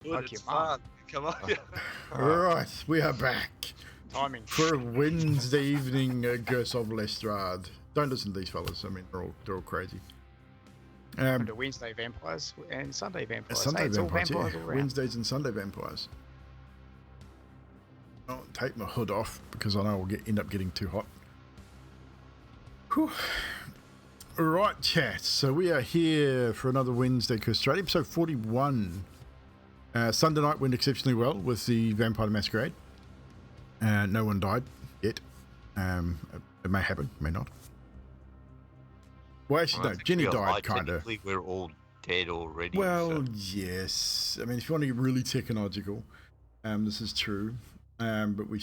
Good, Fuck it's your mum. fun. Come on. Right, we are back Timing. for a Wednesday evening Curse of Strahd. Don't listen to these fellas. I mean, they're all crazy. To Wednesday vampires and Sunday vampires. Sunday it's vampires, all vampires all around. Wednesdays and Sunday vampires. I'll take my hood off because I know I'll end up getting too hot. Whew. Right, chat. So we are here for another Wednesday Curse of Strahd, episode 41. Sunday night went exceptionally well with the Vampire Masquerade. No one died yet. It may happen, may not. Well, actually, no. Jenny died, kind of. Technically, we're all dead already. Well, so. yes. I mean, if you want to get really technological, this is true. But we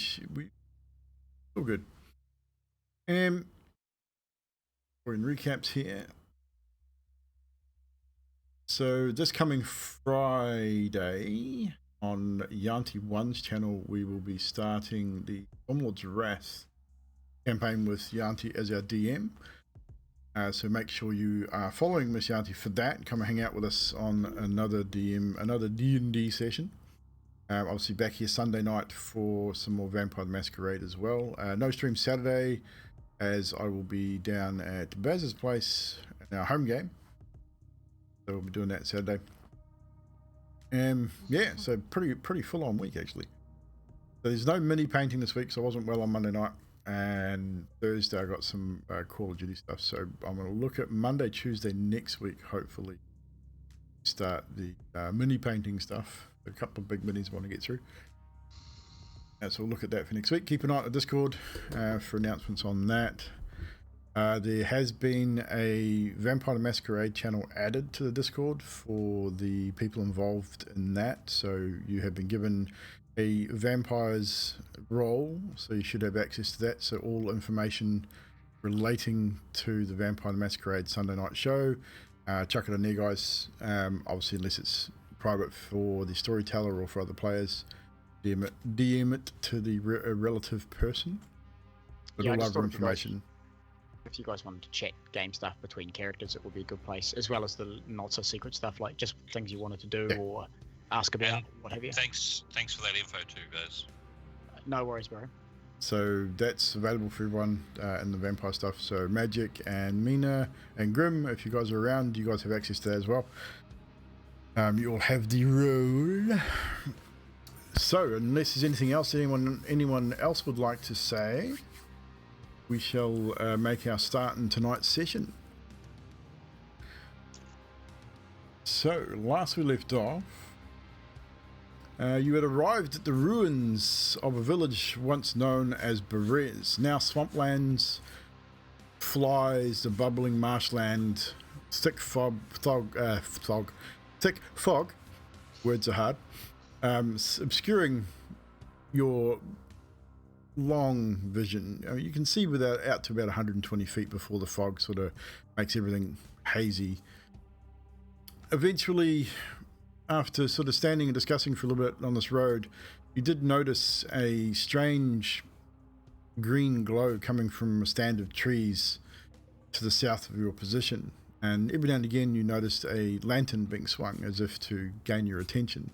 all good. We're in recaps here. So this coming Friday on Yanti One's channel, we will be starting the Stormlord's Wrath campaign with Yanti as our DM. So make sure you are following Miss Yanti for that. Come and hang out with us on another D&D session. Obviously back here Sunday night for some more Vampire Masquerade as well. No stream Saturday, as I will be down at Berez's place in our home game. So we'll be doing that Saturday. Yeah, so pretty full on week actually. So there's no mini painting this week, so I wasn't well on Monday night. And Thursday I got some Call of Duty stuff. So I'm going to look at Monday, Tuesday next week, hopefully start the mini painting stuff. A couple of big minis I want to get through. So we'll look at that for next week. Keep an eye on the Discord for announcements on that. There has been a Vampire Masquerade channel added to the Discord for the people involved in that. So you have been given a vampires role, so you should have access to that. So all information relating to the Vampire Masquerade Sunday night show, chuck it in there, guys. Obviously, unless it's private for the storyteller or for other players, DM it to the relative person. But Yeah, all just other thought if you information. If you guys wanted to chat game stuff between characters, it would be a good place, as well as the not so secret stuff, like just things you wanted to do or ask about, And what have you. Thanks for that info too, guys. No worries, bro. So that's available for everyone in the vampire stuff. So Magic and Mina and Grim, if you guys are around, you guys have access to that as well. You all have the role. So unless there's anything else anyone else would like to say, we shall make our start in tonight's session. So last we left off, you had arrived at the ruins of a village once known as Berez, now swamplands, flies, the bubbling marshland, thick fog, words are hard, obscuring your long vision. I mean, you can see out to about 120 feet before the fog sort of makes everything hazy. Eventually, after sort of standing and discussing for a little bit on this road, you did notice a strange green glow coming from a stand of trees to the south of your position, and every now and again you noticed a lantern being swung as if to gain your attention.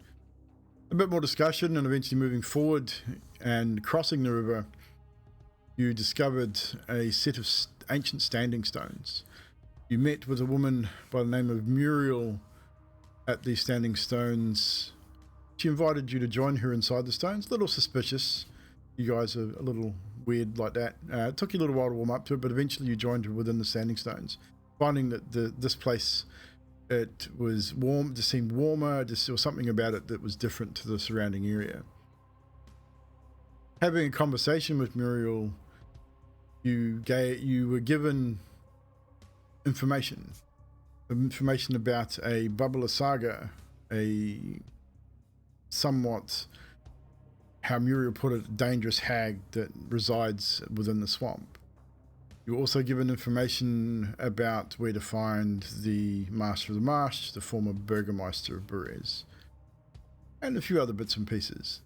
A bit more discussion, and eventually moving forward and crossing the river, you discovered a set of ancient standing stones. You met with a woman by the name of Muriel at these standing stones. She invited you to join her inside the stones. A little suspicious. You guys are a little weird like that. It took you a little while to warm up to it, but eventually you joined her within the standing stones, finding that this place, it was warm, it just seemed warmer, there was something about it that was different to the surrounding area. Having a conversation with Muriel, you were given information about a Bubbler Saga, a somewhat, how Muriel put it, dangerous hag that resides within the swamp. You were also given information about where to find the Master of the Marsh, the former Burgermeister of Berez, and a few other bits and pieces.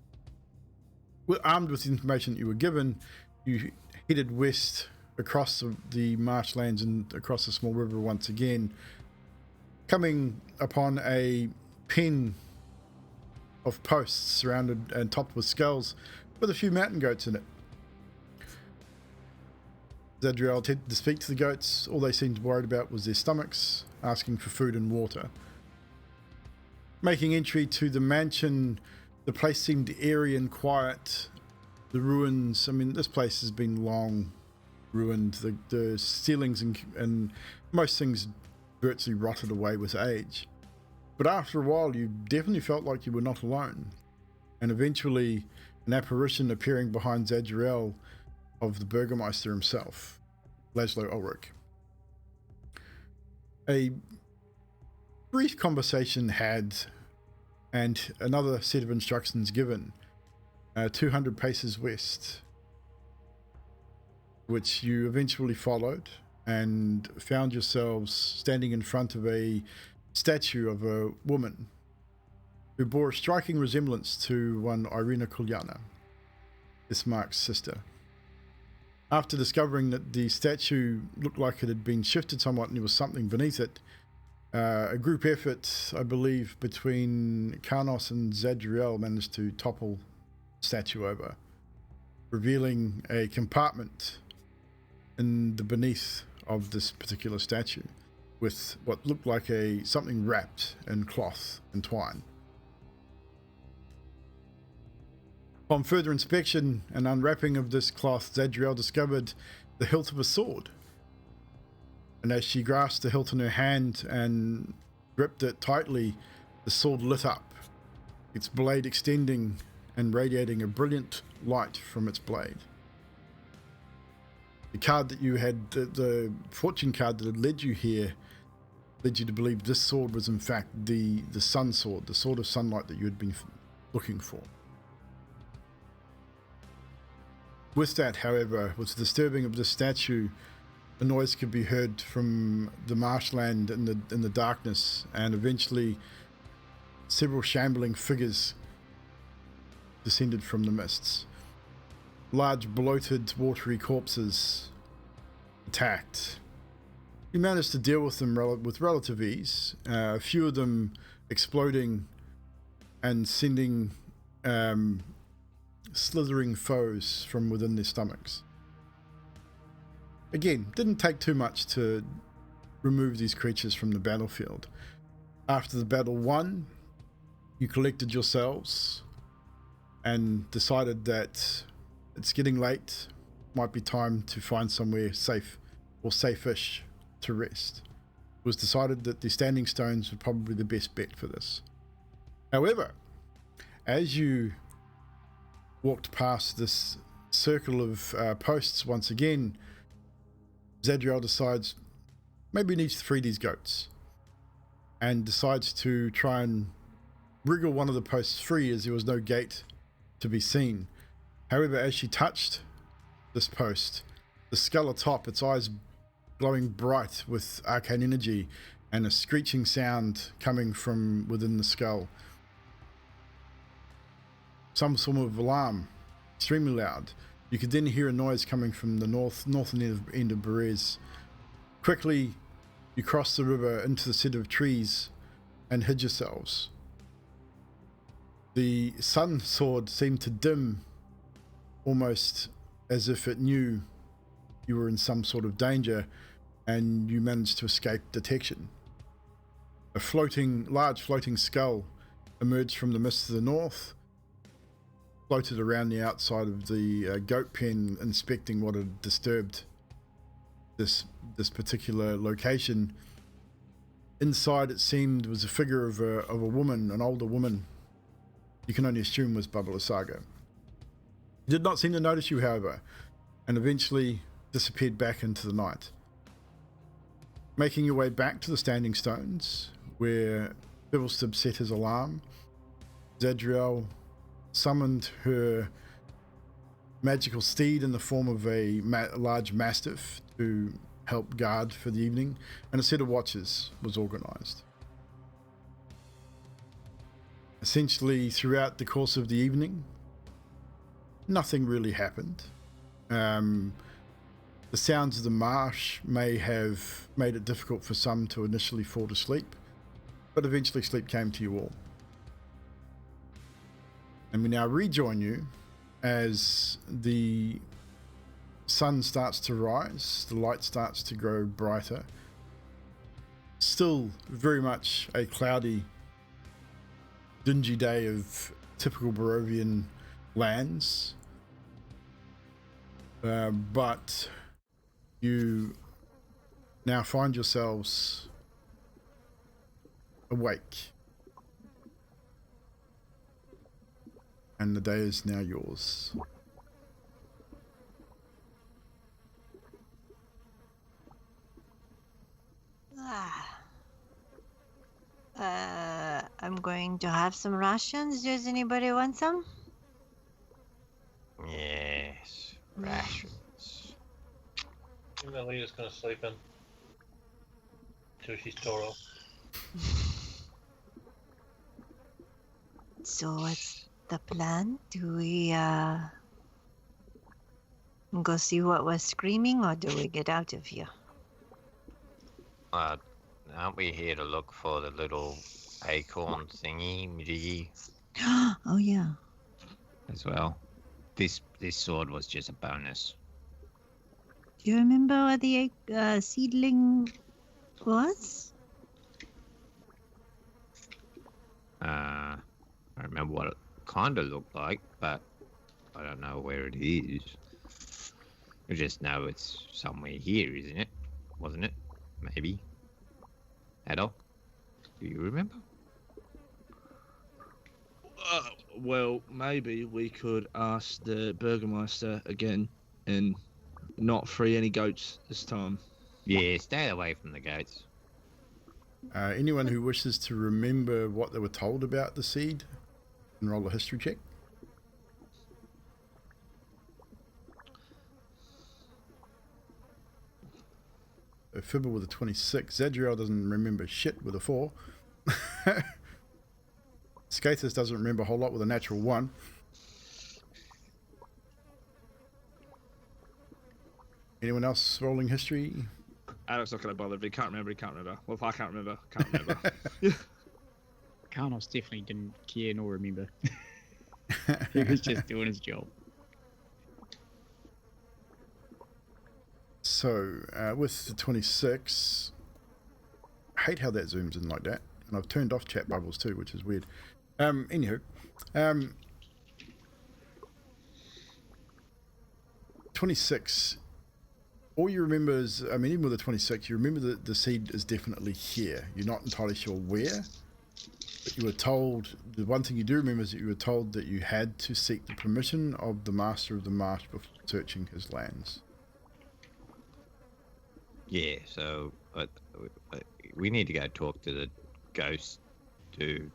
Armed with the information that you were given, you headed west across the marshlands and across the small river once again, coming upon a pen of posts surrounded and topped with skulls with a few mountain goats in it. Zadriel attempted to speak to the goats. All they seemed worried about was their stomachs, asking for food and water. Making entry to the mansion, the place seemed airy and quiet. The ruins, I mean, this place has been long ruined. The ceilings and most things virtually rotted away with age. But after a while, you definitely felt like you were not alone. And eventually, an apparition appearing behind Zadriel of the Burgermeister himself, Laszlo Ulrich. A brief conversation had, and another set of instructions given, 200 paces west, which you eventually followed and found yourselves standing in front of a statue of a woman who bore a striking resemblance to one Irina Kulyana, Ismark's sister. After discovering that the statue looked like it had been shifted somewhat and there was something beneath it, a group effort, I believe, between Karnos and Zadriel managed to topple the statue over, revealing a compartment in the beneath of this particular statue with what looked like something wrapped in cloth and twine. Upon further inspection and unwrapping of this cloth, Zadriel discovered the hilt of a sword. And as she grasped the hilt in her hand and gripped it tightly, the sword lit up, its blade extending and radiating a brilliant light from its blade. The card that you had, the fortune card that had led you here, led you to believe this sword was in fact the sun sword, the sword of sunlight that you had been looking for. With that, however, with the disturbing of this statue, a noise could be heard from the marshland in the darkness, and eventually several shambling figures descended from the mists. Large, bloated, watery corpses attacked. You managed to deal with them with relative ease, a few of them exploding and sending slithering foes from within their stomachs. Again, didn't take too much to remove these creatures from the battlefield. After the battle won, you collected yourselves and decided that it's getting late, might be time to find somewhere safe or safe-ish to rest. It was decided that the standing stones were probably the best bet for this. However, as you walked past this circle of posts once again, Zadriel decides maybe he needs to free these goats, and decides to try and wriggle one of the posts free as there was no gate to be seen. However, as she touched this post, the skull atop, its eyes glowing bright with arcane energy, and a screeching sound coming from within the skull. Some sort of alarm, extremely loud. You could then hear a noise coming from the northern end of Berez. Quickly, you cross the river into the set of trees and hid yourselves. The sun sword seemed to dim, almost as if it knew you were in some sort of danger, and you managed to escape detection. A large floating skull emerged from the mist to the north, floated around the outside of the goat pen, inspecting what had disturbed this particular location. Inside, it seemed, was a figure of a woman, an older woman. You can only assume was Baba Lysaga. Did not seem to notice you, however, and eventually disappeared back into the night. Making your way back to the Standing Stones, where Bibblestib set his alarm, Zadriel summoned her magical steed in the form of a large mastiff to help guard for the evening, and a set of watches was organized. Essentially, throughout the course of the evening, nothing really happened. The sounds of the marsh may have made it difficult for some to initially fall to sleep, but eventually sleep came to you all. And we now rejoin you as the sun starts to rise, the light starts to grow brighter. Still very much a cloudy, dingy day of typical Barovian lands. But you now find yourselves awake. And the day is now yours. I'm going to have some rations. Does anybody want some? Yes, rations. Amelia's gonna sleep in till she's Toro. So what's the plan? Do we go see what was screaming, or do we get out of here? Aren't we here to look for the little acorn thingy, midgy, Oh yeah. as well? This sword was just a bonus. Do you remember what the seedling was? I remember what it kind of looked like, but I don't know where it is. I just know it's somewhere here, isn't it? Wasn't it? Maybe. Adolf, do you remember? Well, maybe we could ask the Burgermeister again and not free any goats this time. Yeah, stay away from the goats. Anyone who wishes to remember what they were told about the seed, can roll a history check. A Fibber with a 26. Zadriel doesn't remember shit with a 4. Skathis doesn't remember a whole lot with a natural 1. Anyone else rolling history? Adolf's not going to bother. If he can't remember, he can't remember. Well, if I can't remember, can't remember. Karnos definitely didn't care nor remember. He was just doing his job. So, with the 26, I hate how that zooms in like that. And I've turned off chat bubbles too, which is weird. Anywho, 26, all you remember is, I mean, even with the 26, you remember that the seed is definitely here. You're not entirely sure where, but you were told, the one thing you do remember is that you were told that you had to seek the permission of the Master of the Marsh before searching his lands. Yeah, so we need to go talk to the ghost dude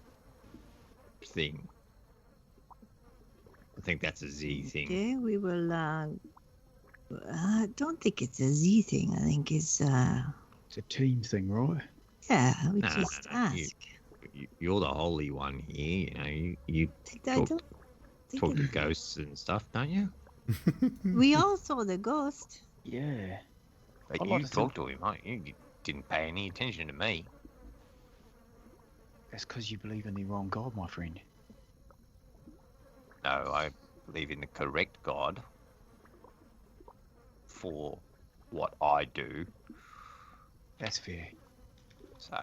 thing. I think that's a Z thing. Okay, we will. I don't think it's a Z thing. I think it's. It's a team thing, right? Yeah, we No, just no, ask. You're the holy one here, you know. You I talk, don't think talk to ghosts and stuff, don't you? we all saw the ghost. Yeah. But I'd like you to talked to him, mate. You didn't pay any attention to me. That's because you believe in the wrong god, my friend. No, I believe in the correct God for what I do. That's fair. So,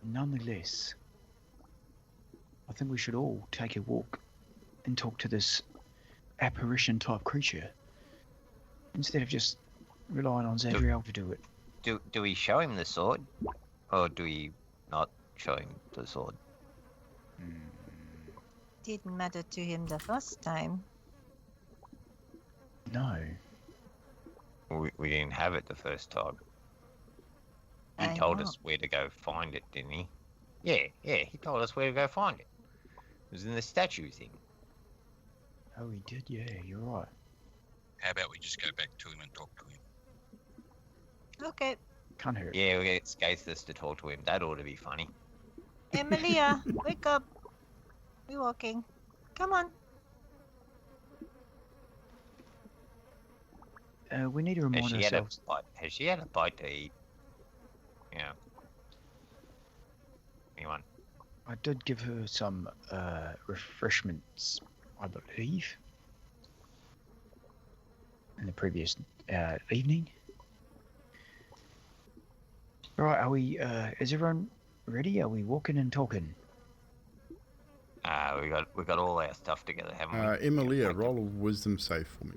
Nonetheless, I think we should all take a walk and talk to this apparition type creature instead of just relying on Zadriel to do it. do we show him the sword? Or do we not show him the sword? Didn't matter to him the first time. No. We didn't have it the first time. He I told know. us where to go find it, didn't he? Yeah, he told us where to go find it. It was in the statue thing. Oh, he did? Yeah, you're right. How about we just go back to him and talk to him? Okay, Can't hurt. Yeah, we'll get Skathis to talk to him. That ought to be funny. Emilia, wake up. We're walking. Come on. We need to Has remind she had a ourselves. bite? Has she had a bite to eat? Yeah. Anyone? I did give her some refreshments, I believe, in the previous evening. Right, are we? Is everyone ready? Are we walking and talking? We got all our stuff together, haven't we? Emilia, Yeah, roll a wisdom save for me.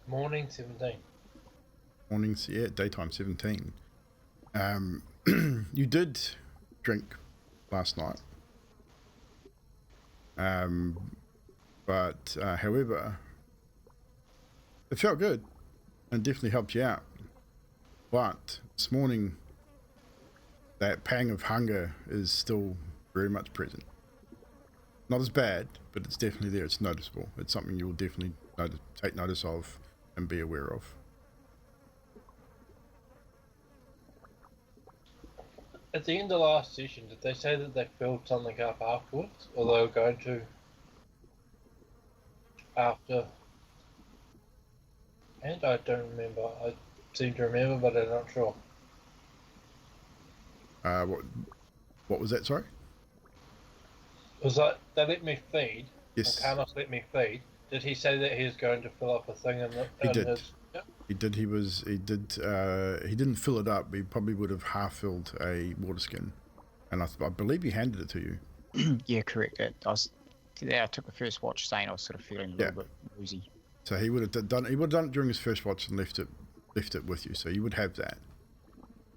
Morning 17. Mornings, yeah, daytime 17. You did drink last night. But however, it felt good and definitely helped you out. But this morning, that pang of hunger is still very much present. Not as bad, but it's definitely there. It's noticeable. It's something you'll definitely take notice of and be aware of. At the end of last session, did they say that they filled something up afterwards? Or they were going to after? And I don't remember. I seem to remember, but I'm not sure. What was that, sorry? It was like they let me feed. Yes. Carlos let me feed. Did he say that he was going to fill up a thing in He did. his... Yep. He did. He didn't fill it up. He probably would have half filled a water skin, and I believe he handed it to you. Yeah, correct. I took the first watch saying I was sort of feeling a little bit woozy. So he would have done. He would have done it during his first watch and left it with you. So you would have that.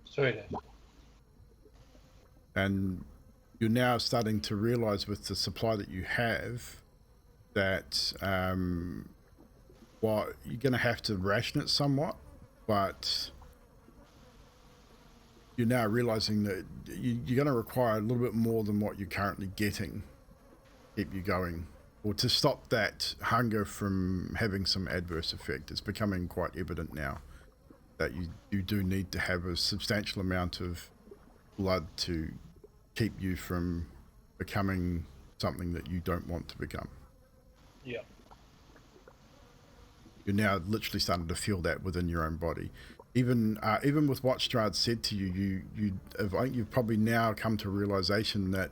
Sweet. And you're now starting to realize with the supply that you have that while you're going to have to ration it somewhat, but you're now realizing that you're going to require a little bit more than what you're currently getting to keep you going, or to stop that hunger from having some adverse effect. It's becoming quite evident now that you do need to have a substantial amount of blood to keep you from becoming something that you don't want to become. Yeah. You're now literally starting to feel that within your own body. Even with what Strahd said to you, you've probably now come to a realization that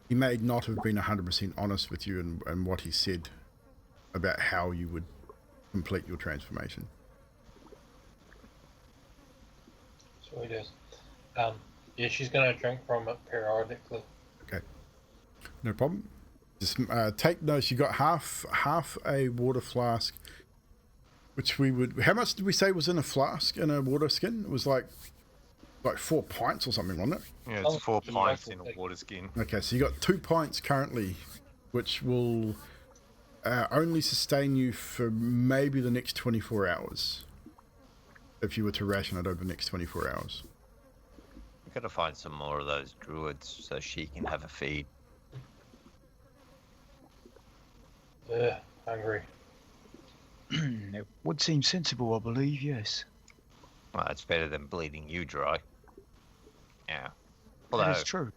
he may not have been 100% honest with you and what he said about how you would complete your transformation. Sweet as. Yeah, she's going to drink from it periodically. Okay, no problem. Just take notes. You got half a water flask, which we would. How much did we say was in a flask in a water skin? It was like 4 pints or something, wasn't it? Yeah, it's 4 pints in a water skin. Okay, so you got 2 pints currently, which will only sustain you for maybe the next 24 hours. If you were to ration it over the next 24 hours. We've got to find some more of those druids so she can have a feed. Hungry. It would seem sensible, I believe, yes. Well, it's better than bleeding you dry. Yeah. That is true.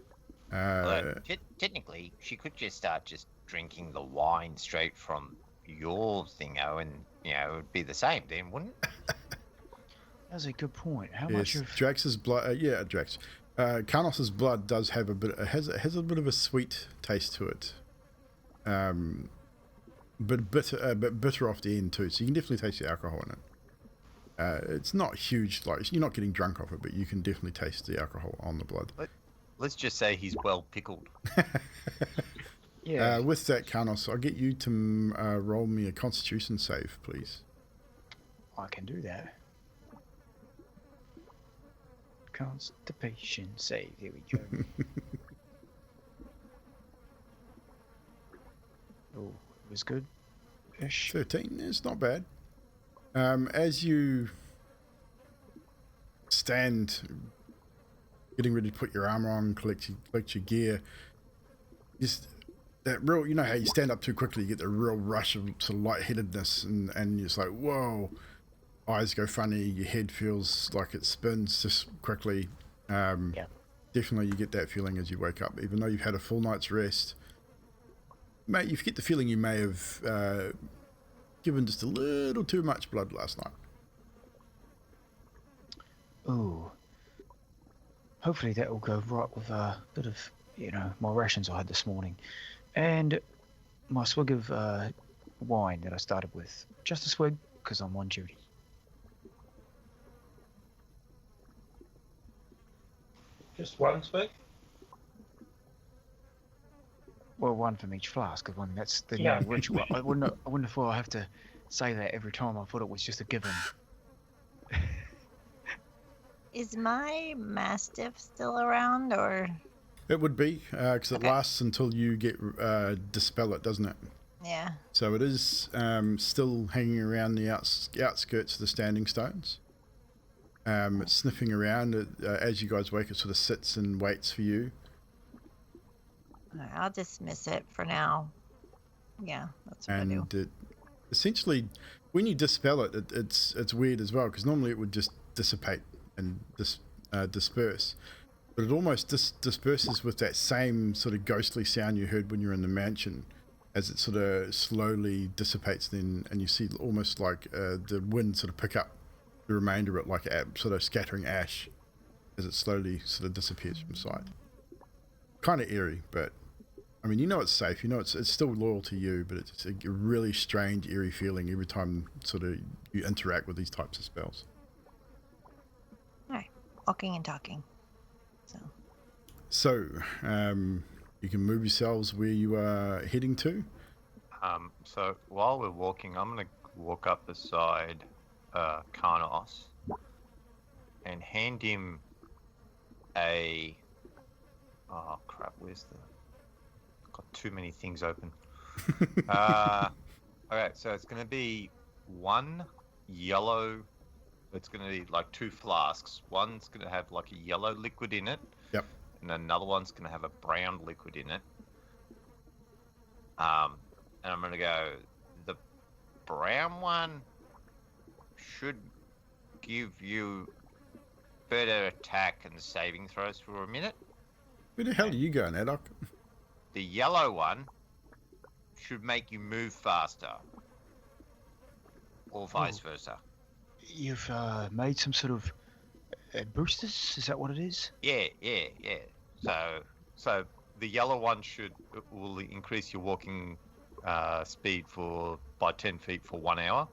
Although technically, she could just start just drinking the wine straight from your thingo, and it would be the same then, wouldn't it? That's a good point. How Yes, much of Drax's blood? Yeah, Drax. Carnos's blood does have a bit. Has a bit of a sweet taste to it. But bitter off the end too. So you can definitely taste the alcohol in it. It's not huge, like you're not getting drunk off it, but you can definitely taste the alcohol on the blood. Let's just say he's well pickled. yeah? With that, Carnos, I'll get you to roll me a Constitution save, please. I can do that. Constipation save. Here we go. Oh, it was good. Ish. 13. It's not bad. As you stand, getting ready to put your armor on, collect your gear, just that real, you know how you stand up too quickly, you get the real rush of sort of lightheadedness, and you're just like, whoa, eyes go funny, your head feels like it spins just quickly. Yeah. Definitely you get that feeling as you wake up, even though you've had a full night's rest. Mate, you get the feeling you may have given just a little too much blood last night. Ooh. Hopefully that will go right with a bit of, my rations I had this morning. And my swig of wine that I started with. Just a swig, because I'm on duty. Just one swig? Well, one from each flask. I mean, that's the Yeah. new ritual. I wouldn't have thought I have to say that every time. I thought it was just a given. Is my mastiff still around, or? It would be, because it Okay. lasts until you get dispel it, doesn't it? Yeah. So it is still hanging around the outskirts of the standing stones. It's sniffing around. As you guys wake, it sort of sits and waits for you. Alright, I'll dismiss it for now. Yeah, that's what I do. And essentially, when you dispel it, it's weird as well, because normally it would just dissipate and disperse. But it almost disperses with that same sort of ghostly sound you heard when you were in the mansion, as it sort of slowly dissipates then, and you see almost like the wind sort of pick up the remainder of it, like sort of scattering ash as it slowly sort of disappears from sight. Kind of eerie, but I mean, it's safe. It's still loyal to you, but it's a really strange, eerie feeling every time sort of you interact with these types of spells. Alright, walking and talking. So, you can move yourselves where you are heading to. So while we're walking, I'm gonna walk up beside Karnos and hand him a. Oh crap! Where's the? Got too many things open. Okay, so it's gonna be one yellow. It's gonna be like two flasks. One's gonna have like a yellow liquid in it. Yep. And another one's gonna have a brown liquid in it. And I'm gonna go. The brown one should give you better attack and saving throws for a minute. Where the hell are you going, Adok? The yellow one should make you move faster, or vice versa. You've made some sort of boosters? Is that what it is? Yeah. So the yellow one will increase your walking speed by 10 feet for 1 hour,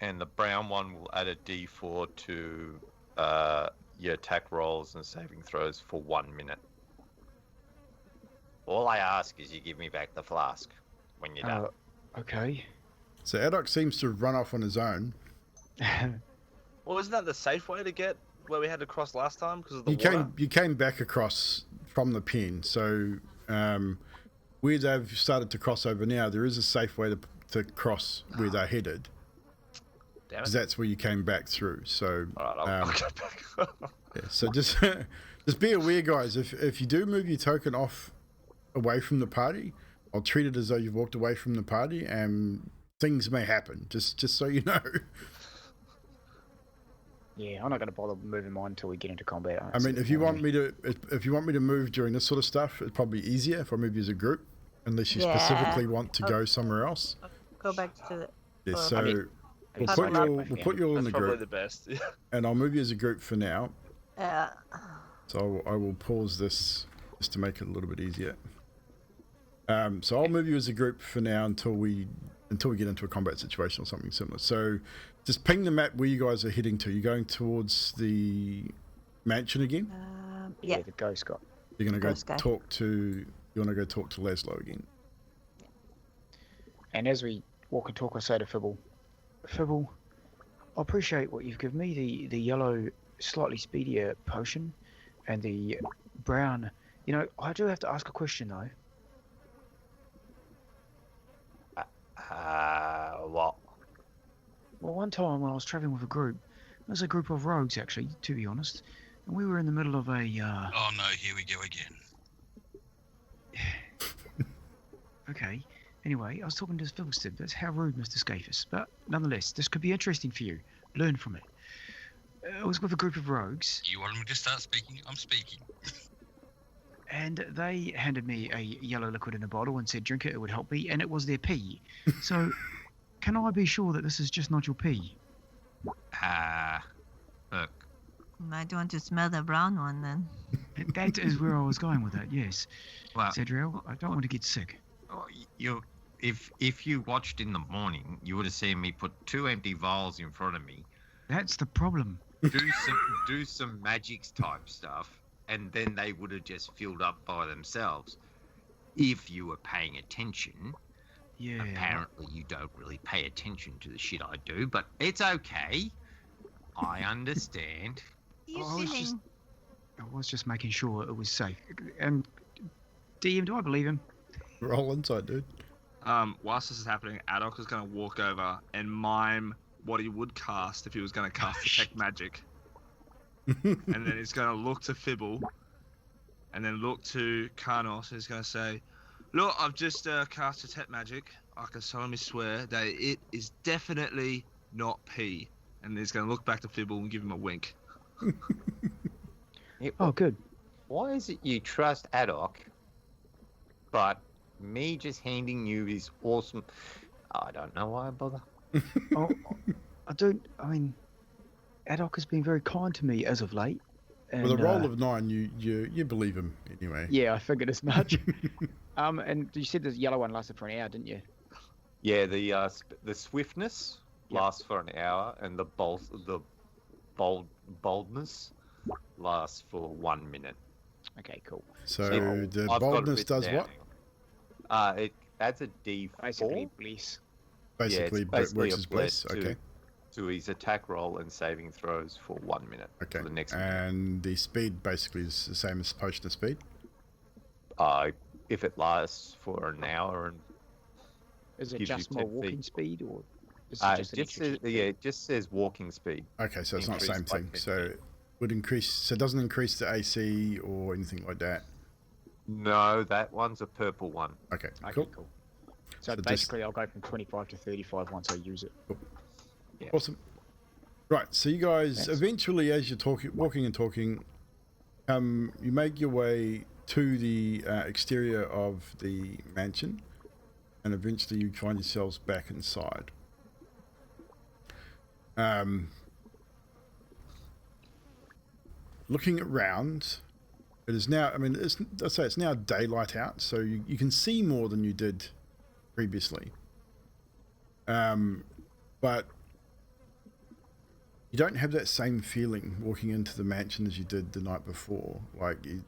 and the brown one will add a D4 to your attack rolls and saving throws for 1 minute. All I ask is you give me back the flask when you're done. Okay. So Adok seems to have run off on his own. Well, isn't that the safe way to get where we had to cross last time because of the water? You came back across from the pen, so where they've started to cross over now, there is a safe way to cross where they're headed. Damn Because it. that's where you came back through. So All right, I'll go back. yeah, so just be aware, guys. If you do move your token away from the party, I'll treat it as though you've walked away from the party, and things may happen. Just so you know. Yeah, I'm not going to bother moving mine until we get into combat. I mean, if you want me to move during this sort of stuff, it's probably easier if I move you as a group, unless you Yeah. specifically want to go somewhere else. Go back to the. Yeah, Well, so I mean, we'll That's put you fine. all in That's the probably group, the best. and I'll move you as a group for now. Uh, So I will pause this just to make it a little bit easier. So I'll move you as a group for now until we get into a combat situation or something similar. So just ping the map where you guys are heading to. You're going towards the mansion again. yeah. The ghost guy. You're going to go Ghost guy. talk to. You want to go talk to Laszlo again. And as we walk and talk, I say to Fibble, I appreciate what you've given me, the yellow, slightly speedier potion, and the brown. I do have to ask a question, though. What? Well, one time when I was travelling with a group, it was a group of rogues, actually, to be honest, and we were in the middle of a... Oh no, here we go again. Okay. Anyway, I was talking to Philistine. That's how rude, Mr. Scafus. But nonetheless, this could be interesting for you. Learn from it. I was with a group of rogues, You wanted me to start speaking? I'm speaking. and they handed me a yellow liquid in a bottle and said, drink it, it would help me, and it was their pee. So can I be sure that this is just not your pee? Look, Might want to smell the brown one then. That is where I was going with that, yes. well, Zadriel, I don't want to get sick. if you watched in the morning, you would have seen me put 2 empty vials in front of me, That's the problem. do some magics type stuff, and then they would have just filled up by themselves. If you were paying attention. Yeah. Apparently you don't really pay attention to the shit I do, but it's okay. I understand. You I was feeling? I was just making sure it was safe. DM, do I believe him? Roll inside, dude. Whilst this is happening, Adok is going to walk over and mime what he would cast if he was going to cast Detect Magic. And then he's going to look to Fibble, and then look to Karnos, and he's going to say, look, I've just cast Detect Magic. I can solemnly swear that it is definitely not pee. And he's going to look back to Fibble and give him a wink. Oh, good. Why is it you trust Adok, but me just handing you his awesome... I don't know why I bother. Oh, I mean, Adok has been very kind to me as of late. And, With a roll of 9, you believe him anyway. Yeah, I figured as much. And you said the yellow one lasted for an hour, didn't you? Yeah, the swiftness lasts for an hour, and the boldness lasts for 1 minute. Okay, cool. So See, the I've got it boldness written does down. what? It adds a D4. Basically, bliss. Basically, it's basically works a as bliss. bless Okay. to his attack roll and saving throws for 1 minute. Okay. For the next minute. And the speed basically is the same as potion of speed. If it lasts for an hour and Is it gives you just more 10 feet. walking speed, or is it an just extra says, 10 yeah, it just says walking speed. Okay, so it's not the same Increased by thing. 10 So feet. would increase. So it doesn't increase the AC or anything like that. No, that one's a purple one. Okay, Okay, cool. cool. So So just- basically, I'll go from 25 to 35 once I use it. Yeah. Awesome. Right, so you guys Thanks. eventually, as you're walking and talking, you make your way to the exterior of the mansion, and eventually you find yourselves back inside. Looking around, it is now. I mean, I'd say it's now daylight out, so you can see more than you did previously. But you don't have that same feeling walking into the mansion as you did the night before. Like you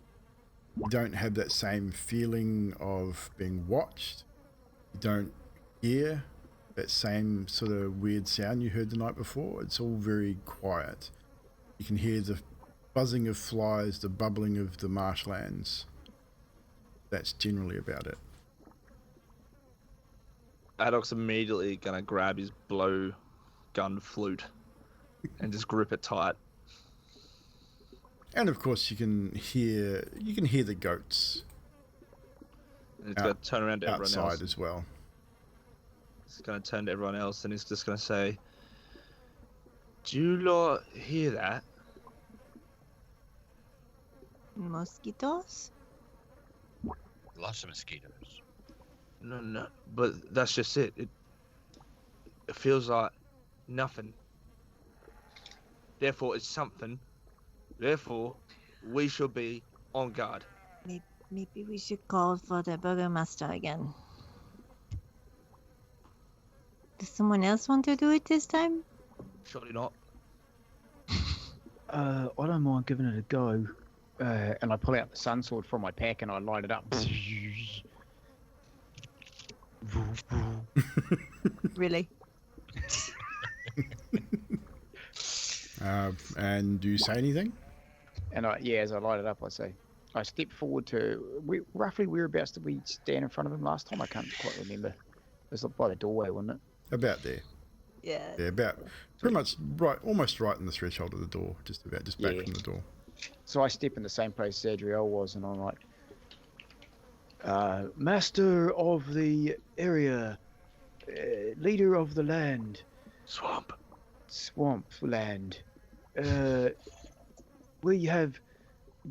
don't have that same feeling of being watched. You don't hear that same sort of weird sound you heard the night before. It's all very quiet. You can hear the buzzing of flies, the bubbling of the marshlands. That's generally about it. Adok's immediately going to grab his blow gun flute and just grip it tight. And of course, you can hear the goats And he's going to turn around to everyone outside else. as well. He's going to turn to everyone else and he's just going to say, do you lot hear that? Mosquitoes? Lots of mosquitoes. No, but that's just it. It feels like nothing. Therefore, it's something. Therefore, we should be on guard. Maybe we should call for the burgomaster again. Does someone else want to do it this time? Surely not. I don't mind giving it a go. And I pull out the sun sword from my pack and I light it up. Really? And do you say anything? And as I light it up, I step forward to roughly whereabouts did we stand in front of him last time? I can't quite remember. It was by the doorway, wasn't it? About there. Yeah. Yeah, about pretty much right, almost right in the threshold of the door. Just back Yeah. from the door. So I step in the same place Zadriel was, and I'm like, Master of the area, leader of the land, swamp land, we have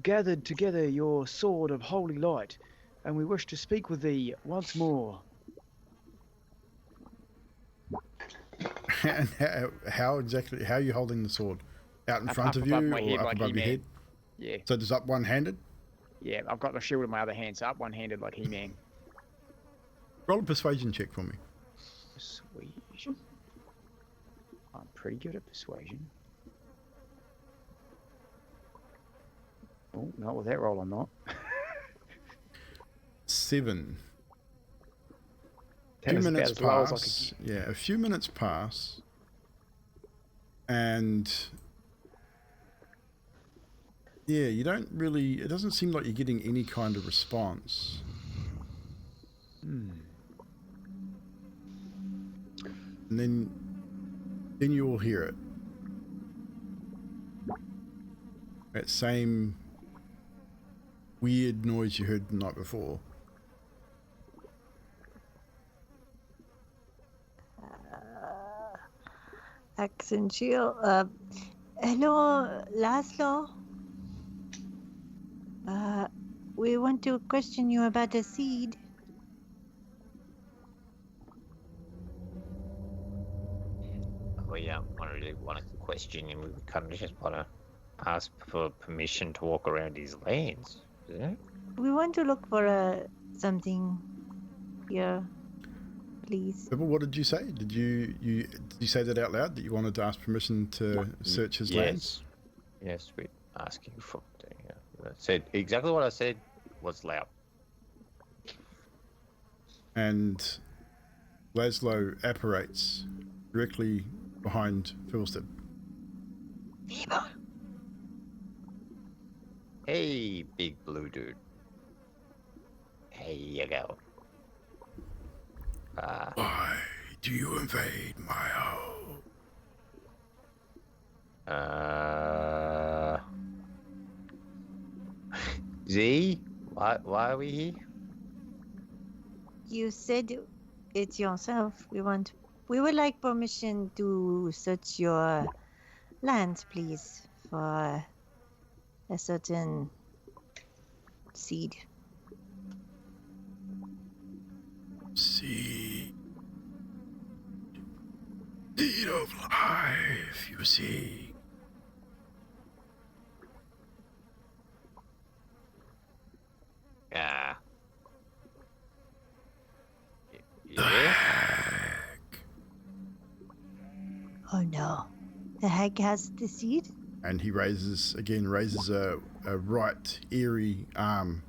gathered together your sword of holy light, and we wish to speak with thee once more. And how exactly? How are you holding the sword? Out in Up front of above you, my head or up like above your He-Man. head? Yeah, So does up one-handed? yeah. I've got the shield in my other hand, so up one-handed like He-Man. Roll a persuasion check for me. Persuasion. I'm pretty good at persuasion. Oh, not with that roll, I'm not. 7. That Few was about minutes as low as I pass. Yeah, a few minutes pass, and yeah, you don't really. It doesn't seem like you're getting any kind of response. And then you will hear it. That same weird noise you heard the night before. Accent shield. Hello, Laszlo. We want to question you about a seed. We don't really want to question him. We kind of just want to ask for permission to walk around his lands. Isn't it? We want to look for something here, please. But what did you say? Did you say that out loud, that you wanted to ask permission to search his lands? Yes, we're asking for. I said exactly what I said was loud. And Laszlo apparates directly behind Fiddlestep. Hey, big blue dude. Hey, you go. Why do you invade my home? Z, why are we here? You said it yourself. We would like permission to search your lands, please, for a certain seed. Seed of life, you see. Yeah. Oh no, the hag has the seed? And he raises a right eerie arm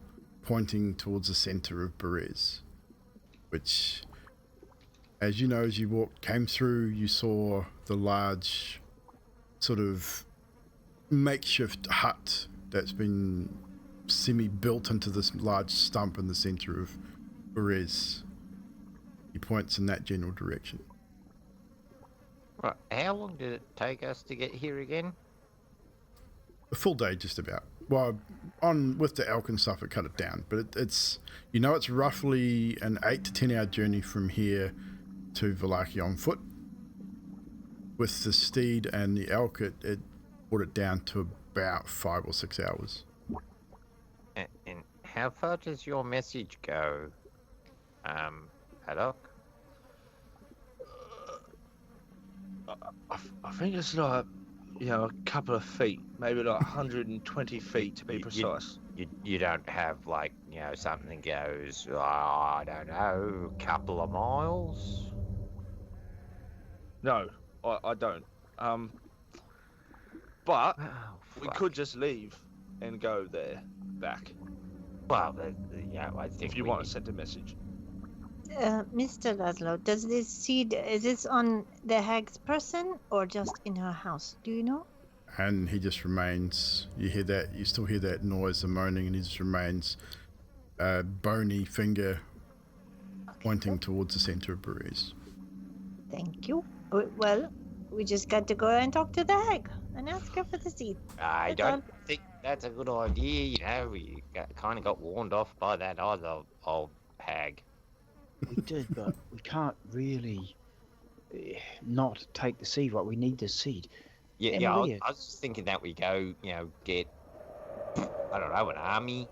pointing towards the center of Berez, which, as you know, as you came through, you saw the large sort of makeshift hut that's been semi-built into this large stump in the center of Berez. He points in that general direction. Right, how long did it take us to get here again? A full day, just about. Well, with the elk and stuff, it cut it down, but it's it's roughly an 8 to 10 hour journey from here to Vallaki on foot. With the steed and the elk, it brought it down to about 5 or 6 hours. And how far does your message go, Haddock? I think it's like, a couple of feet, maybe like 120 feet to be precise. You don't have something goes, I don't know, a couple of miles? No, I don't. But we fuck. could just leave and go there, back. Well, I think If you want to send a message. Mr. Laszlo, does this seed, is this on the hag's person or just in her house? Do you know? And he just remains, you still hear that noise, the moaning, and he just remains a bony finger pointing towards the center of Berez. Thank you. Well, we just got to go and talk to the hag and ask her for the seed. I That's don't think that's a good idea, we kind of got warned off by that other old hag. We did, but we can't really not take the seed. Right, we need the seed. Yeah, I was just thinking that we go, get, I don't know, an army.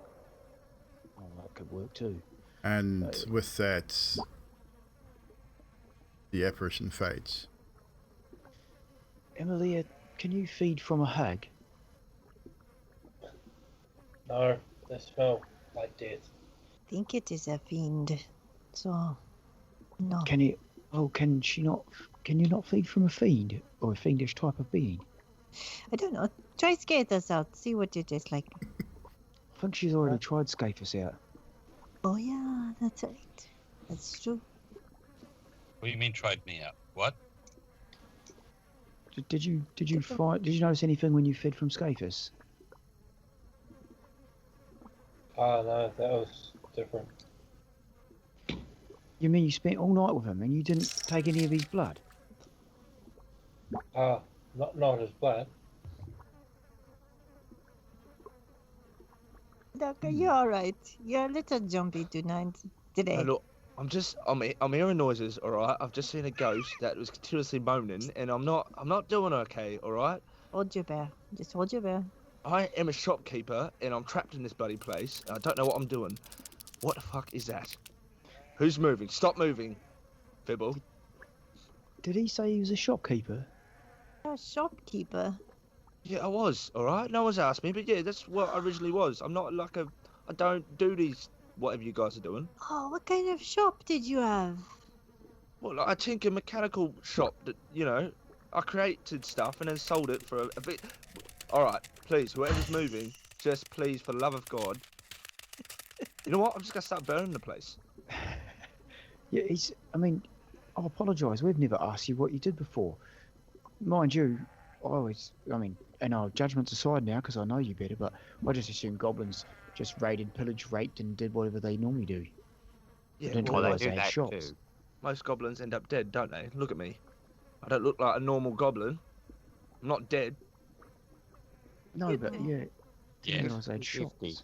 Oh, that could work too. And with that, the apparition fades. Emilia, can you feed from a hag? No, they smell like death. Think it is a fiend. So, no. Can you? Oh, can she not? Can you not feed from a fiend or a fiendish type of being? I don't know. Try skate us out. See what it is like. I think she's already tried scape us out. Oh yeah, that's right. That's true. What do you mean tried me out? What? Did you notice anything when you fed from Scapus? Oh no, that was different. You mean you spent all night with him and you didn't take any of his blood? Not his blood. Doctor, you're all right. You're a little jumpy tonight. Today. Hey, look, I'm hearing noises, all right. I've just seen a ghost that was continuously moaning, and I'm not doing okay, all right. Hold your bear. Just hold your bear. I am a shopkeeper, and I'm trapped in this bloody place. I don't know what I'm doing. What the fuck is that? Who's moving? Stop moving, Fibble. Did he say he was a shopkeeper? A shopkeeper. Yeah, I was, all right. No one's asked me, but yeah, that's what I originally was. I'm not like I don't do these whatever you guys are doing. Oh, what kind of shop did you have? Well, like, I tinker mechanical shop that, you know, I created stuff and then sold it for a bit. All right, please, whoever's moving, just please, for the love of God. You know what? I'm just gonna start burning the place. Yeah, I mean, I apologise. We've never asked you what you did before. Mind you, and our judgments aside now, because I know you better, but I just assumed goblins just raided, pillaged, raped, and did whatever they normally do. Yeah, I didn't well, realise they they do had that shops. too. most goblins end up dead, don't they? Look at me. I don't look like a normal goblin. I'm not dead. No, but yeah, Yeah. didn't realise they had 50. shops.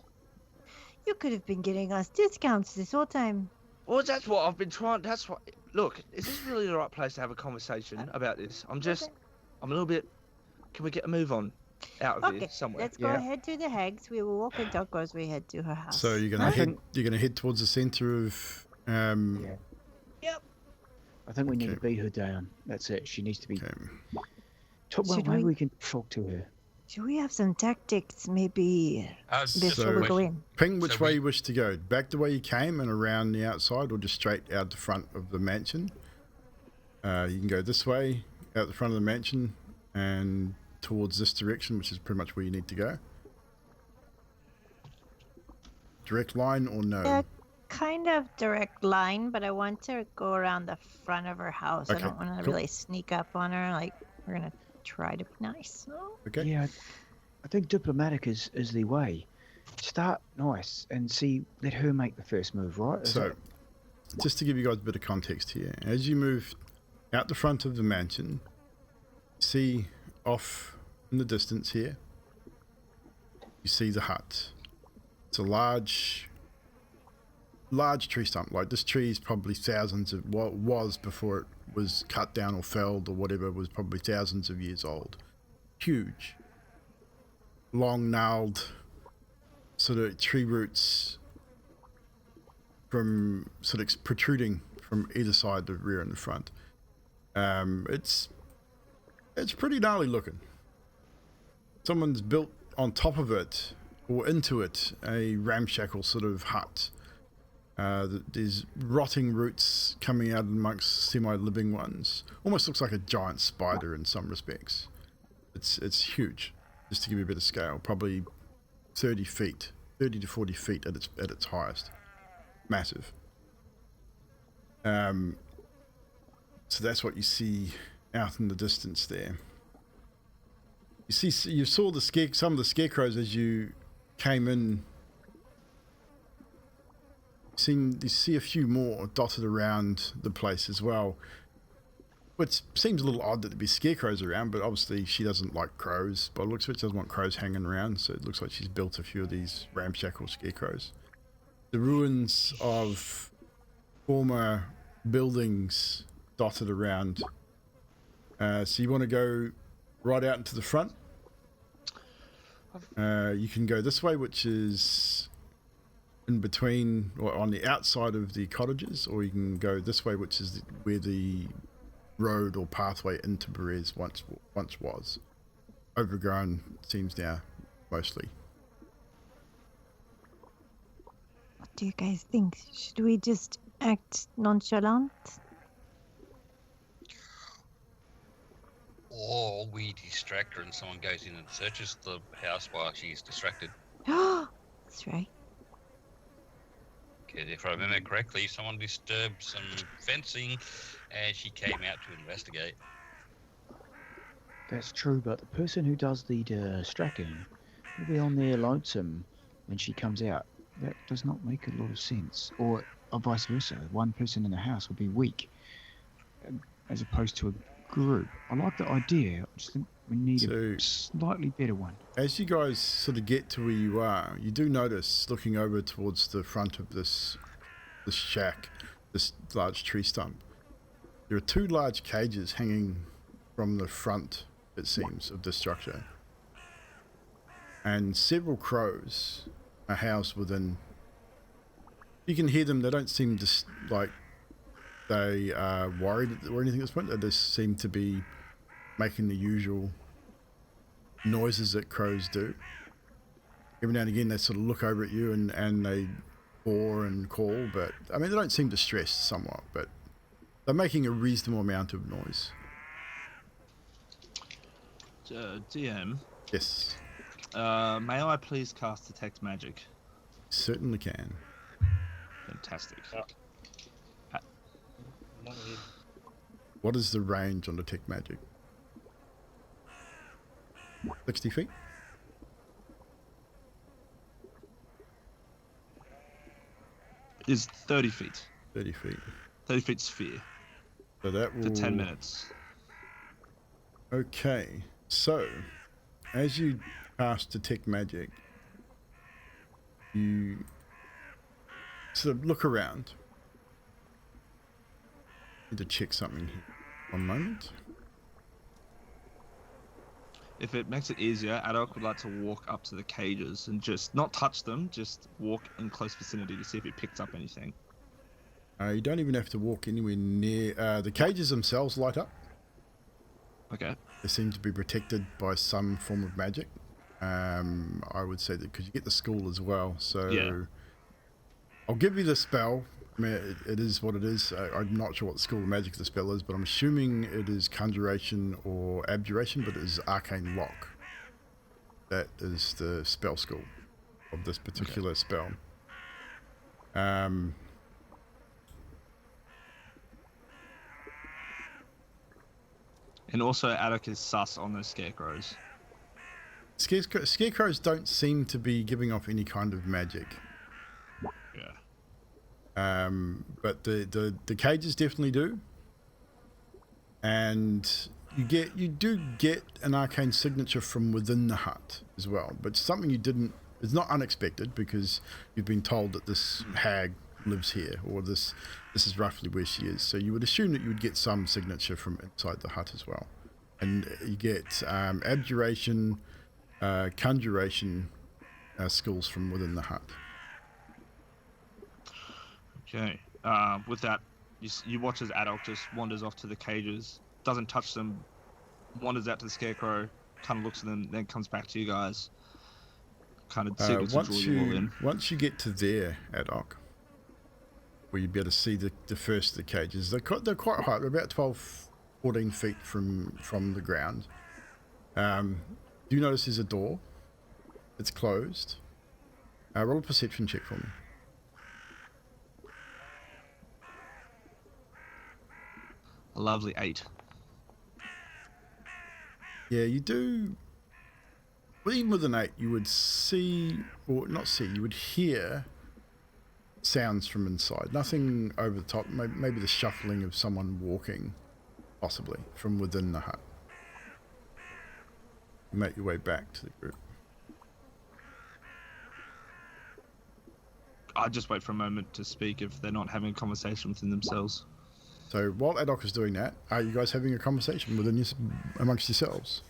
You could have been getting us discounts this whole time. Well, that's what I've been trying. That's what. Look, is this really the right place to have a conversation about this? I'm a little bit. Can we get a move on out of Okay, here somewhere? let's go Yeah. ahead to the hags. We will walk and talk as we head to her house. So you're I gonna head towards the centre of Yeah. Yep. I think we need Okay. to beat her down. That's it. She needs to be. Okay. Well, Should maybe we- we can talk to her. Should we have some tactics maybe Just before a we go question. in? Ping which So way we- you wish to go. Back the way you came and around the outside, or just straight out the front of the mansion. You can go this way, out the front of the mansion, and towards this direction, which is pretty much where you need to go. Direct line or no? Kind of direct line, but I want to go around the front of her house. Okay, I don't want to cool. really sneak up on her. Like, we're going to try to be nice. Okay. Yeah, I think diplomatic is the way. Start nice and let her make the first move, right? So, just to give you guys a bit of context here, as you move out the front of the mansion, see off in the distance here, you see the hut. It's a large tree stump. Like, this tree is probably thousands of what was before it was cut down or felled or whatever, was probably thousands of years old. Huge, long gnarled sort of tree roots from sort of protruding from either side, the rear and the front. It's pretty gnarly looking. Someone's built on top of it or into it a ramshackle sort of hut. There's rotting roots coming out amongst semi-living ones. Almost looks like a giant spider in some respects. It's huge. Just to give you a bit of scale, probably 30 to 40 feet at its highest. Massive. So that's what you see out in the distance there. You saw some of the scarecrows as you came in. You see a few more dotted around the place as well, which seems a little odd that there'd be scarecrows around, but obviously she doesn't like crows. But it looks like she doesn't want crows hanging around, so it looks like she's built a few of these ramshackle scarecrows. The ruins of former buildings dotted around. So you want to go right out into the front. You can go this way, which is in between or on the outside of the cottages, or you can go this way, which is where the road or pathway into Berez once was. Overgrown seems now, mostly. What do you guys think? Should we just act nonchalant? Or we distract her and someone goes in and searches the house while she's distracted. That's right. Because if I remember correctly, someone disturbed some fencing and she came out to investigate. That's true, but the person who does the distracting will be on there lonesome when she comes out. That does not make a lot of sense. Or vice versa. One person in the house will be weak as opposed to a group. I like the idea. I just think we need a slightly better one. As you guys sort of get to where you are, you do notice, looking over towards the front of this shack, this large tree stump, there are 2 large cages hanging from the front, it seems, of the structure. And several crows are housed within. You can hear them. They don't seem like they are worried or anything at this point. They just seem to be making the usual noises that crows do. Every now and again they sort of look over at you and they caw and call, but I mean they don't seem distressed somewhat, but they're making a reasonable amount of noise. DM. Yes. May I please cast Detect Magic? Certainly can. Fantastic. Not really. What is the range on Detect Magic? 60 feet? Is 30 feet. 30 feet. 30 feet sphere. So that will... For 10 minutes. Okay. So, as you cast Detect Magic, you sort of look around. Need to check something here. One moment. If it makes it easier, Adok would like to walk up to the cages and just not touch them, just walk in close vicinity to see if it picks up anything. You don't even have to walk anywhere near... the cages themselves light up. Okay. They seem to be protected by some form of magic. I would say that because you get the school as well. So yeah. I'll give you the spell. I mean, it is what it is. I'm not sure what the school of magic the spell is, but I'm assuming it is conjuration or abjuration, but it is arcane lock. That is the spell school of this particular spell. And also Adok is sus on those scarecrows. Scarecrows don't seem to be giving off any kind of magic. Yeah. But the cages definitely do. And you do get an arcane signature from within the hut as well. But something it's not unexpected because you've been told that this hag lives here, or this is roughly where she is. So you would assume that you would get some signature from inside the hut as well. And you get abjuration, conjuration skills from within the hut. Okay. With that, you watch as Adok just wanders off to the cages, doesn't touch them, wanders out to the scarecrow, kind of looks at them, then comes back to you guys. Kind of signals to draw you all in. Once you get to there, Adok, where you'd be able to see the first of the cages, they're quite high. They're about 12, 14 feet from the ground. You notice there's a door. It's closed. Roll a perception check for me. A lovely 8. Yeah, you do. Well, even with an 8, you would you would hear sounds from inside. Nothing over the top. Maybe the shuffling of someone walking, possibly, from within the hut. You make your way back to the group. I just wait for a moment to speak if they're not having a conversation within themselves. So while Adok is doing that, are you guys having a conversation amongst yourselves?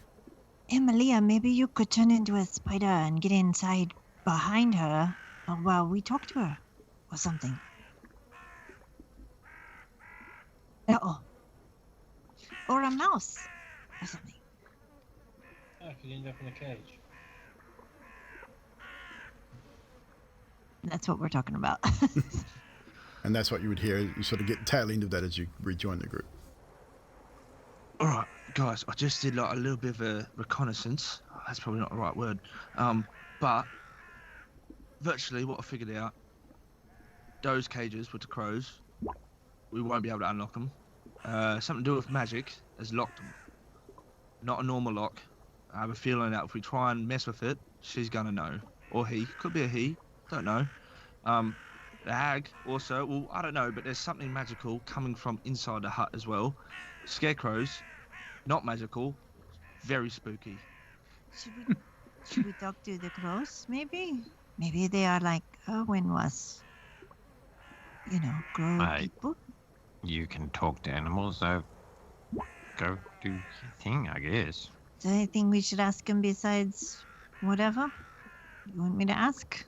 Emilia, maybe you could turn into a spider and get inside behind her while we talk to her or something. Uh-oh. Or a mouse. Or something. I could end up in a cage. That's what we're talking about. And that's what you would hear. You sort of get the tail end of that as you rejoin the group. All right, guys, I just did like a little bit of a reconnaissance. That's probably not the right word. But virtually what I figured out, those cages with the crows, we won't be able to unlock them. Something to do with magic has locked them. Not a normal lock. I have a feeling that if we try and mess with it, she's gonna know. Or he. Could be a he. Don't know. The hag also, well, I don't know, but there's something magical coming from inside the hut as well. Scarecrows, not magical, very spooky. Should we talk to the crows, maybe? Maybe they are like Owen was. You know, crow Right. people. You can talk to animals, so go do your thing, I guess. Is there anything we should ask him besides whatever? You want me to ask?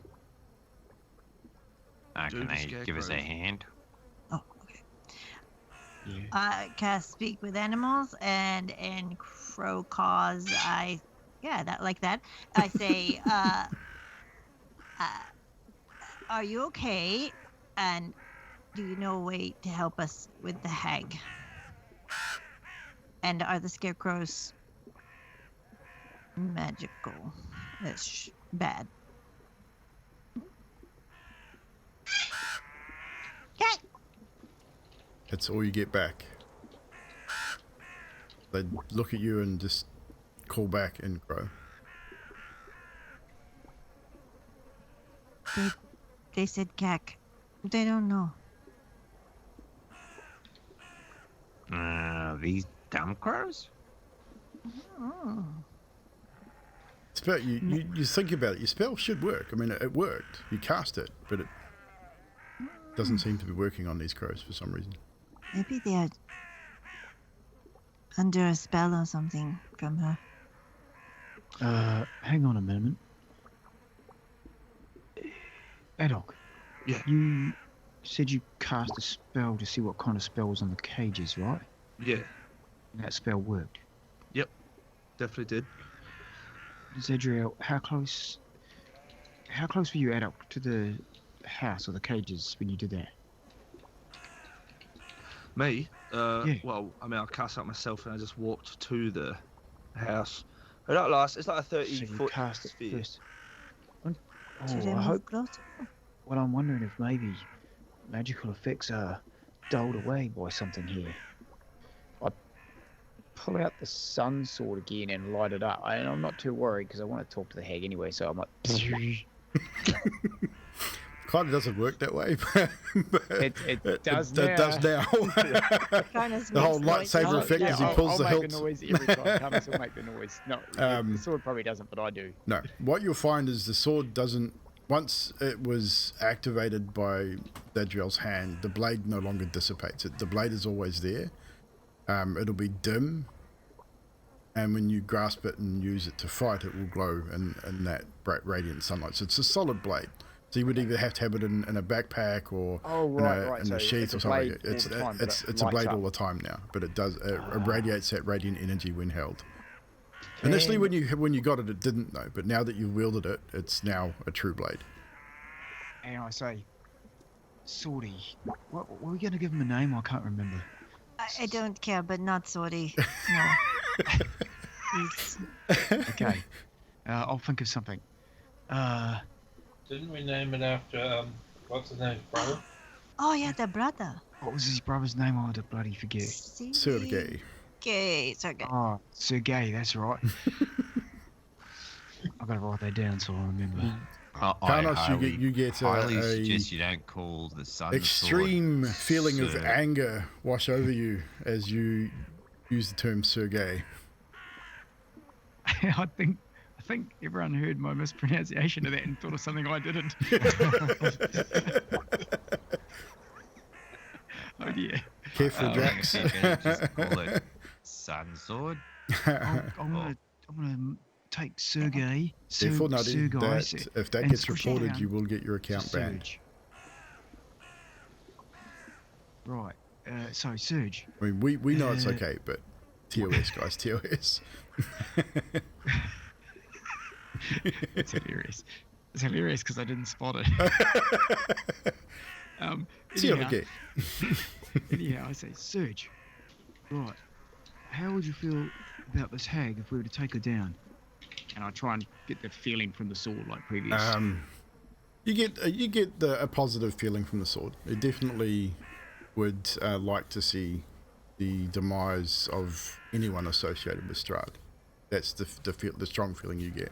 Do Can the they give us a scarecrows. hand? Oh, okay. Yeah. I can speak with animals, and in crow cause, I say, are you okay? And do you know a way to help us with the hag? And are the scarecrows magical? Ish, bad. Cat. That's all you get back. They look at you and just call back in crow. They said cack. They don't know. These dumb crows? Oh. Spell, you think about it, your spell should work. I mean, it worked. You cast it, but it doesn't seem to be working on these crows for some reason. Maybe they are under a spell or something from her. Hang on a moment. Adok. Yeah. You said you cast a spell to see what kind of spell was on the cages, right? Yeah, And that spell worked. definitely did. Zedriel, how close were you, Adok, to the house or the cages when you did that? Me? Yeah. Well, I mean, I cast out myself and I just walked to the house. But that lasts, it's like a 30 So you foot cast it sphere. first. Should Oh, I I move hope. closer? Well, I'm wondering if maybe magical effects are dulled away by something here. I pull out the sun sword again and light it up. And I'm not too worried because I want to talk to the hag anyway. So I'm like, Kind of doesn't work that way, but it does it now. does now. Kinda The whole makes lightsaber noise. effect as he pulls I'll the make hilt. a noise every time. Thomas will make the noise. No, the sword probably doesn't, but I do. No, what you'll find is the sword doesn't. Once it was activated by Dadriel's hand, the blade no longer dissipates. The blade is always there. It'll be dim, and when you grasp it and use it to fight, it will glow in that bright radiant sunlight. So it's a solid blade. So you would either have to have it in a backpack or in So a sheath it's or a something. blade all the time, but It's it a lights blade up. all the time now, but it does it radiates that radiant energy when held. Initially, when you got it, it didn't though. But now that you've wielded it, it's now a true blade. And I say, Swordy, what were we going to give him a name? I can't remember. I don't care, but not sorry. No. He's- Okay, I'll think of something. Didn't we name it after what's his name, brother? Oh yeah, the brother. What was his brother's name? I would bloody forget. Sergei. Sergei. Oh, Sergei, that's right. I've got to write that down so I remember. I Karnos, you get highly a suggest you don't call the sun extreme sword feeling of Sir. anger wash over you as you use the term Sergei. I think everyone heard my mispronunciation of that and thought of something I didn't. Oh dear. Careful, Drax. You better just call it sun sword. I'm gonna take Sergei. Therefore, Nutty, Sergei. that, if that and gets squish reported, down you will get your account to banned. Surge. Right. So Surge. I mean, we know it's Uh, okay, but TOS, guys. TOS. It's hilarious. It's hilarious because I didn't spot it. See you anyhow, again. anyhow, I say, Serge, right, how would you feel about this hag if we were to take her down? And I try and get the feeling from the sword like previous. You get a positive feeling from the sword. It definitely would like to see the demise of anyone associated with Strahd. That's the strong feeling you get.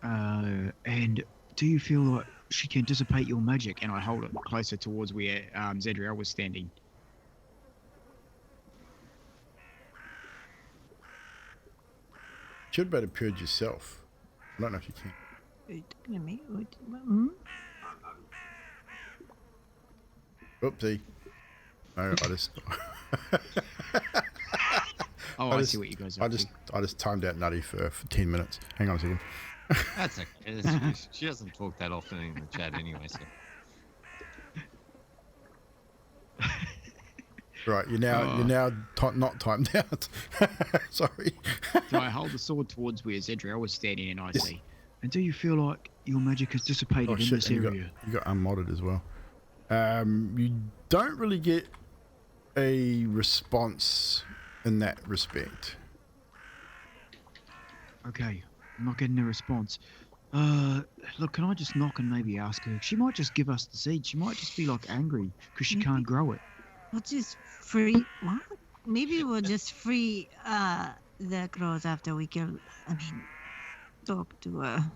And do you feel like she can dissipate your magic? And I hold it closer towards where Zadriel was standing. Should better purge yourself. I don't know if you can. Are you talking to me? Oopsie. No, I just. Oh, I see what you guys are. I just timed out Nutty for 10 minutes. Hang on a second. That's okay. She doesn't talk that often in the chat anyway, so. Right, you're now not timed out. Sorry. So I hold the sword towards where Zadriel was standing, and I say, "And do you feel like your magic has dissipated in this area?" You got unmodded as well. You don't really get a response in that respect. Okay, I'm not getting a response. Look, can I just knock and maybe ask her? She might just give us the seed. She might just be like angry because she can't grow it. We'll just free. What? Maybe we'll just free the crows after we kill. I mean, talk to her.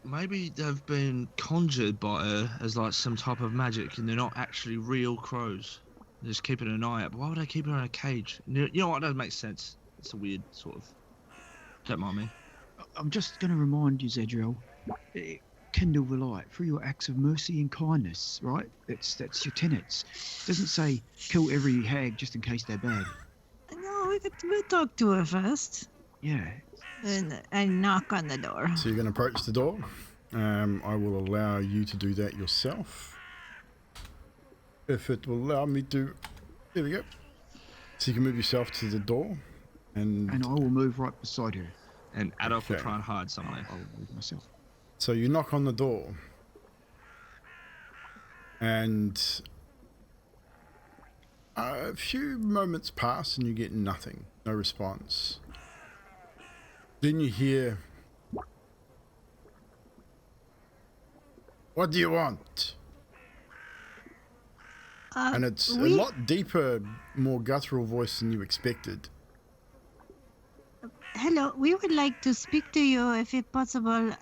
Maybe they've been conjured by her as like some type of magic, and they're not actually real crows. They're just keeping an eye out. But why would they keep her in a cage? You know what? That makes sense. It's a weird sort of. Don't mind me. I'm just going to remind you, Zadriel. Kindle the light through your acts of mercy and kindness, right? That's your tenets. It doesn't say kill every hag just in case they're bad. No, we'll talk to her first. Yeah. And knock on the door. So you're going to approach the door. I will allow you to do that yourself. If it will allow me to... There we go. So you can move yourself to the door. And I will move right beside her. And Adolf will try and hide somewhere. I'll move myself. So you knock on the door. And a few moments pass and you get nothing. No response. Then you hear, "What do you want?" And it's a lot deeper, more guttural voice than you expected. Hello, we would like to speak to you, if it's possible,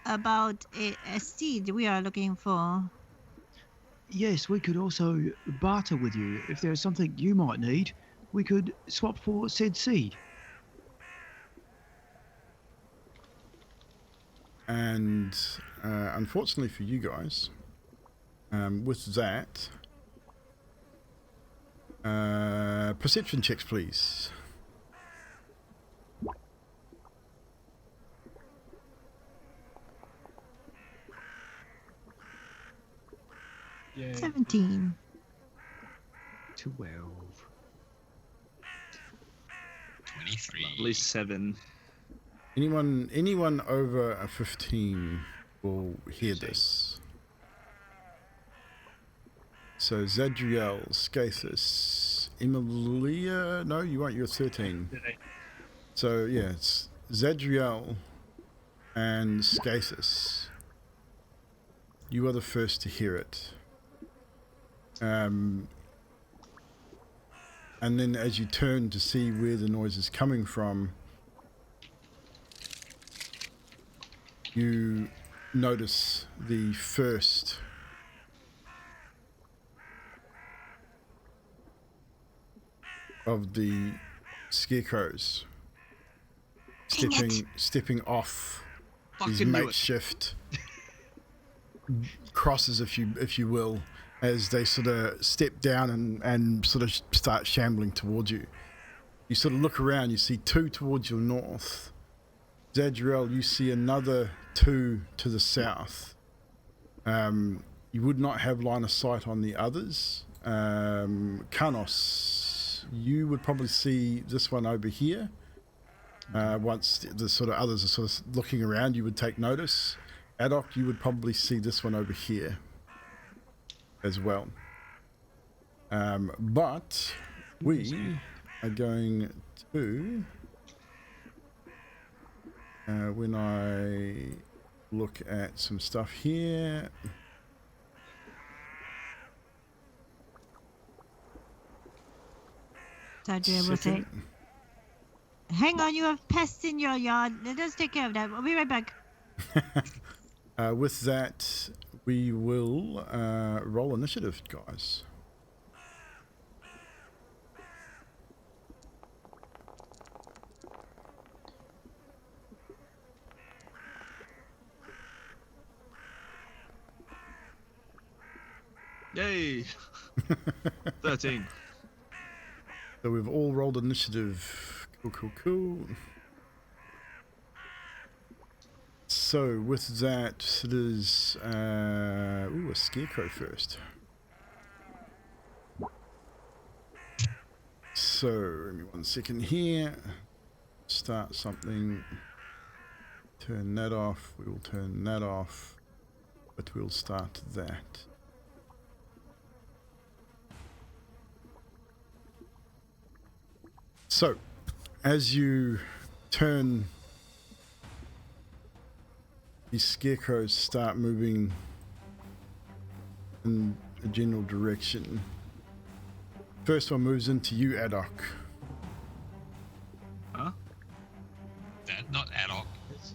about a seed we are looking for. Yes, we could also barter with you. If there's something you might need, we could swap for said seed. And unfortunately for you guys, with that, perception checks, please. Yeah. 17. 12. 23. At least 7. Anyone over a 15 will hear this. So Zadriel, Scathus, Emilia. No, you won't. You're 13. So yeah, it's Zadriel and Scathus. You are the first to hear it. And then as you turn to see where the noise is coming from, you notice the first of the scarecrows stepping off his makeshift crosses, if you will, as they sort of step down and sort of start shambling towards you. You sort of look around, you see 2 towards your north. Zadriel, you see another 2 to the south. You would not have line of sight on the others. Kanos, you would probably see this one over here. Once the sort of others are sort of looking around, you would take notice. Adok, you would probably see this one over here as well. But we are going to, when I look at some stuff here, Tadria will say, hang on, you have pests in your yard. Let us take care of that. We'll be right back. with that, we will roll initiative, guys. Yay! 13. So we've all rolled initiative. Cool. So with that, it is a scarecrow first. So give me 1 second here. Start something. Turn that off. We will turn that off, but we'll start that. So, as you turn, these scarecrows start moving in a general direction. First one moves into you, Adok. Huh? Not Adok.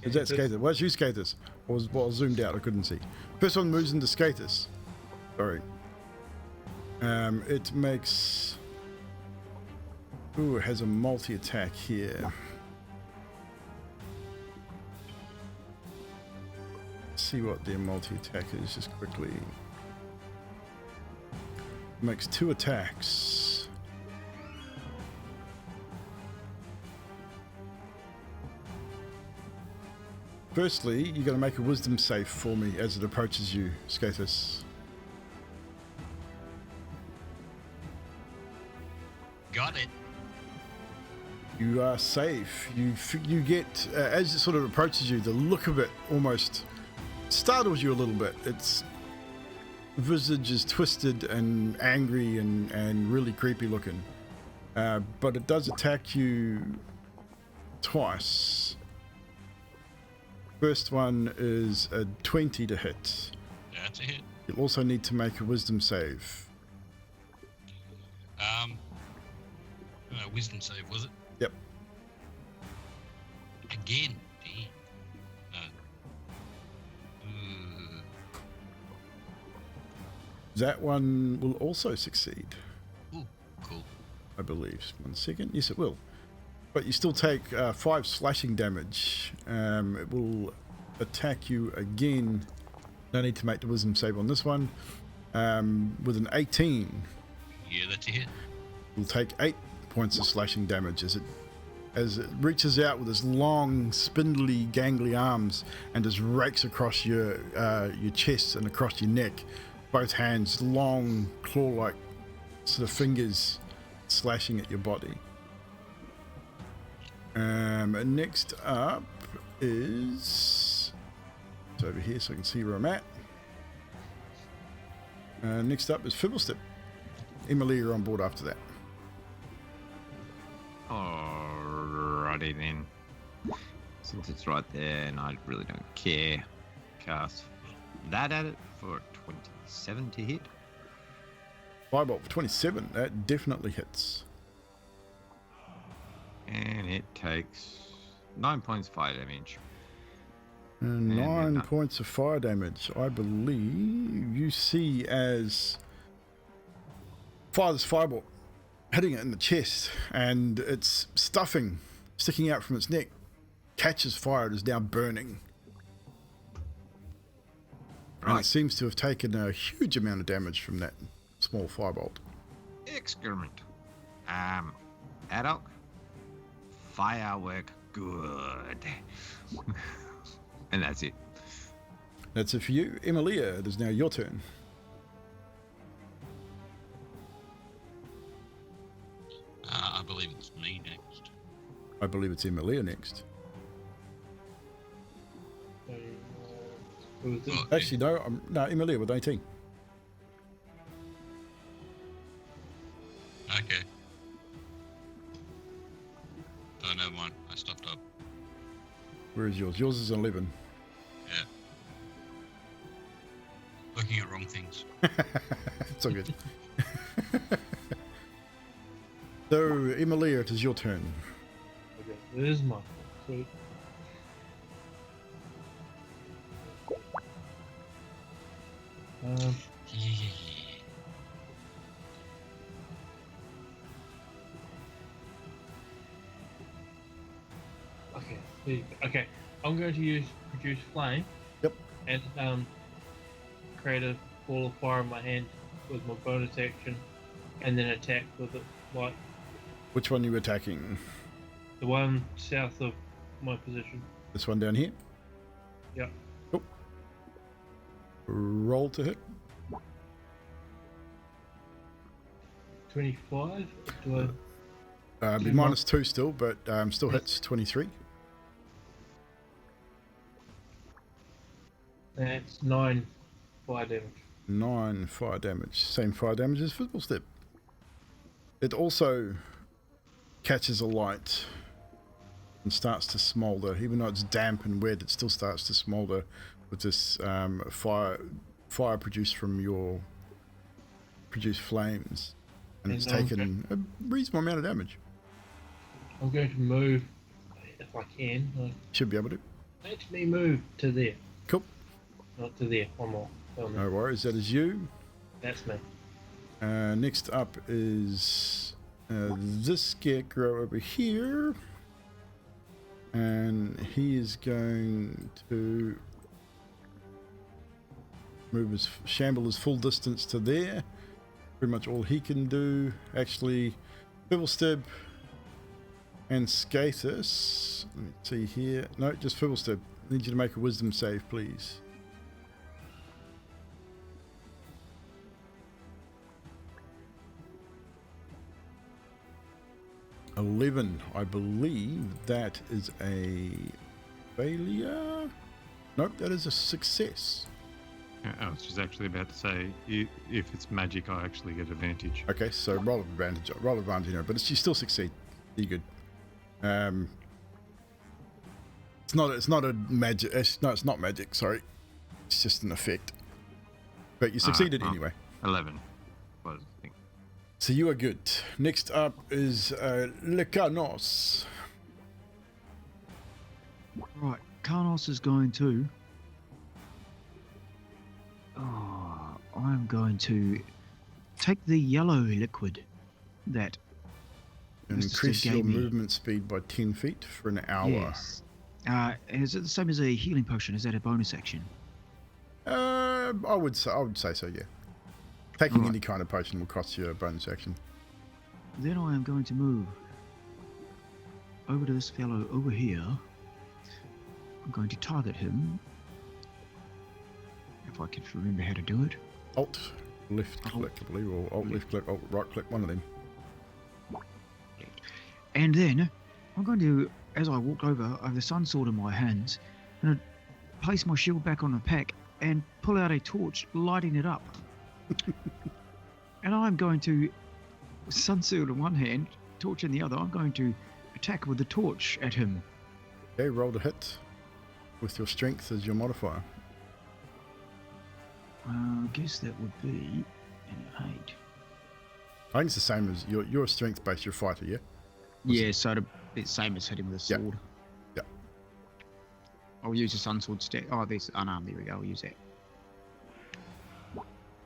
Is that Skathis? What's you, Skathis? I was zoomed out, I couldn't see. First one moves into Skathis. Sorry. It makes... Ooh, it has a multi-attack here. Let's see what their multi-attack is just quickly. It makes 2 attacks. Firstly, you got to make a wisdom save for me as it approaches you, Skathis. Got it. You are safe. You get, as it sort of approaches you, the look of it almost startles you a little bit. Its visage is twisted and angry and really creepy looking. But it does attack you twice. First one is a 20 to hit. That's a hit. You'll also need to make a wisdom save. Wisdom save, was it? Yep. Again. That one will also succeed. Ooh, cool. I believe. 1 second. Yes, it will. But you still take 5 slashing damage. It will attack you again. No need to make the wisdom save on this one. With an 18. Yeah, that's a hit. You'll take 8 points of slashing damage as it reaches out with its long, spindly, gangly arms and just rakes across your chest and across your neck. Both hands, long, claw-like sort of fingers slashing at your body. Next up is... It's over here so I can see where I'm at. Next up is Fibblestep. Emily, you're on board after that. Alrighty then. Since it's right there and I really don't care, cast that at it for 27 to hit. Firebolt for 27. That definitely hits. And it takes 9 points fire damage. And 9 points of fire damage. I believe you see as fire this firebolt hitting it in the chest, and its stuffing sticking out from its neck catches fire. It is now burning. Right. And it seems to have taken a huge amount of damage from that small firebolt. Excrement. Adok, firework good. And that's it. That's it for you. Emilia, it is now your turn. I believe it's Emilia next. Who was it? Oh, Actually, no, Emilia with 18. Okay. Oh, never mind. I stopped up. Where is yours? Yours is 11. Yeah. Looking at wrong things. It's all good. So, Emilia, it is your turn. Okay, there's mine. Sweet. Yeah. Okay, there you go. Okay, I'm going to use produce flame. Yep. And create a ball of fire in my hand with my bonus action, and then attack with it, like Which one are you attacking? the one south of my position. This one down here? Yep. Cool. Roll to hit. 25. Do I? Be -2 still, but still hits 23. That's 9 fire damage. 9 fire damage. Same fire damage as Physical Step. It also catches a light and starts to smolder. Even though it's damp and wet, it still starts to smolder with this fire produced from your produced flames. And it's taken a reasonable amount of damage. I'm going to move, if I can. Should be able to. Let me move to there. Cool. Not to there. One more. No worries. That is you. That's me. Next up is this scarecrow over here. And he is going to shamble his full distance to there. Pretty much all he can do. Actually, Fibblestib and Skathis. Let me see here. No, just Fibblestib. Need you to make a wisdom save, please. $11. I believe that is a failure. Nope, that is a success. I was just actually about to say, if it's magic, I actually get advantage. Okay, so roll advantage, but you still succeed. You're good. It's not a magic. No, it's not magic. Sorry, it's just an effect. But you succeeded anyway. 11 was the thing. So you are good. Next up is Lekanos. Right, Carnos is going to. Oh, I'm going to take the yellow liquid that And Mr. increase Sid your gave me. movement speed by 10 feet for an hour. Yes. Is it the same as a healing potion? Is that a bonus action? I would say so, yeah. Taking Right. any kind of potion will cost you a bonus action. Then I am going to move over to this fellow over here. I'm going to target him. If I can remember how to do it. Alt left click, I believe, or alt left click, alt right click, one of them. And then I'm going to, as I walk over, I have the sun sword in my hands, and I place my shield back on the pack and pull out a torch, lighting it up. And I'm going to, sun sword in one hand, torch in the other, I'm going to attack with the torch at him. Okay, roll to hit with your strength as your modifier. I guess that would be an 8. I think it's the same as you're a strength based, you're a fighter, yeah? Yeah, so it's the same as hitting with a Yep. sword. Yep. I'll use a sun sword stack. Oh, there's unarmed. There we go. I'll use that.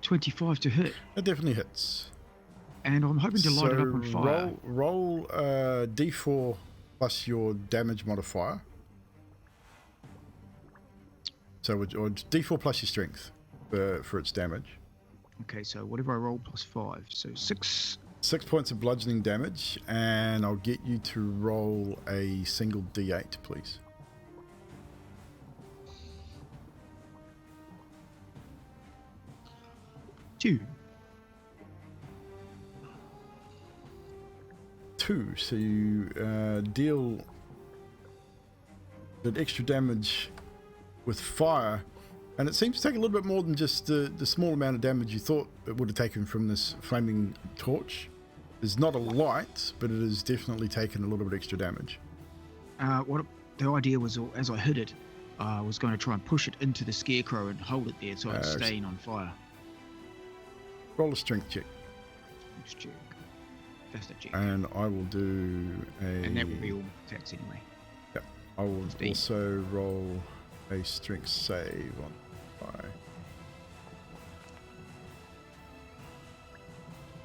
25 to hit, That definitely hits. and I'm hoping to light it up on So fire. roll D4 plus your damage modifier. So or D4 plus your strength for its damage. Okay, so whatever I roll plus 5, so 6. 6 points of bludgeoning damage, and I'll get you to roll a single D8, please. 2. So you deal that extra damage with fire, and it seems to take a little bit more than just the small amount of damage you thought it would have taken from this flaming torch. It's not a light, but it has definitely taken a little bit extra damage. What the idea was, as I hit it, I was going to try and push it into the scarecrow and hold it there so it's staying on fire. Roll a strength check. Let's check. That's a check. And I will do a... And that will be all attacks anyway. Yep. I will 15. also roll a strength save on fire.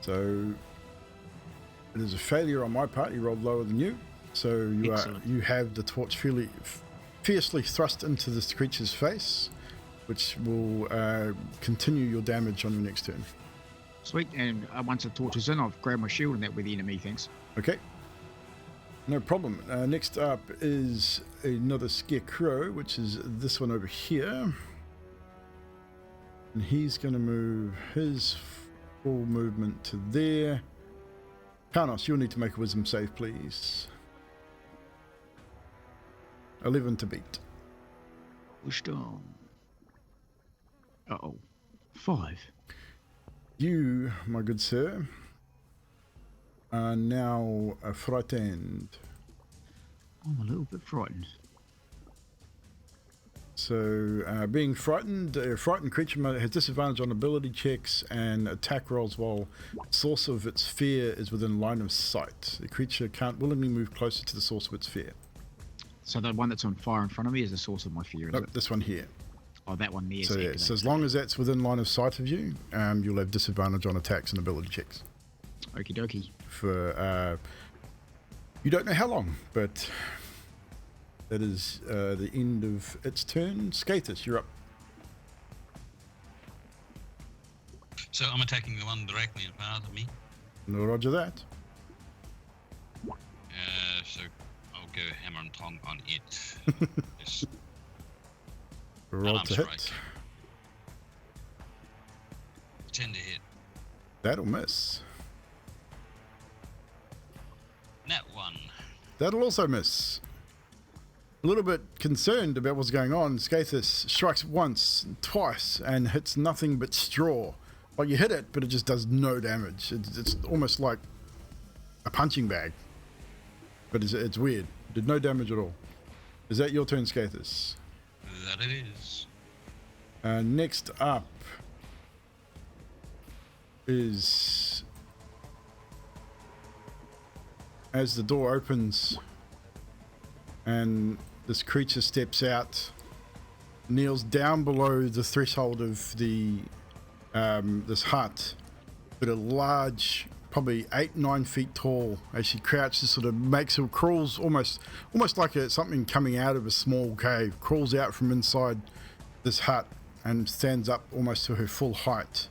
So it is a failure on my part. You rolled lower than you. So you have the torch fiercely thrust into this creature's face, which will continue your damage on your next turn. Sweet, and once the torch is in, I've grabbed my shield and that with the enemy, thanks. Okay. No problem. Next up is another scarecrow, which is this one over here. And he's going to move his full movement to there. Karnos, you'll need to make a wisdom save, please. 11 to beat. Wisdom. Uh-oh. 5. You, my good sir, are now frightened. I'm a little bit frightened. So, being frightened, a frightened creature has disadvantage on ability checks and attack rolls while the source of its fear is within line of sight. The creature can't willingly move closer to the source of its fear. So the one that's on fire in front of me is the source of my fear, is Nope, it? this one here. Oh, that one there. So, yeah, so as long as that's within line of sight of you, you'll have disadvantage on attacks and ability checks. Okie dokie. For, you don't know how long, but that is the end of its turn. Skatus, you're up. So I'm attacking the one directly in front of me. No, roger that. So I'll go hammer and tong on it. Yes. Roll Unarmed to hit. strike. 10 to hit. That'll miss. Nat 1. That'll also miss. A little bit concerned about what's going on, Skathis strikes once, twice, and hits nothing but straw. Like, you hit it, but it just does no damage. It's almost like a punching bag. But it's weird. Did no damage at all. Is that your turn, Skathis? That it is. Next up is, as the door opens and this creature steps out, kneels down below the threshold of the this hut, but a large, probably 8-9 feet tall, as she crouches, sort of makes her crawls almost like something coming out of a small cave, crawls out from inside this hut and stands up almost to her full height,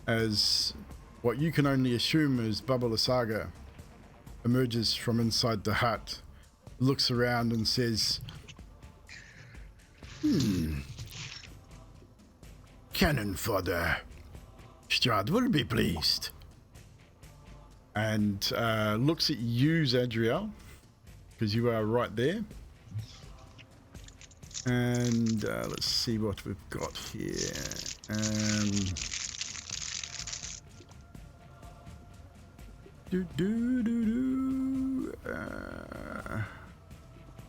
as what you can only assume is Baba Lysaga emerges from inside the hut, looks around and says, Cannon Fodder, Strahd will be pleased. And looks at you, Zadriel, because you are right there. And let's see what we've got here.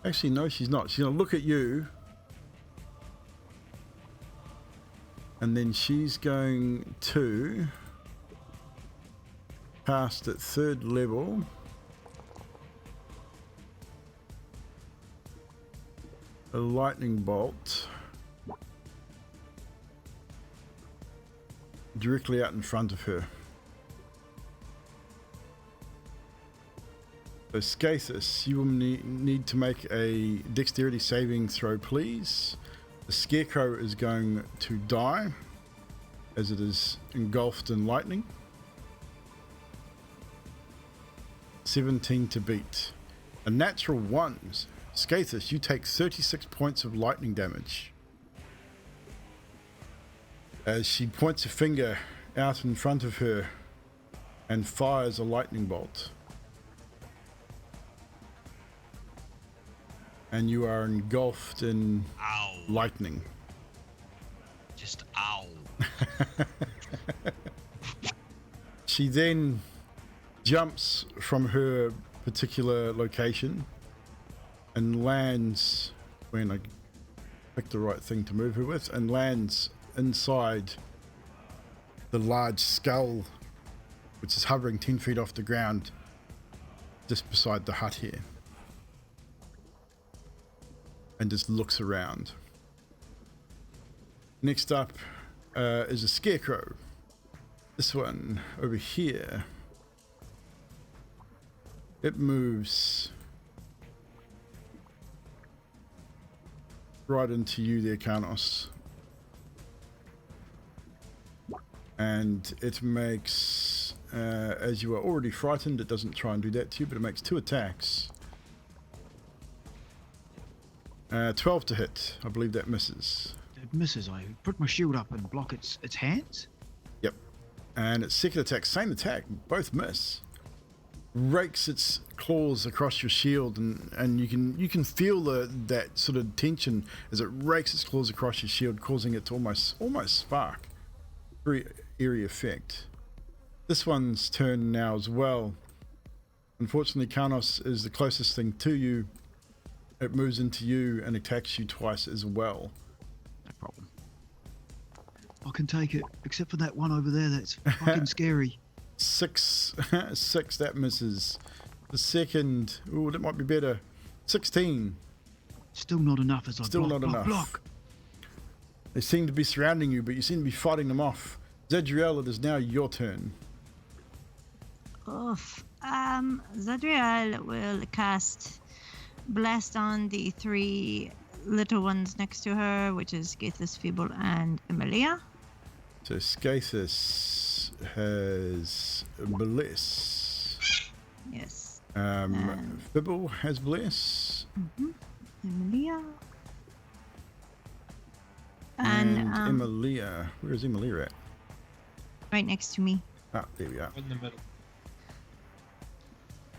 Actually, no, she's not. She's going to look at you. And then she's going to cast at 3rd level. A lightning bolt directly out in front of her. So Skathis, you will need to make a dexterity saving throw, please. The scarecrow is going to die as it is engulfed in lightning. 17 to beat. A natural 1. Skathis, you take 36 points of lightning damage as she points a finger out in front of her and fires a lightning bolt. and you are engulfed in Ow. lightning. Just ow. She then jumps from her particular location and lands, when I pick the right thing to move her with, and lands inside the large skull, which is hovering 10 feet off the ground just beside the hut here, and just looks around. Next up is a scarecrow. This one over here. It moves right into you there, Karnos. And it makes, as you are already frightened, it doesn't try and do that to you, but it makes 2 attacks. 12 to hit. I believe that misses. It misses. I put my shield up and block its hands. Yep. And its second attack, same attack, both miss. Rakes its claws across your shield, and you can feel that sort of tension as it rakes its claws across your shield, causing it to almost spark. Very eerie effect. This one's turn now as well. Unfortunately, Karnos is the closest thing to you. It moves into you and attacks you twice as well. No problem. I can take it, except for that one over there that's fucking scary. 6, that misses. The second, ooh, that might be better. 16. Still not enough as I Still block, not block, enough. block. They seem to be surrounding you, but you seem to be fighting them off. Zadriel, it is now your turn. Oof. Zadriel will cast Blast on the 3 little ones next to her, which is Gaethus, Feeble, and Emilia. So Skathis has Bless. Yes. Fibble has Bless. Emilia. And And Emilia. Where is Emilia at? right next to me. Ah, there we are. In the middle.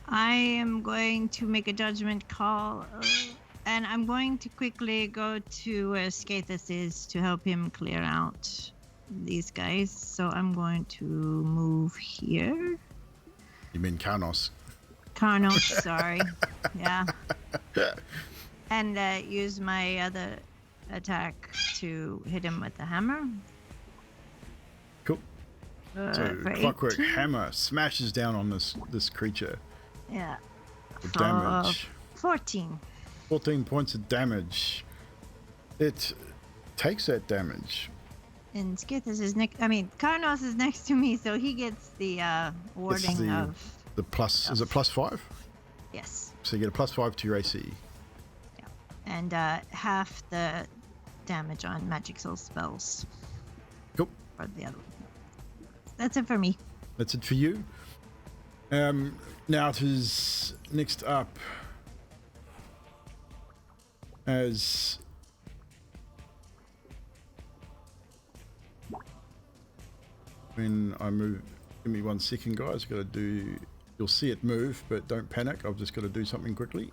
I am going to make a judgment call, and I'm going to quickly go to where Skathis is to help him clear out these guys. So I'm going to move here. You mean Karnos? Karnos, sorry. Yeah. And use my other attack to hit him with the hammer. Cool. So For Clockwork 18. Hammer smashes down on this creature. Yeah. The For damage. 14. 14 points of damage. It takes that damage. And Skathis is next. I mean, Karnos is next to me, so he gets the warding of. The plus, is it +5? Yes. So you get a +5 to your AC. Yeah. And half the damage on magic soul spells. Cool. Or the other one. That's it for me. That's it for you. Now it is next up as when I move. Give me 1 second, guys. Got to do. You'll see it move, but don't panic. I've just got to do something quickly.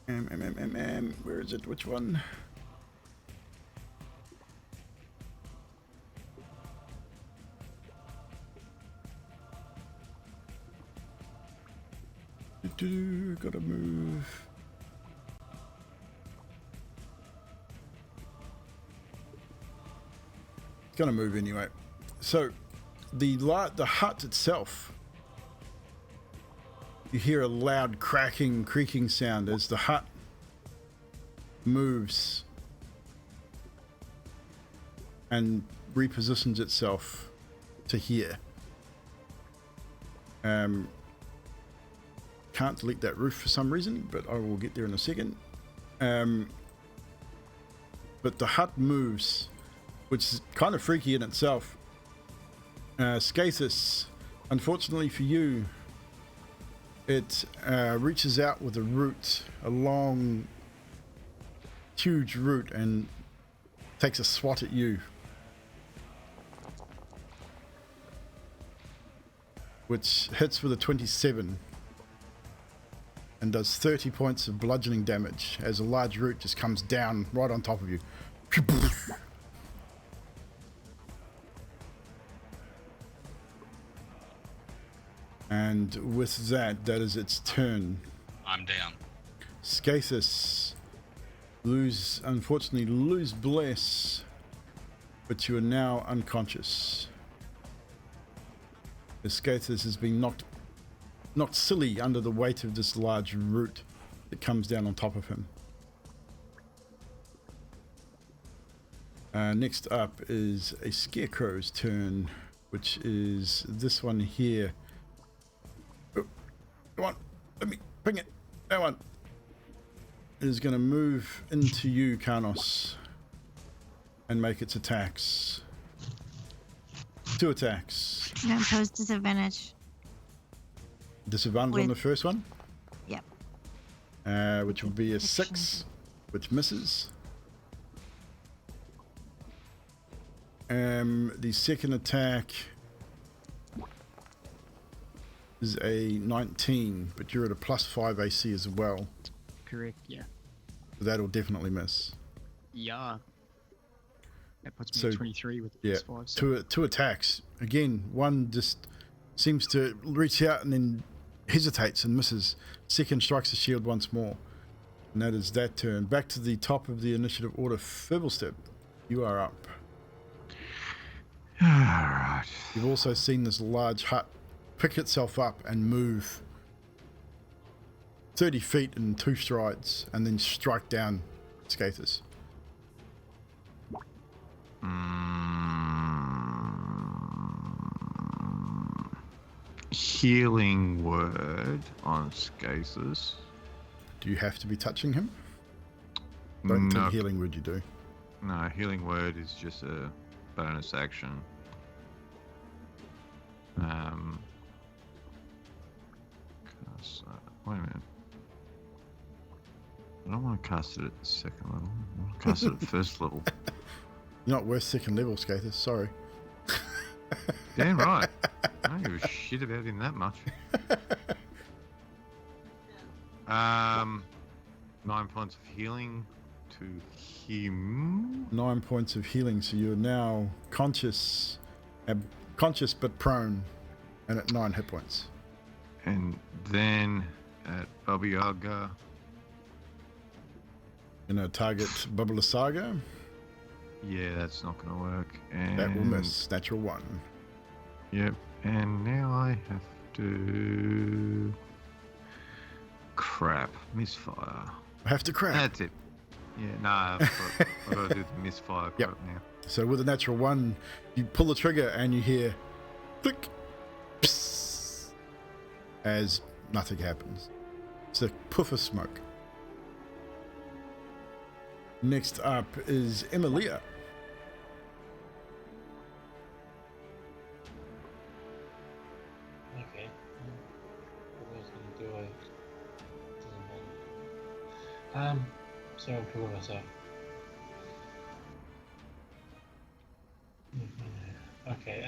Where is it? Which one? Gotta move. It's gonna move anyway. So the hut itself, you hear a loud cracking, creaking sound as the hut moves and repositions itself to here. Can't delete that roof for some reason, but I will get there in a second. But the hut moves, which is kind of freaky in itself. Skathis, unfortunately for you, it reaches out with a root, a long, huge root, and takes a swat at you. Which hits with a 27. and does 30 points of bludgeoning damage as a large root just comes down right on top of you. And with that, that is its turn. I'm down. Skathis, unfortunately lose bless, but you are now unconscious. The Skathis has been knocked silly under the weight of this large root that comes down on top of him. Next up is a Scarecrow's turn, which is this one here. Oh, come on, let me ping it. That one is going to move into you, Karnos, and make its attacks. 2 attacks. I'm gonna pose disadvantage. Disadvantage on the first one? Yep. Which will be a 6, which misses. The second attack is a 19, but you're at a +5 AC as well. Correct, yeah. So that'll definitely miss. Yeah. That puts me So, at 23 with Yeah, +5. So. two attacks. Again, one just seems to reach out and then hesitates and misses. Second strikes the shield once more. And that is that turn. Back to the top of the initiative order. Fibblestep, you are up. Alright. You've also seen this large hut pick itself up and move 30 feet in 2 strides and then strike down Skathis. Healing word on Skathis. Do you have to be touching him? Don't think healing word you do. No, healing word is just a bonus action. Wait a minute. I don't want to cast it at second level. I want to cast it at first level. You're not worth second level, Skathis. Sorry. Damn right. I don't give a shit about him that much. 9 points of healing to him. 9 points of healing, so you're now conscious but prone, and at 9 hit points. And then at Baba Yaga. Target Bubble Saga. Yeah, that's not going to work. And That will miss. Natural 1. Yep. And now I have to. Crap. Misfire. I have to crap. That's it. Yeah, nah, I've got to do the misfire Yep. crap now. So with a natural 1, you pull the trigger and you hear click, psst, as nothing happens. It's a puff of smoke. Next up is Emilia. Okay. What I was gonna do, doesn't matter. Sorry, I'm talking to myself. Okay,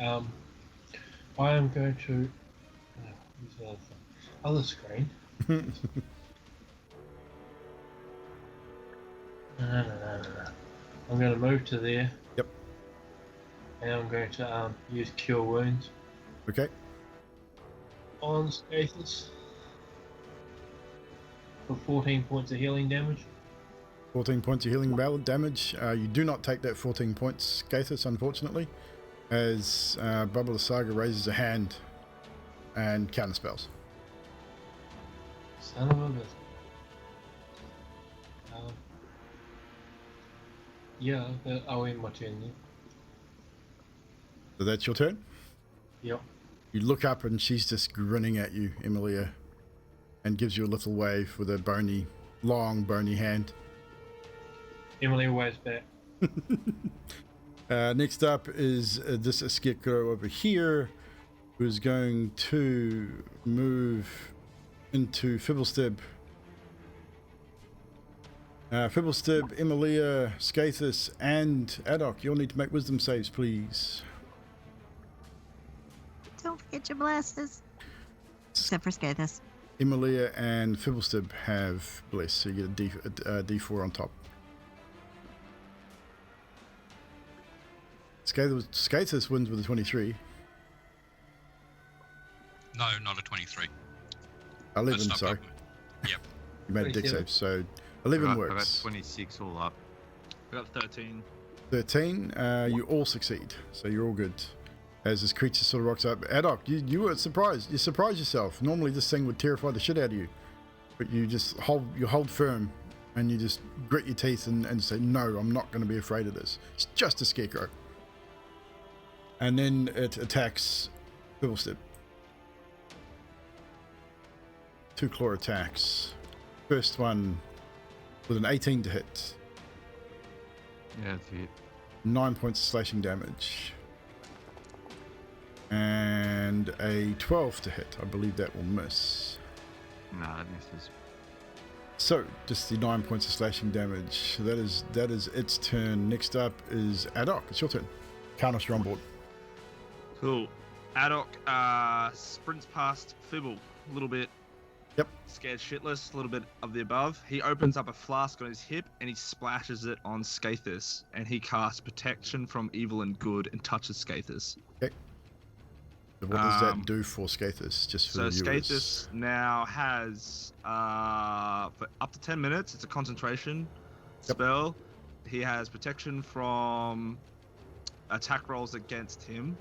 I am going to use the other screen. No. I'm going to move to there. Yep. And I'm going to use Cure Wounds Okay. on Skathis for 14 points of healing damage. 14 points of healing damage. You do not take that 14 points, Skathis, unfortunately, as Bubble Saga raises a hand and counterspells. Son of a bitch. Yeah, I'll end my turn then. So that's your turn? Yep. You look up and she's just grinning at you, Emilia, and gives you a little wave with a long bony hand. Emily waves back. Next up is this Scarecrow over here, who's going to move into Fibblesteb. Fibblesteb, Emilia, Skathis, and Adok. You'll need to make wisdom saves, please. Don't forget your blasters. Except for Skathis. Emilia and Fibblestib have Bless, so you get a D4 on top. Skathis wins with a 23. No, not a 23. 11, That's no sorry. problem. Yep. You made a deck 27. save, so 11 I got works. 26 all up. I got 13. 13, you all succeed, so you're all good. As this creature sort of rocks up. Adok, you were surprised. You surprised yourself. Normally this thing would terrify the shit out of you. But you just hold firm and you just grit your teeth and say, no, I'm not going to be afraid of this. It's just a scarecrow. And then it attacks Fibblestib. 2 claw attacks. First one with an 18 to hit. Yeah, that's it. 9 points of slashing damage. And a 12 to hit. I believe that will miss. Nah, it misses. So, just the 9 points of slashing damage. That is its turn. Next up is Adok. It's your turn. Karnos, you're on board. Cool. Adok sprints past Fibble a little bit. Yep. Scared shitless, a little bit of the above. He opens up a flask on his hip and he splashes it on Skathis. And he casts Protection from Evil and Good and touches Skathis. Okay. So what does that do for Skathis? Just for So the viewers? Skathis now has, for up to 10 minutes, it's a concentration spell. He has protection from attack rolls against him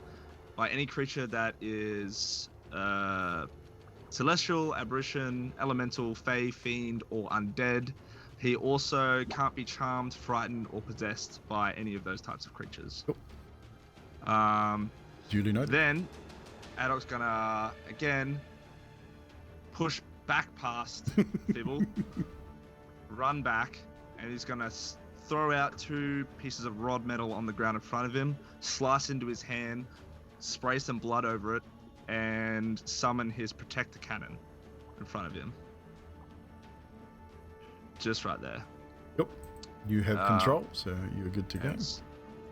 by any creature that is celestial, aberration, elemental, fey, fiend, or undead. He also can't be charmed, frightened, or possessed by any of those types of creatures. Cool. Duly noted. Then Adok's gonna again push back past Fibble, run back, and he's gonna throw out 2 pieces of rod metal on the ground in front of him, slice into his hand, spray some blood over it, and summon his protector cannon in front of him. Just right there. Yep. You have control, so you're good to go. Yes.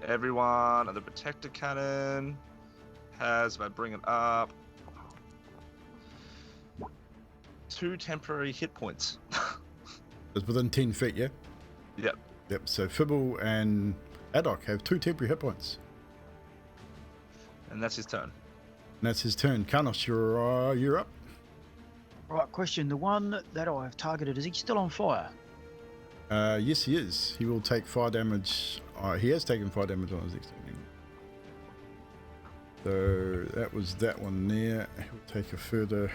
Everyone at the protector cannon has, if I bring it up, 2 temporary hit points. It's within 10 feet, yeah? Yep. Yep, so Fibble and Adok have 2 temporary hit points. And that's his turn. And that's his turn. Karnos, you're up. Right, question. The one that I have targeted, is he still on fire? Yes, he is. He will take fire damage. He has taken fire damage on his next turn. So that was that one there. He'll take a further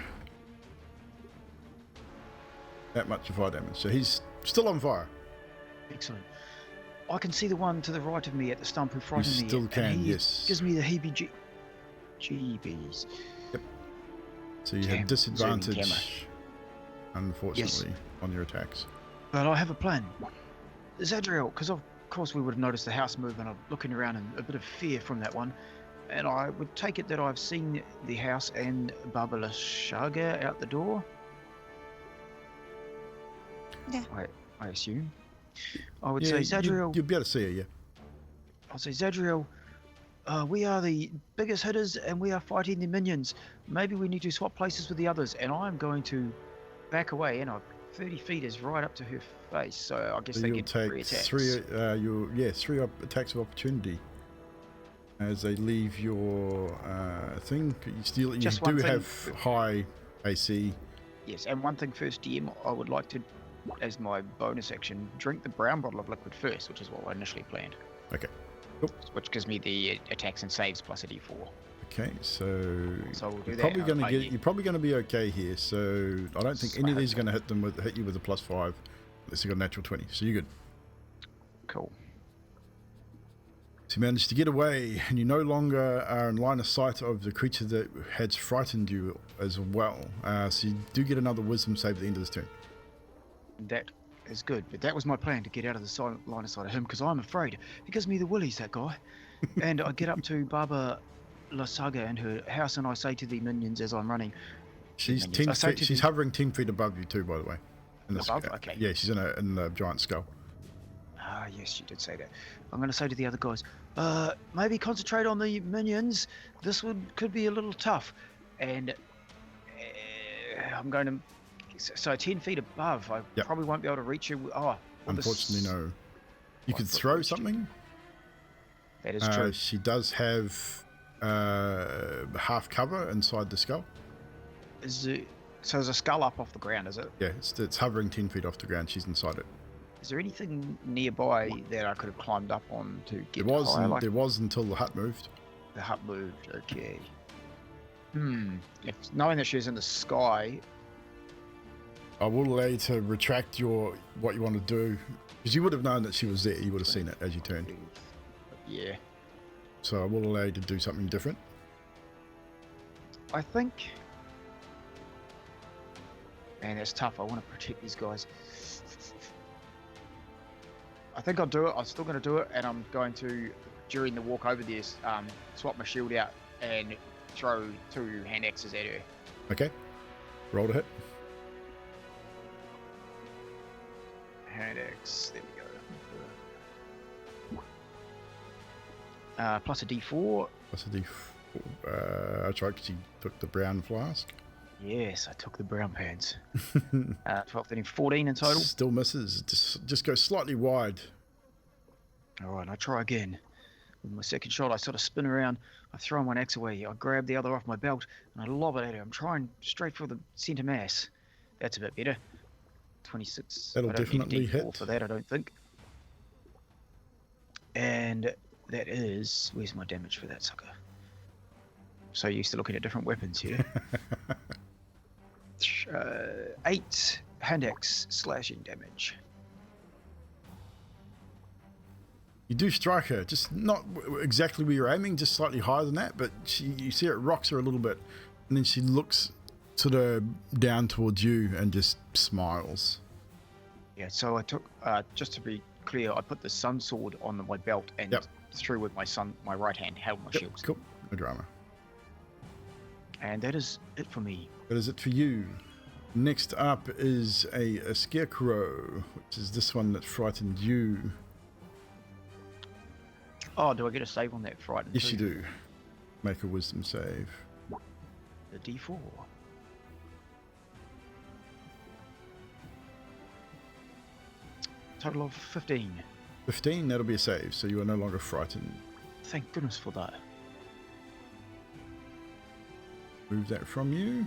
that much of fire damage. So he's still on fire. Excellent. I can see the one to the right of me at the stump who frightened me. still can, and he yes. Gives me the heebie-jeebies. Yep. So you Damn, have disadvantage, unfortunately, on your attacks. But I have a plan. Zadriel, because of course we would have noticed the house move and I'm looking around in a bit of fear from that one. And I would take it that I've seen the house and Baba Lashaga out the door. Yeah. I assume. I would say, Zadriel... You'd be able to see her, yeah. I'll say, Zadriel, we are the biggest hitters and we are fighting the minions. Maybe we need to swap places with the others. And I'm going to back away, and 30 feet is right up to her face. So I guess So they you'll get take 3 attacks. 3 attacks of opportunity as they leave your thing. You Just do one thing. have high AC. Yes, and one thing first, DM, I would like to, as my bonus action, drink the brown bottle of liquid first, which is what I initially planned. Okay. Cool. Which gives me the attacks and saves plus a d4. Okay, so So we'll do you're that. probably I'll going to pay get. you. You're probably going to be okay here. So I don't think any of these are going to hit you with a +5, unless you got a natural 20. So you're good. Cool. So you managed to get away, and you no longer are in line of sight of the creature that had frightened you as well. So you do get another wisdom save at the end of this turn. That is good, but that was my plan, to get out of the line of sight of him, because I'm afraid. He gives me the willies, that guy. And I get up to Baba Lasaga and her house, and I say to the minions as I'm running. She's Minions. 10 I say feet. to She's the- hovering 10 feet above you too, by the way. In the Above? sky. Okay. Yeah, she's in a giant skull. Ah, yes, you did say that. I'm going to say to the other guys, maybe concentrate on the minions. This could be a little tough. And I'm going to So 10 feet above, I Yep. probably won't be able to reach you. Oh, well, Unfortunately, no. You could 5 foot throw reach. something. That is true. She does have half cover inside the skull. So there's a skull up off the ground, is it? Yeah, it's hovering 10 feet off the ground. She's inside it. Is there anything nearby that I could have climbed up on to get There was, higher? Like there was until the hut moved. the hut moved, okay. If knowing that she was in the sky, I will allow you to retract what you want to do, because you would have known that she was there. You would have seen it as you turned. yeah. So I will allow you to do something different. I think... Man, that's tough. I want to protect these guys. I think I'll do it. I'm still going to do it, and I'm going to, during the walk over there, swap my shield out and throw 2 hand axes at her. Okay. Roll to hit. Hand axe. There we go. Plus a d4. What's the that's right, because you took the brown flask. Yes, I took the brown pants. 12, 13, 14 in total. Still misses. Just go slightly wide. All right, I try again. With my second shot, I sort of spin around. I throw one axe away. I grab the other off my belt and I lob it at her. I'm trying straight for the centre mass. That's a bit better. 26. That'll I don't need a definitely D4 hit. for that, I don't think. And that is... Where's my damage for that sucker? So used to looking at different weapons here. 8 hand axe slashing damage. You do strike her, just not exactly where you're aiming, just slightly higher than that, but you see it rocks her a little bit, and then she looks sort of down towards you and just smiles. Yeah, so I took, just to be clear, I put the sun sword on my belt and threw with my right hand, held my shields. Cool, no drama. And that is it for me. That is it for you. Next up is a scarecrow, which is this one that frightened you. Oh, do I get a save on that frighten? Yes, too? you do. Make a wisdom save. The D4. Total of 15. 15, that'll be a save, so you are no longer frightened. Thank goodness for that. Move that from you.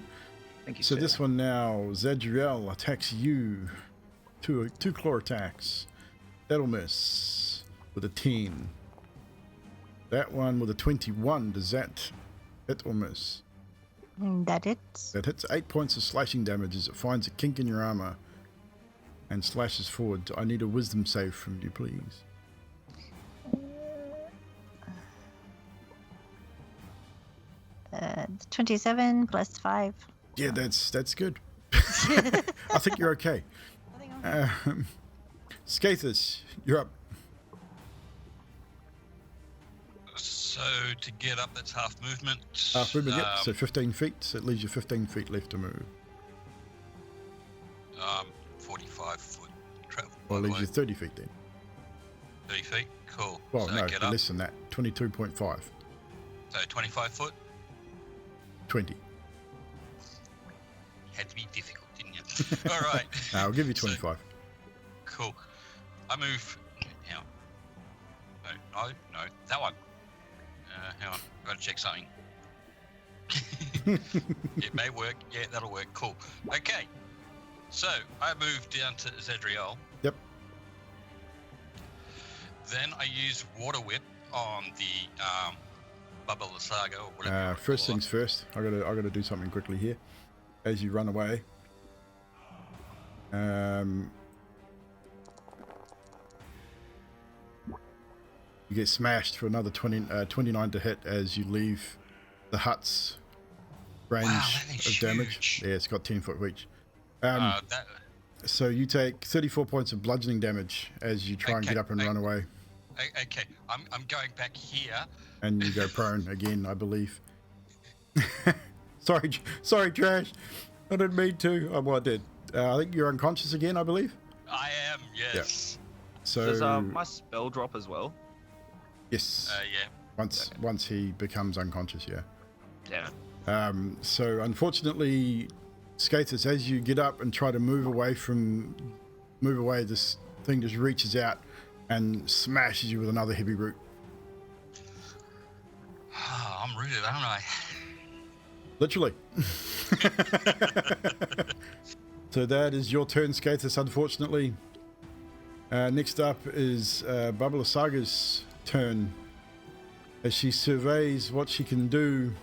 Thank you, So sir. this one now, Zadriel attacks you. Two claw attacks. That'll miss with a 10. That one with a 21. Does that hit or miss? That hits. That hits 8 points of slashing damage as it finds a kink in your armor and slashes forward. I need a wisdom save from you, please. 27 plus 5. Yeah, that's good. I think you're okay. Skathis, you're up. So to get up, that's half movement. Half movement, yep. So 15 feet. So it leaves you 15 feet left to move. 45 foot travel. Or it leaves you 30 feet then. 30 feet, cool. Well, so no, get up. less than that. 22.5. So 25 foot. 20. You had to be difficult, didn't you? All right. No, I'll give you 25. Cool. I move. Hang on. No, that one. Hang on. I've got to check something. It may work. Yeah, that'll work. Cool. Okay. So I move down to Zadriel. Yep. Then I use Water Whip on the Bubba the Saga or whatever. First things first. I gotta do something quickly here. As you run away. You get smashed for another 29 to hit as you leave the hut's range of damage. huge. Yeah, it's got 10 foot reach. So you take 34 points of bludgeoning damage as you try and get up and run away. Okay, I'm going back here. And you go prone again, I believe. Sorry, Trash. I didn't mean to. Oh, well, I did. I think you're unconscious again, I believe. I am, yes. So Does my spell drop as well? yes. Yeah. Once he becomes unconscious, yeah. Yeah. So unfortunately, Skathis, as you get up and try to move away, this thing just reaches out and smashes you with another heavy root. I'm rooted, aren't I? Literally. So that is your turn, Skathis, unfortunately. Next up is Babala Saga's turn as she surveys what she can do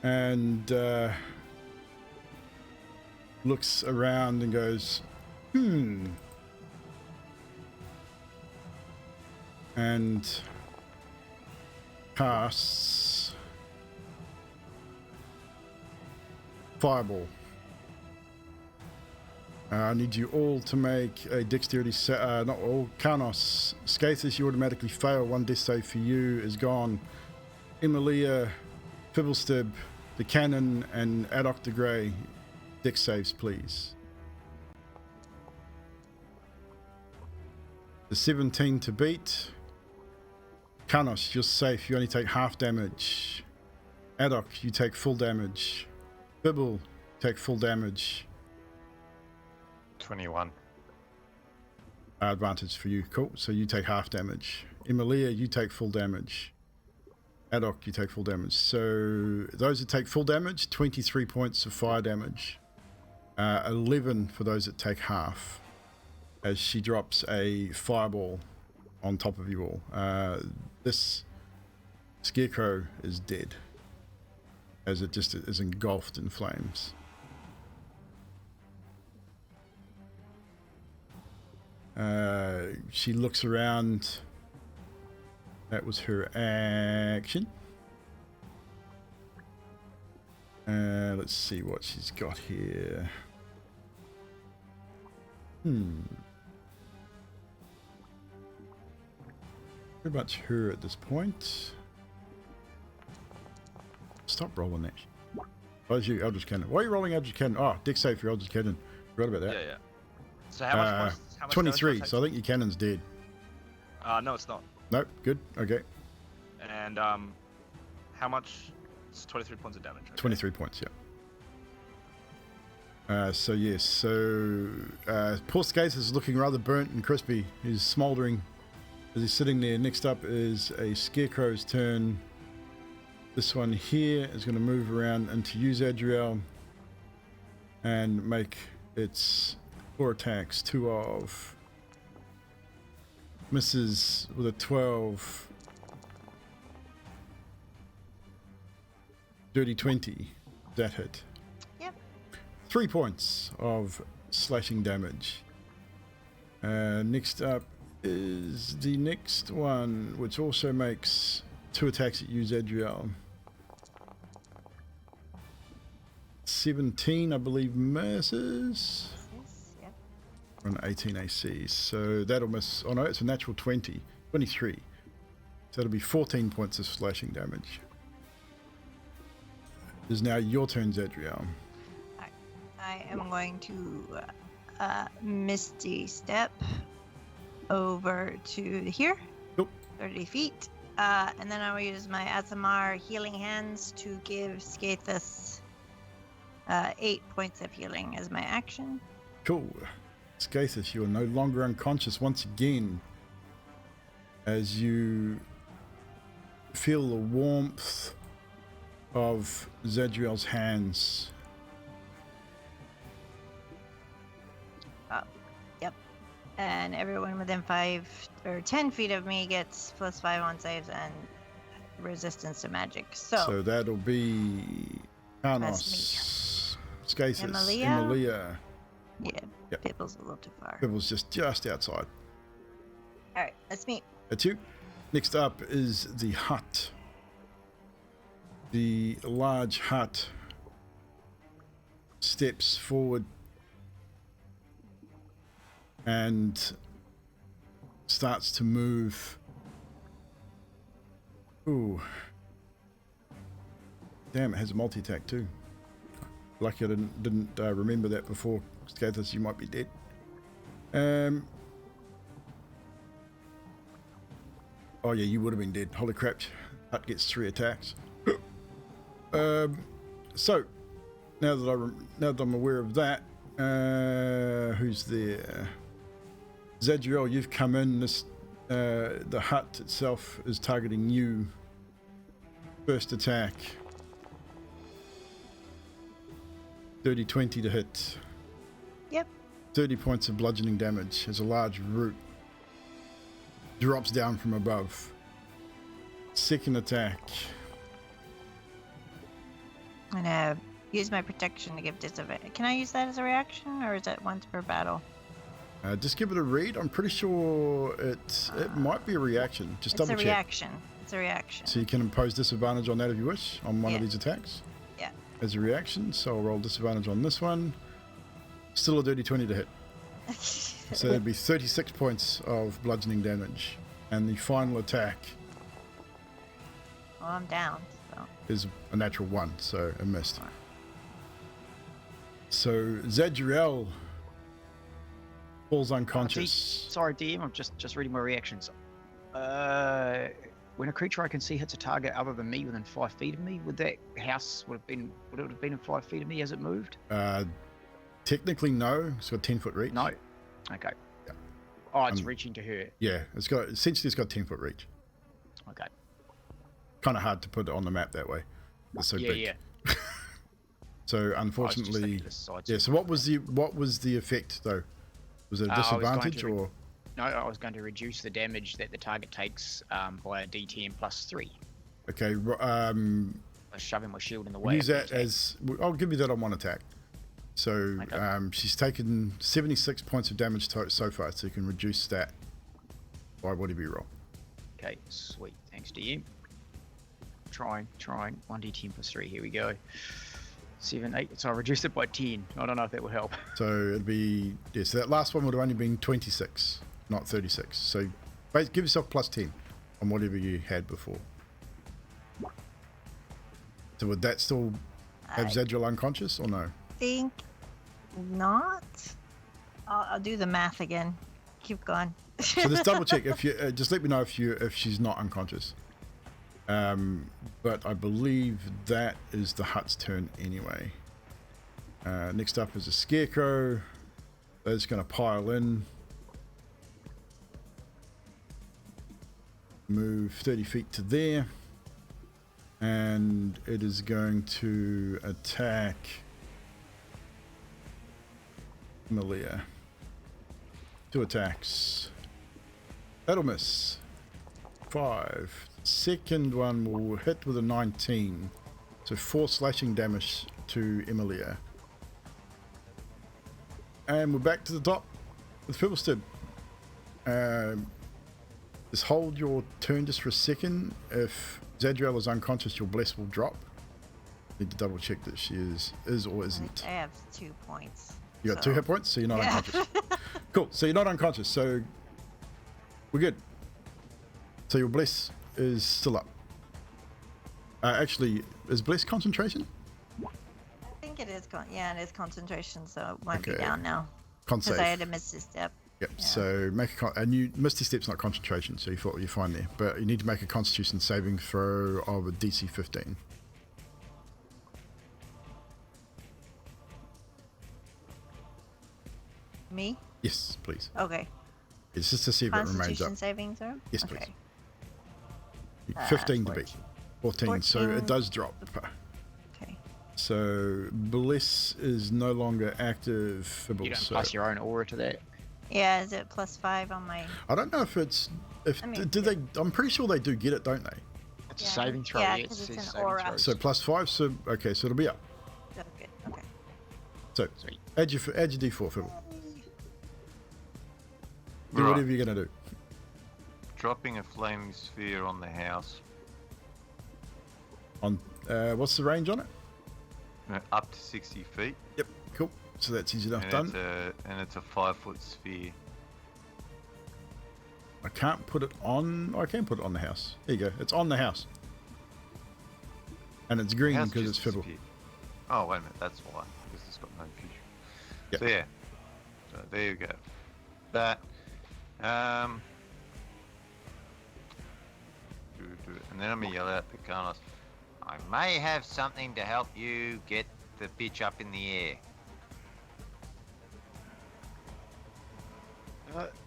and looks around and goes, and casts Fireball. I need you all to make a dexterity not all. Karnos, Skathis, you automatically fail. One death save for you is gone. Emilia, Fibblestib, the Cannon, and Adok the Grey, dex saves, please. The 17 to beat. Karnos, you're safe. You only take half damage. Adok, you take full damage. Fibble, take full damage. 21. Advantage for you. Cool. So you take half damage. Emilia, you take full damage. Adok, you take full damage. So those that take full damage, 23 points of fire damage. 11 for those that take half. As she drops a fireball on top of you all. This scarecrow is dead. As it just is engulfed in flames. She looks around. That was her action. Let's see what she's got here. Pretty much her at this point. Stop rolling that. Oh, it's you, Eldritch Cannon. Why are you rolling Eldritch Cannon? Oh, dex save for Eldritch Cannon. Forgot about that. Yeah. So how much? How much 23. So I think your cannon's dead. No, it's not. Nope. Good. Okay. And how much? It's 23 points of damage. Okay. 23 points. Yeah. So yes. So poor Skates is looking rather burnt and crispy. He's smouldering as he's sitting there. Next up is a Scarecrow's turn. This one here is going to move around into Zadriel and make its 4 attacks. 2 of misses with a 12. Dirty 20. That hit. Yep. 3 points of slashing damage. Next up is the next one, which also makes 2 attacks at you, Zadriel. 17, I believe, misses. Yep. On 18 AC. So that'll miss. Oh no, it's a natural 20. 23. So it'll be 14 points of slashing damage. It is now your turn, Zadriel. I am going to Misty Step over to here. Nope. 30 feet. And then I will use my Azamar healing hands to give Skathis 8 points of healing as my action. Cool. Skathis, you are no longer unconscious once again as you feel the warmth of Zadriel's hands. Yep. And everyone within 5 or 10 feet of me gets +5 on saves and resistance to magic. So that'll be Karnos, Skathis, Emilia. Yeah, Yep. Pibble's a little too far. Pibble's just outside. Alright, that's me. That's you. Next up is the hut. The large hut steps forward and starts to move. Ooh. Damn, it has a multi-attack too. Lucky I didn't remember that before. Skathis, you might be dead. Oh yeah, you would have been dead. Holy crap. Hut gets 3 attacks. So now that I'm aware of that, who's there? Zadriel, you've come in. This the hut itself is targeting you. First attack. 30-20 to hit. Yep. 30 points of bludgeoning damage as a large root drops down from above. Second attack. I'm gonna use my protection to give disadvantage. Can I use that as a reaction, or is it once per battle? Just give it a read. I'm pretty sure it might be a reaction. Just double check. It's a reaction. It's a reaction. So you can impose disadvantage on that if you wish, on one of these attacks. Yeah. As a reaction, so I'll roll disadvantage on this one. Still a dirty 20 to hit. So that'd be 36 points of bludgeoning damage. And the final attack Well, I'm down, so. is a natural 1, so a missed. So Zadriel falls unconscious. Sorry, DM, I'm just reading my reactions. When a creature I can see hits a target other than me within 5 feet of me, would that house would it have been in 5 feet of me as it moved? Technically, no. It's got 10-foot reach. No. Okay. Yeah. Oh, it's reaching to her. Yeah, it's got 10-foot reach. Okay. Kind of hard to put it on the map that way. It's so big. Yeah. So unfortunately, yeah. So what was the effect though? Was it a disadvantage or? No, I was going to reduce the damage that the target takes by a D10 plus 3. Okay. I was shoving my shield in the way. Use that as. I'll give you that on one attack. So she's taken 76 points of damage so far, so you can reduce that by whatever you roll. Okay, sweet. Thanks, DM. Trying. 1d10 plus 3. Here we go. 7, 8. So I reduced it by 10. I don't know if that will help. So it'd be so that last one would have only been 26, not 36. So give yourself plus 10 on whatever you had before. So would that still have Zadriel unconscious or no? Think not. I'll do the math again. Keep going. So just double check if you just let me know if she's not unconscious. But I believe that is the hut's turn anyway. Next up is a scarecrow. That's going to pile in. Move 30 feet to there. And it is going to attack Malia. 2 attacks. That'll miss. 5. Second one will hit with a 19. So 4 slashing damage to Emilia. And we're back to the top with Fiddlestead. Just hold your turn just for a second. If Zadriel is unconscious, your bless will drop. Need to double check that she is or isn't. I have 2 points. You got 2 hit points, so you're not unconscious. Cool, so you're not unconscious, so we're good. So your bless is still up. Actually, is bless concentration? I think it is. It is concentration, so it might be down now. Con because save. I had a misty step. Yep. Yeah. So make a misty step's not concentration, so you thought you're fine there. But you need to make a Constitution saving throw of a DC 15. Me? Yes, please. Okay. It's just to see if it remains Constitution up. saving throw? Yes, okay. please. 15 to beat. 14. So it does drop. Okay. So Bliss is no longer active. Fibble, You don't so plus your own aura to that. Yeah, is it +5 on my... I don't know if it's... I mean, do they? I'm pretty sure they do get it, don't they? It's a saving throw. Yeah, it 'cause it's says an saving aura. throws. So +5. So okay, so it'll be up. Oh, good. Okay. So Sweet. add your D4, Fibble. Do Right. whatever you're gonna do. Dropping a flaming sphere on the house. On what's the range on it? Up to 60 feet. Yep, cool. So that's easy enough And done. it's a 5-foot sphere. I can't put it on. I can put it on the house. There you go. It's on the house, and it's green House because just it's Fibble. disappeared. Oh, wait a minute. That's why. Because it's got no future. Yep. So yeah. So there you go. That. And then I'm gonna yell out the can't I may have something to help you get the bitch up in the air.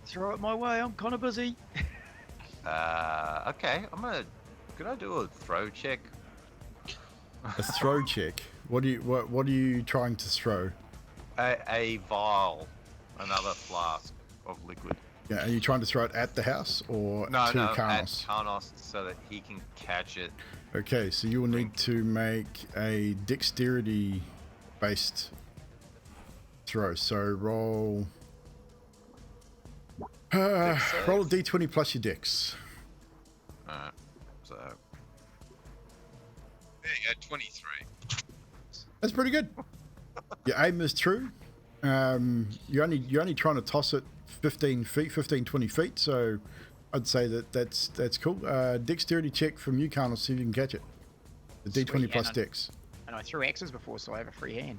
Throw it my way. I'm kind of busy. Okay. Could I do a throw check? A throw check. What are you trying to throw? A vial, another flask of liquid. Yeah, are you trying to throw it at the house or No, to no, Karnos? at Karnos so that he can catch it. Okay, so you will need to make a dexterity-based throw. So roll a d20 plus your dex. Alright, so There you go, 23. That's pretty good. Your aim is true. You're only trying to toss it 15 feet, 20 feet. So I'd say that's cool. Dexterity check from you, Karnos, see if you can catch it. The d20 Sweet, plus and dex. And I threw axes before, so I have a free hand.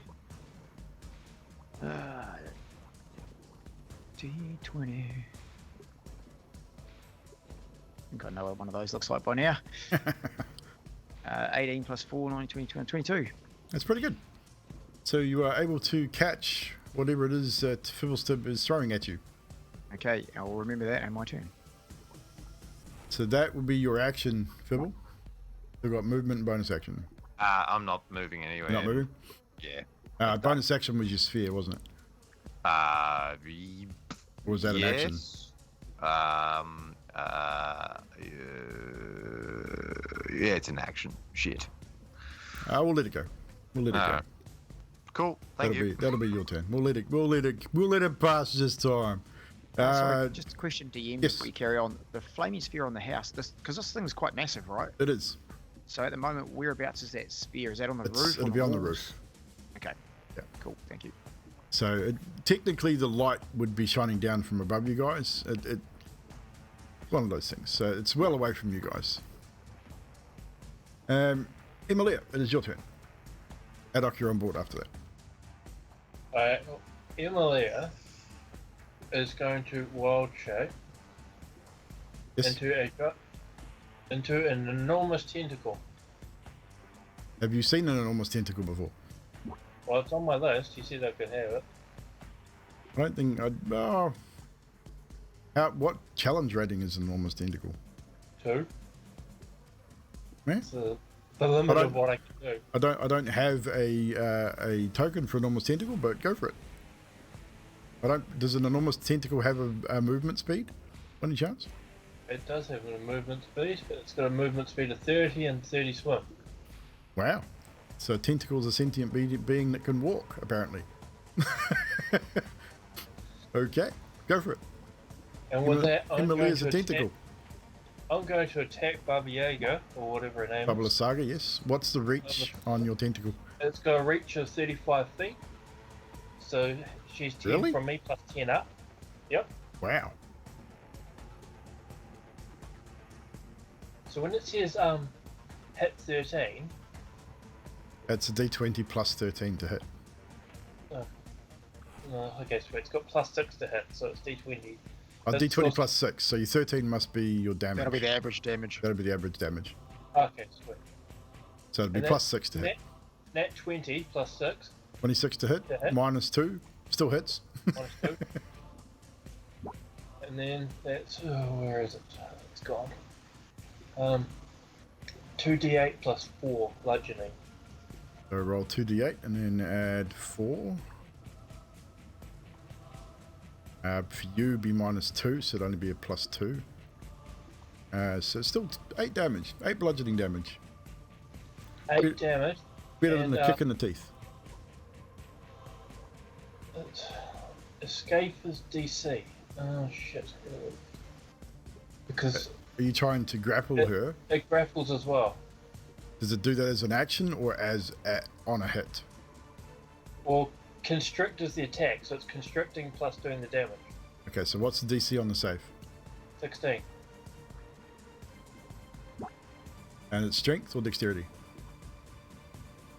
D20. I think I know what one of those looks like by now. 18 plus 4, 9, 20, 22. That's pretty good. So you are able to catch whatever it is that Fibblestib is throwing at you. Okay, I'll remember that on my turn. So that would be your action, Fibble. You've got movement and bonus action. I'm not moving anywhere. Not moving? Yeah. Bonus action was your sphere, wasn't it? Or was that an action? Yes. Yeah, it's an action. Shit. We'll let it go. We'll let it go. Cool. Thank you. That'll be your turn. We'll let it pass this time. Sorry, just a question to you yes. before you carry on. The flaming sphere on the house, because this thing's quite massive, right? It is. So at the moment, whereabouts is that sphere? Is that on the roof? It'll be on the roof. Okay. Yeah. Cool. Thank you. So technically, the light would be shining down from above you guys. It's one of those things. So it's well away from you guys. Emilia, it is your turn. Adok, you're on board after that. Alright, Emilia is going to wild shape Yes. into an enormous tentacle. Have you seen an enormous tentacle before? Well, it's on my list. You said I could have it. I don't think I'd. Oh. What challenge rating is an enormous tentacle? 2. Yeah. It's the limit of what I can do. I don't have a token for enormous tentacle, but go for it. Does an enormous tentacle have a movement speed? Any chance? It does have a movement speed, but it's got a movement speed of 30 and 30 swim. Wow. So tentacle's a sentient being that can walk, apparently. Okay, go for it. And with that, I'm Emilia's a tentacle. going to attack Baba Yaga, or whatever her name Bubble is. Saga, yes. What's the reach on your tentacle? It's got a reach of 35 feet. So she's 10 Really? from me plus 10 up. Yep. Wow. So when it says hit 13, That's a d20 plus 13 to hit. okay, so it's got plus 6 to hit, so it's d20. Oh, That's d20 also- plus 6, so your 13 must be your damage. That'll be the average damage. That'll be the average damage. Okay, sweet. So it'll be And plus 6 to hit. Nat 20 plus 6, 26 to hit, To hit. minus 2, still hits. minus 2. And then that's, where is it? It's gone. 2d8 plus 4 bludgeoning. So roll 2d8 and then add 4. For you, be minus 2, so it'd only be a plus 2. So it's still 8 damage, 8 bludgeoning damage. 8 damage. Better than And, the kick in the teeth. Escape is DC. Oh shit. Because Are you trying to grapple Yeah. her? it grapples as well. Does it do that as an action or on a hit? Or constrict is the attack, so it's constricting plus doing the damage. Okay, so what's the DC on the save? 16. And it's strength or dexterity?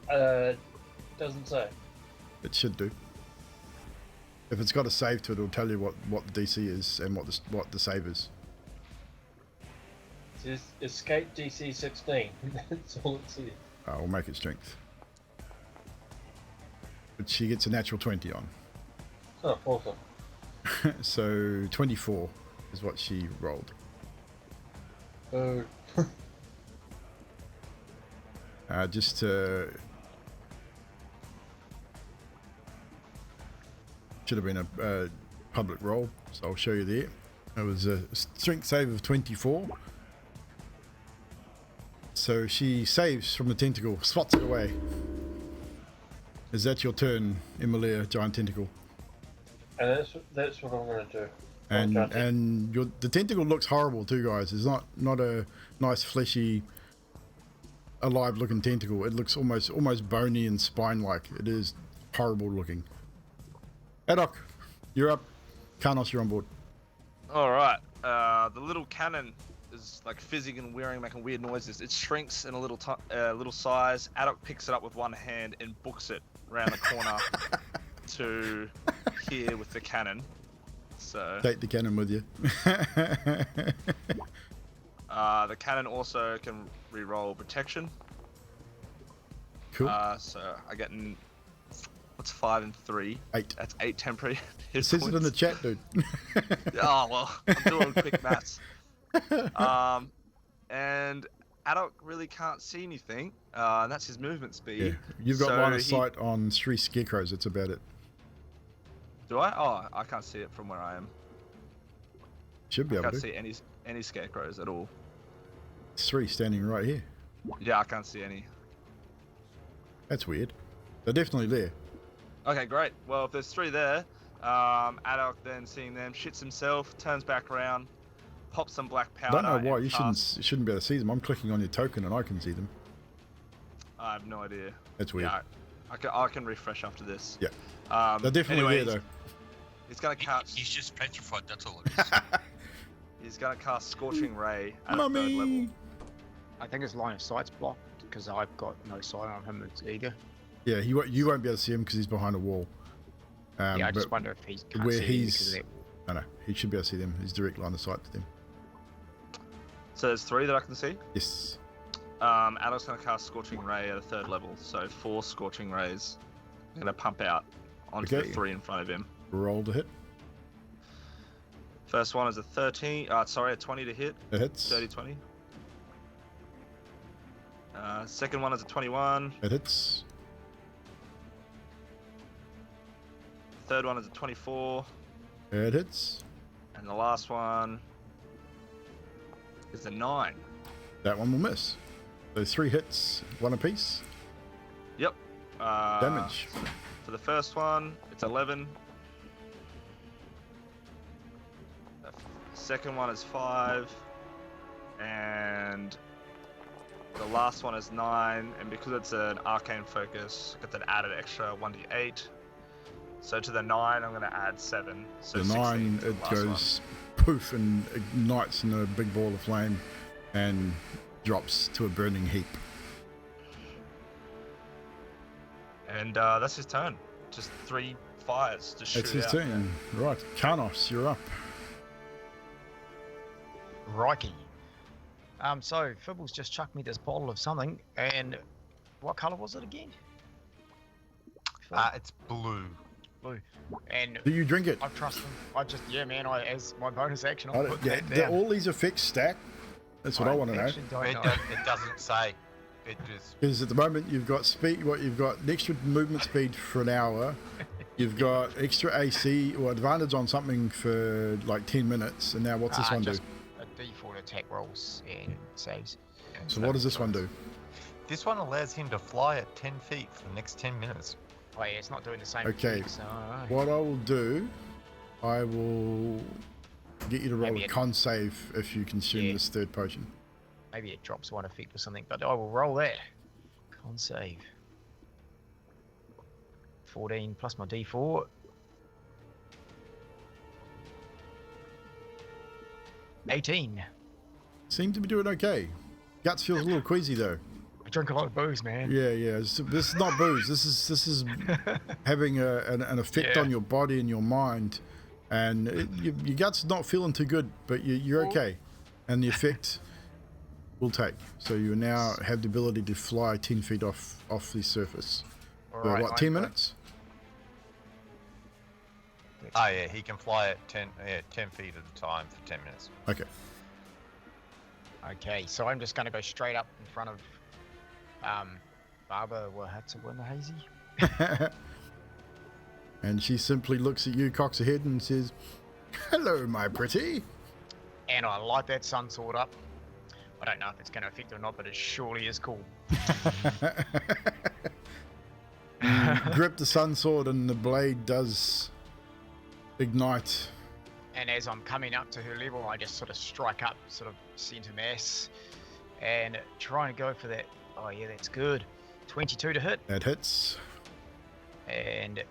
Doesn't say. It should do. If it's got a save to it, it'll tell you what the DC is and what the save is. It says escape DC 16. That's all it says. We'll make it strength. But she gets a natural 20 on. Oh, awesome. So 24 is what she rolled. So, Just to... Should have been a public roll, so I'll show you there. It was a strength save of 24. So she saves from the tentacle, swats it away. Is that your turn, Emilia, giant tentacle? and that's what I'm going to do. And the tentacle looks horrible too, guys. It's not a nice fleshy, alive looking tentacle. It looks almost bony and spine like. It is horrible looking. Adok, you're up. Karnos, you're on board. All right. The little cannon is like fizzing and whirring, making weird noises. It shrinks in a little size. Adok picks it up with one hand and books it around the corner to here with the cannon. So Take the cannon with you. the cannon also can re-roll protection. Cool. So I get what's 5 and 3? 8. That's 8 temporary hit It says points. it in the chat, dude. Oh well, I'm doing quick maths. And Adok really can't see anything, and that's his movement speed. Yeah, you've got So line of he- sight on 3 scarecrows. That's about it. Do I? Oh, I can't see it from where I am. Should be I able can't to. see any scarecrows at all. 3 standing right here. Yeah, I can't see any. That's weird. They're definitely there. Okay, great. Well, if there's 3 there, Adok then seeing them shits himself, turns back around, pops some black powder. Don't know why and you shouldn't be able to see them. I'm clicking on your token and I can see them. I have no idea. That's weird. Yeah, I can refresh after this. Yeah. Um, They're definitely anyway, there though. He's gonna cast. He's just petrified, that's all it is. He's gonna cast Scorching Ray at a 3rd Mummy! level. I think his line of sight's blocked because I've got no sight on him either. Yeah, you won't be able to see him because he's behind a wall. Yeah, I just but wonder if he can't where see he's- because of that wall. no, he should be able to see them. He's direct line of sight to them. So there's 3 that I can see. Yes. Adok's gonna cast Scorching Ray at a 3rd level, so 4 Scorching Rays. I'm gonna pump out onto Okay. the 3 in front of him. Roll to hit. First one is a 13. A 20 to hit. It hits. 30-20. Second one is a 21. It hits. Third one is a 24. It hits. And the last one is a 9. That one will miss. So 3 hits, 1 apiece. Yep. Damage. For the first one, it's 11. The second one is 5. And the last one is 9. And because it's an arcane focus, I get an added extra 1d8. So to the 9, I'm going to add 7. So The 16 9, to the it last one. goes poof and ignites in a big ball of flame and drops to a burning heap. And that's his turn. Just 3 fires to shoot It's his out. turn. Right, Karnos, you're up. Crikey. So Fibbles just chucked me this bottle of something, and what colour was it again? It's blue. Blue. And Do you drink it? I trust them. As my bonus action, I'll put that Do down. all these effects stack? That's what I want to know. actually don't It, know. it doesn't say. It just Because at the moment you've got speed. You've got an extra movement speed for an hour. You've got extra AC or advantage on something for like 10 minutes. And now what's this one do? just a D4 attack rolls and saves. So what does this one do? this one allows him to fly at 10 feet for the next 10 minutes. Oh yeah, it's not doing the same. Okay. Effect, so I don't know. What I will do, I will get you to roll Maybe a it- con save if you consume Yeah. this 3rd potion. Maybe it drops one effect or something, but I will roll that. Con save. 14 plus my D4. 18. Seem to be doing okay. Guts feels a little queasy though. I drink a lot of booze, man. Yeah. This is not booze. This is having an effect Yeah. on your body and your mind, and your gut's not feeling too good, but you're okay, and the effect will take. So you now have the ability to fly 10 feet off the surface. All So right, what, 10 minutes? Oh yeah, he can fly at 10 feet at a time for 10 minutes. Okay. Okay, so I'm just going to go straight up in front of Barbara Wahatsa. And she simply looks at you, cocks her head, and says, "Hello, my pretty." And I light that sun sword up. I don't know if it's going to affect or not, but it surely is cool. You grip the sun sword, and the blade does ignite. And as I'm coming up to her level, I just sort of strike up, sort of center mass, and trying to go for that. Oh yeah, that's good. 22 to hit. That hits. And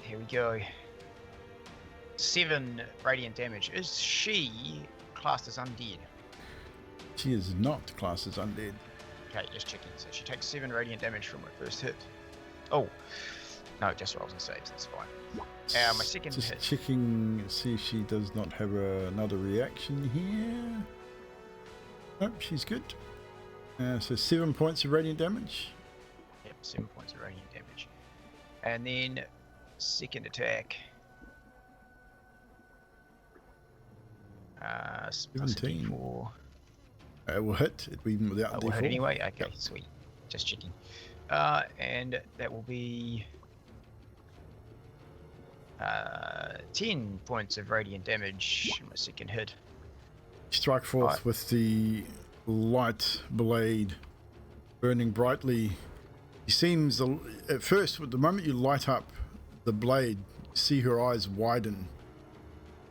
here we go. 7 radiant damage. Is she classed as undead? She is not classed as undead. Okay, just checking. So she takes 7 radiant damage from her first hit. Oh, no, just rolls and saves. That's fine. My second Just hit. checking, see if she does not have another reaction here. Nope, she's good. So 7 points of radiant damage. Yep, 7 points of radiant damage. And then second attack. 17. For It will hit, even without that D4. will hit anyway. Okay, sweet. Just checking. And that will be 10 points of radiant damage in my second hit. Strike forth Right. with the light blade burning brightly. It seems, at first, the moment you light up the blade, you see her eyes widen,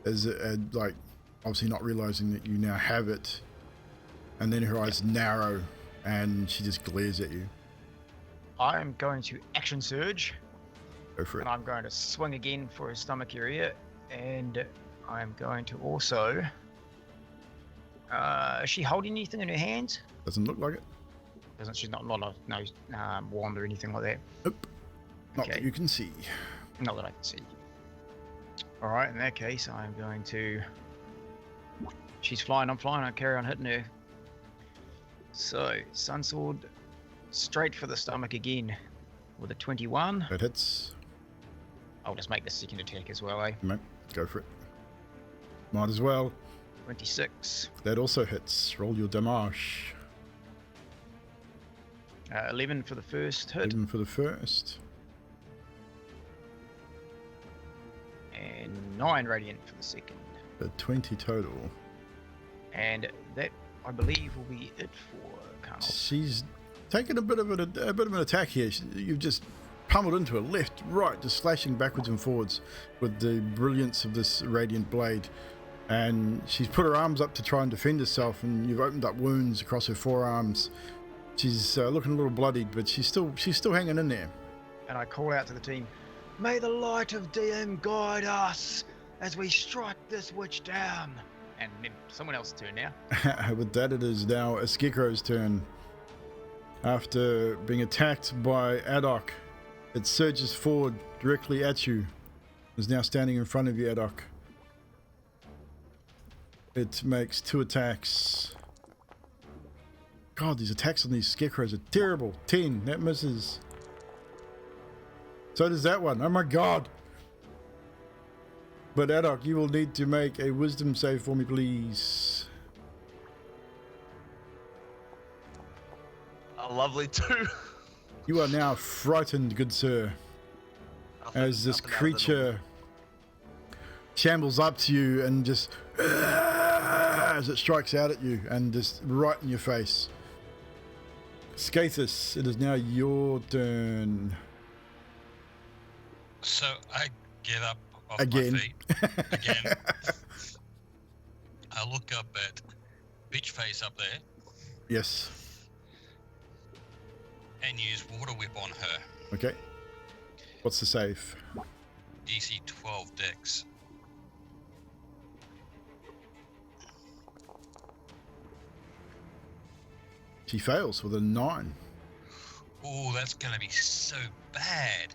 as like obviously not realizing that you now have it, and then her eyes narrow, and she just glares at you. I'm going to action surge, Go for it. and I'm going to swing again for his stomach area, and I'm going to also. Is she holding anything in her hands? Doesn't look like it. Doesn't she's not no wand or anything like that? Nope. Not Okay. that you can see. Not that I can see. All right, in that case, I'm going to. She's flying. I'm flying. I carry on hitting her. So sun sword, straight for the stomach again, with a 21. That hits. I'll just make the second attack as well, eh? Mate, go for it. Might as well. 26. That also hits. Roll your damage. 11 for the first hit, Even for the first. and 9 radiant for the second. 20 total. And that, I believe, will be it for Carl. She's taken a bit of an attack here. You've just pummeled into her left, right, just slashing backwards and forwards with the brilliance of this radiant blade. And she's put her arms up to try and defend herself, and you've opened up wounds across her forearms. She's looking a little bloodied, but she's still hanging in there. And I call out to the team, "May the light of DM guide us as we strike this witch down." And then someone else's turn now. With that, it is now a Scarecrow's turn. After being attacked by Adok, it surges forward directly at you. It's now standing in front of you, Adok. It makes 2 attacks. God, these attacks on these Scarecrows are terrible. 10, that misses. So does that one. Oh my god. But Adok, you will need to make a wisdom save for me, please. A lovely 2. You are now frightened, good sir, as this creature shambles up to you and just as it strikes out at you and just right in your face. Skathis, it is now your turn. So I get up off Again. my feet again. I look up at Bitch Face up there Yes. and use Water Whip on her. Okay. What's the save? DC 12 Dex. She fails with a 9. Oh, that's going to be so bad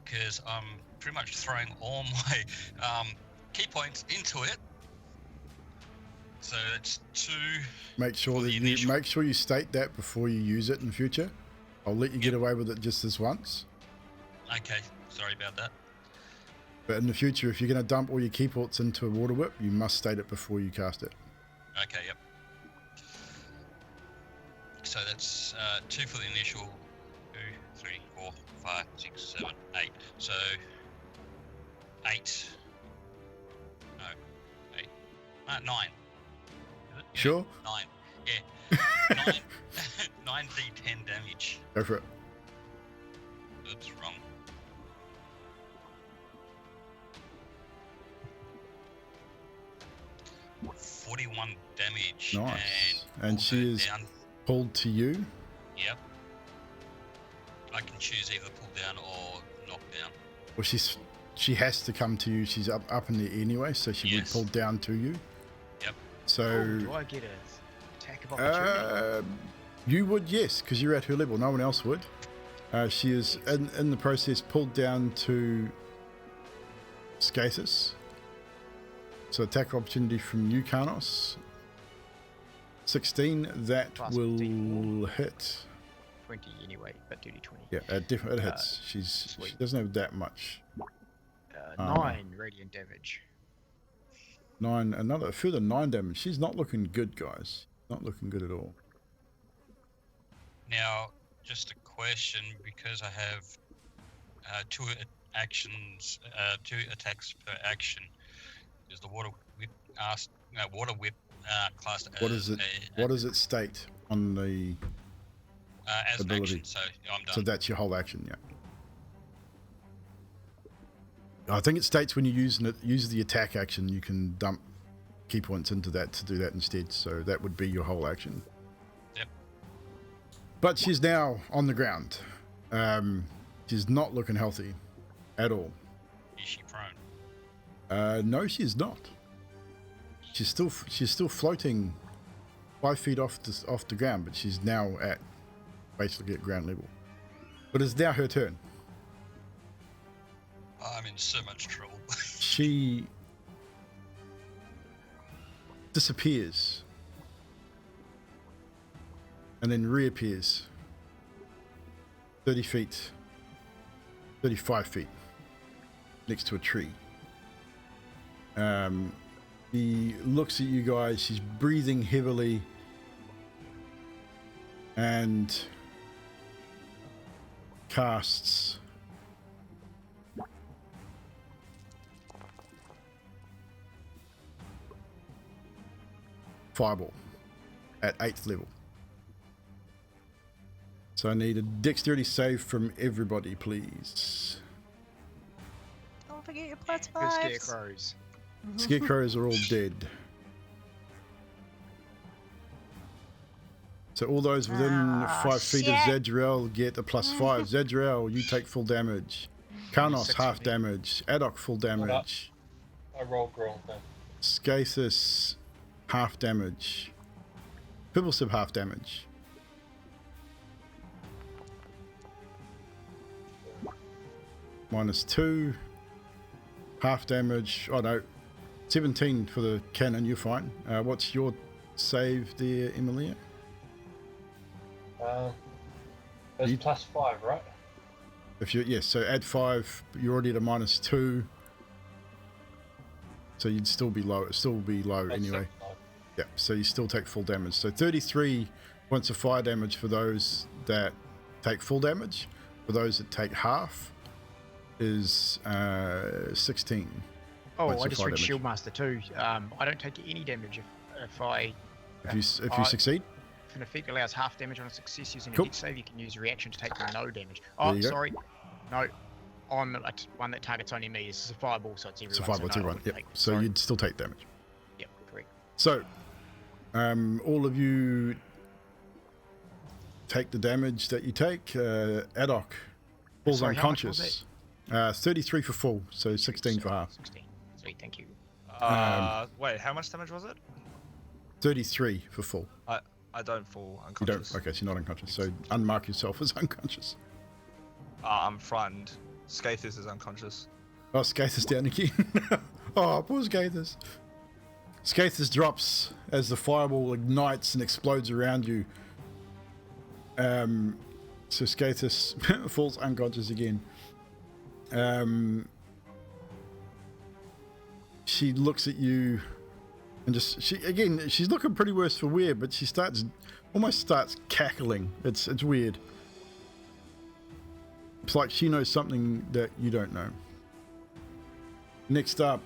because I'm pretty much throwing all my key points into it. So that's 2. Make sure For that the you initial- make sure you state that before you use it in future. I'll let you get Yep. away with it just this once. Okay, sorry about that. But in the future, if you're going to dump all your key ports into a water whip, you must state it before you cast it. Okay, yep. So that's 2 for the initial. 2, 3, 4, 5, 6, 7, 8. So 8. No, 8. 9. Is it? Yeah, Sure? 9. Yeah. 9. 9d10 damage. Go for it. Oops, wrong. – 41 damage. Nice. And pull she her is down. pulled to you. Yep. I can choose either pull down or knock down. Well, she has to come to you. She's up in the air anyway, so she would Yes. pull down to you. Yep. So Do I get an attack of opportunity? you would, yes, because you're at her level. No one else would. She is in the process pulled down to Skathis. So attack opportunity from you, Karnos. 16. That Plus will D4. hit. 20 anyway, but 2d20. Yeah, it hits. She sweet. doesn't have that much. 9 radiant damage. 9, a further 9 damage. She's not looking good, guys. Not looking good at all. Now, just a question, because I have 2 actions, 2 attacks per action. Is the water whip classed What is it? What does it state on the? as an ability? action? So I'm done. So that's your whole action, yeah. I think it states when you're use the attack action, you can dump key points into that to do that instead. So that would be your whole action. Yep. But she's now on the ground. She's not looking healthy at all. Is she prone? No, she's not. She's still floating 5 feet off the ground, but she's now at basically at ground level. But it's now her turn. I'm in so much trouble. She disappears and then reappears 30 feet, 35 feet next to a tree. He looks at you guys. She's breathing heavily and casts Fireball at 8th level. So I need a dexterity save from everybody, please. Don't forget your plus Good 5s. scarecrows. Scarecrows are all dead. So all those within 5 feet of shit. Zadriel get a plus 5. Zadriel, you take full damage. Karnos, 6 half for me. damage. Adok, full damage. I rolled wrong then. Skathis, half damage. Pibblesib, half damage. -2. Half damage. Oh no. 17 for the cannon, you're fine. What's your save there, Emilia? It's You- plus 5, right? If you yes, so add 5, you're already at a -2. So you'd still be low. Still be low That's anyway. 6, Yeah, so you still take full damage. So 33 points of fire damage for those that take full damage. For those that take half is 16. Oh, Points I of just fire read damage. Shieldmaster too. I don't take any damage if I. If you I- succeed, If an effect allows half damage on a success using Cool. a dex save, you can use a reaction to take no damage. There Oh, you go. sorry. No, I'm one that targets only me. This is a fireball, so it's everyone. it's a 5 so or no, 2 I run. wouldn't Yep. take- So sorry. you'd still take damage. Yep, correct. So, all of you take the damage that you take. Adok falls Sorry, how much was unconscious. 33 for full, so 16 for half. 16. Sweet, thank you. Wait, how much damage was it? 33 for full. I don't fall You unconscious. don't. Okay, so you're not unconscious. So unmark yourself as unconscious. I'm frightened. Skathis is unconscious. Oh, Skathis down again. Oh, poor Skathis. Scathus drops as the fireball ignites and explodes around you. So Scathus falls unconscious again. She looks at you and she's looking pretty worse for wear, but she almost starts cackling. It's weird. It's like she knows something that you don't know. Next up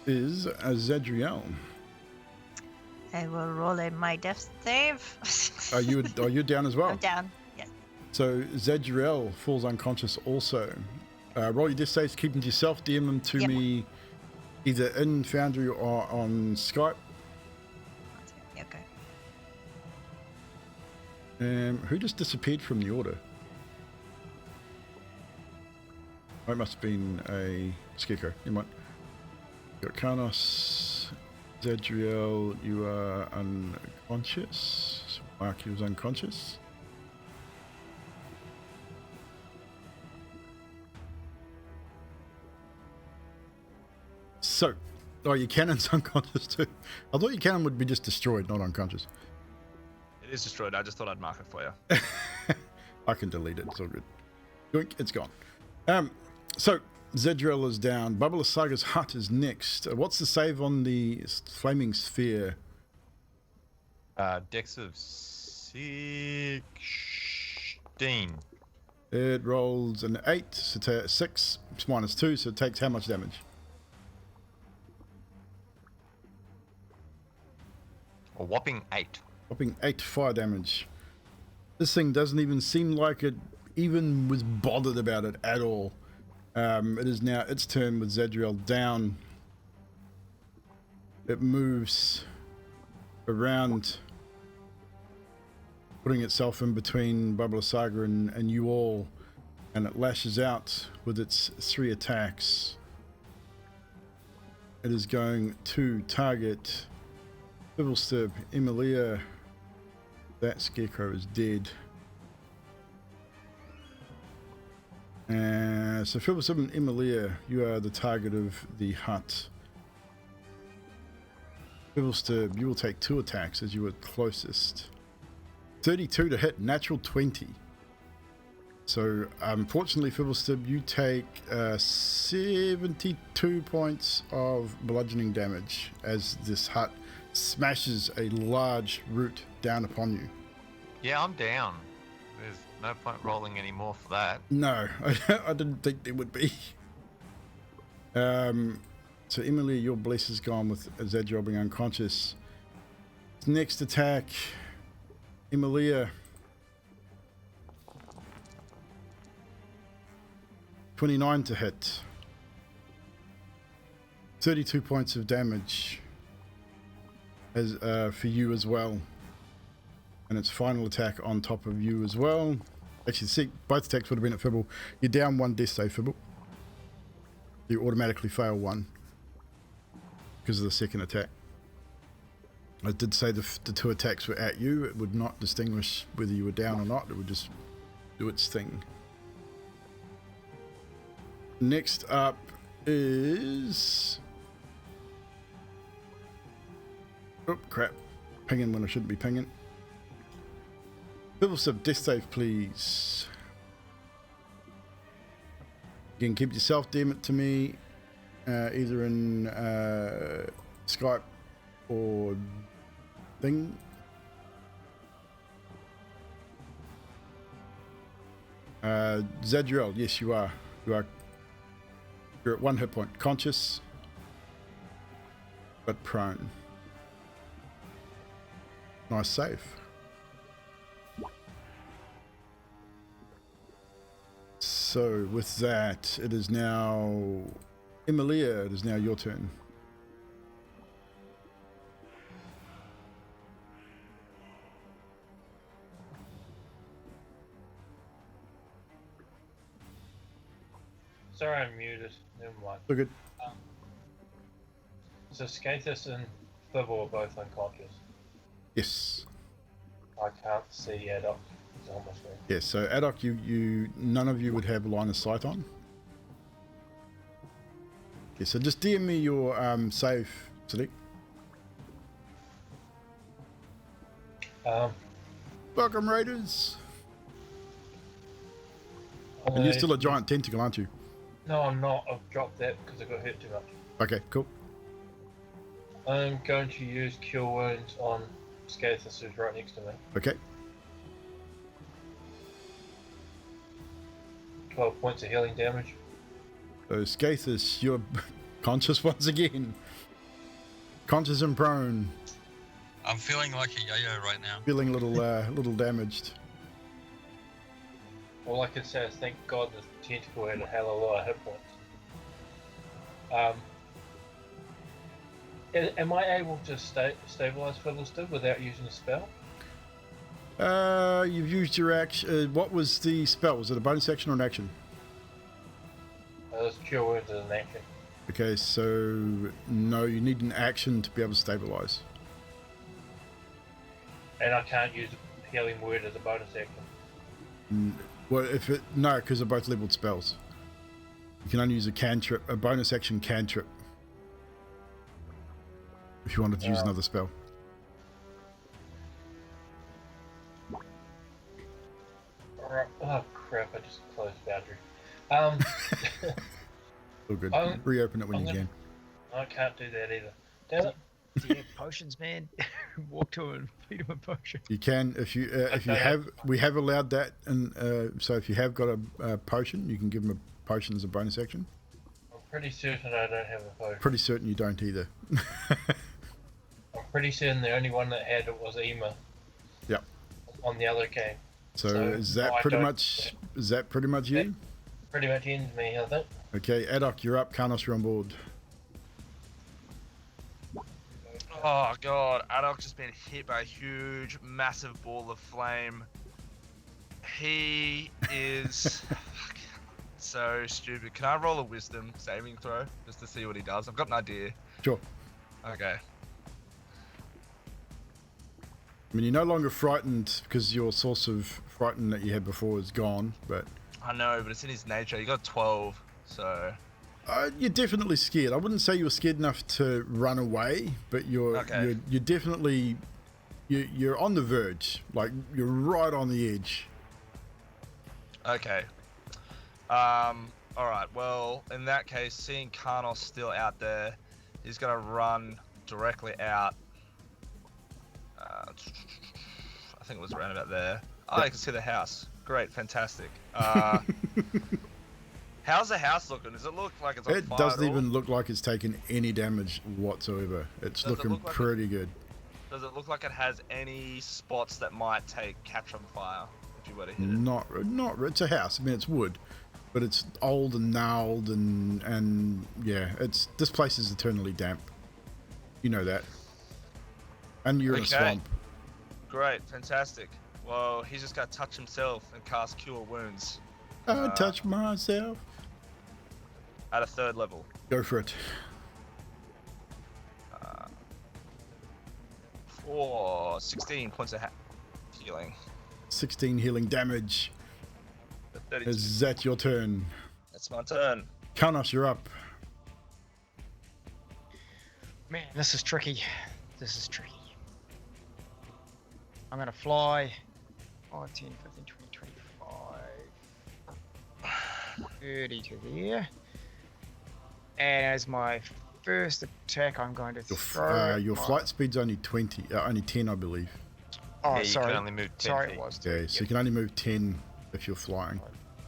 is Zadriel. I will roll in my death save. Are you down as well? I'm down. Yes. So Zadriel falls unconscious also. Roll your death saves, keep them to yourself. DM them to me either in Foundry or on Skype. Okay. Who just disappeared from the order? Oh, it must have been a Scarecrow. You might. Got Karnos, Zadriel, you are unconscious. So Mark, you was unconscious. So, your cannon's unconscious too. I thought your cannon would be just destroyed, not unconscious. It is destroyed. I just thought I'd mark it for you. I can delete it. It's all good. Yoink, it's gone. So Zadriel is down. Bubble Saga's hut is next. What's the save on the flaming sphere? Dex of 16. It rolls an 8, so 6 minus 2, so it takes how much damage? A whopping 8. Whopping 8 fire damage. This thing doesn't even seem like it even was bothered about it at all. It is now its turn with Zadriel down. It moves around, putting itself in between Bubble Saga and you all, and it lashes out with its 3 attacks. It is going to target Fiddlestib, Emilia. That Scarecrow is dead. So Fiddlestib and Emilia, you are the target of the hut. Fiddlestib, you will take 2 attacks as you were closest. 32 to hit, natural 20. So unfortunately, Fiddlestib, you take 72 points of bludgeoning damage as this hut smashes a large root down upon you. Yeah, I'm down. There's no point rolling any more for that. No, I didn't think there would be. So Emily, your bliss is gone with Zadriel being unconscious. Next attack, Emilia. 29 to hit. 32 points of damage as for you as well. And its final attack on top of you as well. Actually, see, both attacks would have been at Fibble. You're down 1 death save, Fibble. You automatically fail 1 because of the second attack. I did say the 2 attacks were at you. It would not distinguish whether you were down or not. It would just do its thing. Next up is... Oh, crap. Pinging when I shouldn't be pinging. Fiddlestib, death save, please. Again, keep yourself, DM it to me, either in Skype or thing. Zadriel, yes, you are. You're at 1 hit point, conscious, but prone. Nice save. So with that, it is now Emilia. It is now your turn. Sorry, I'm muted. Never mind. Look good. So Scathus and Fibble are both unconscious. Yes. I can't see Adok. He's almost there. Yes. So Adok, you none of you would have line of sight on. Okay. So just DM me your save Sadiq. Um, Welcome, Raiders. I'm And you're gonna still a use- giant tentacle, aren't you? No, I'm not. I've dropped that because I got hurt too much. Okay, cool. I'm going to use Cure Wounds on Scathus, who's right next to me. Okay. 12 points of healing damage. So, Scathus, you're conscious once again. Conscious and prone. I'm feeling like a yo-yo right now. Feeling a little damaged. All I can say is thank God the tentacle had a hell of a lot of hit points. Am I able to stabilize Fiddleston without using a spell? You've used your action. What was the spell? Was it a bonus action or an action? This Cure Wounds is an action. Okay, so no, you need an action to be able to stabilize. And I can't use Healing Word as a bonus action. Well, no, because they're both leveled spells. You can only use a cantrip, a bonus action cantrip, if you wanted to use another spell. Alright. Oh crap! I just closed Boundary. All good. I'm- Reopen it when I'm you gonna- can. I can't do that either. Damn it! Do you have potions, man? Walk to him and feed him a potion. You can if you Okay. have. We have allowed that, and so if you have got a potion, you can give him a potion as a bonus action. I'm pretty certain I don't have a potion. Pretty certain you don't either. I'm pretty certain the only one that had it was Ema. Yep. On the other game. So So, is that no, I pretty don't- much? Is that pretty much you? Pretty much ends me, I think. Okay, Adok, you're up. Karnos, you're on board. Oh god, Adok's just been hit by a huge, massive ball of flame. He is so stupid. Can I roll a wisdom saving throw just to see what he does? I've got an idea. Sure. Okay. I mean, you're no longer frightened because your source of frighten that you had before is gone, but I know, but it's in his nature. He got 12, so you're definitely scared. I wouldn't say you were scared enough to run away, but you're definitely you're on the verge. Like you're right on the edge. okay. All right. Well, in that case, seeing Karnos still out there, he's gonna run directly out. I think it was around about there. Oh, Yeah. you can see the house. Great, fantastic. How's the house looking? Does it look like it's on It fire doesn't at all? even look like it's taken any damage whatsoever. It's Does it looking look like pretty good. Does it look like it has any spots that might catch on fire if you were to hit it? Not. It's a house. I mean, it's wood, but it's old and gnarled and yeah. This place is eternally damp. You know that. And you're in a Okay. swamp. Great, fantastic. Well, he's just got to touch himself and cast Cure Wounds I touch myself. at a 3rd level. Go for it. For 16 points of healing. 16 healing damage. 32. Is that your turn? That's my turn. Karnos, you're up. Man, this is tricky. This is tricky. I'm gonna fly 5, 10, 15, 20, 25, 30 to there. And as my first attack, I'm going to throw Your my- flight speed's only 10, I believe. Oh, Yeah, you sorry. can only move 10 Sorry, feet. it was. Yeah, so you can only move 10 if you're flying.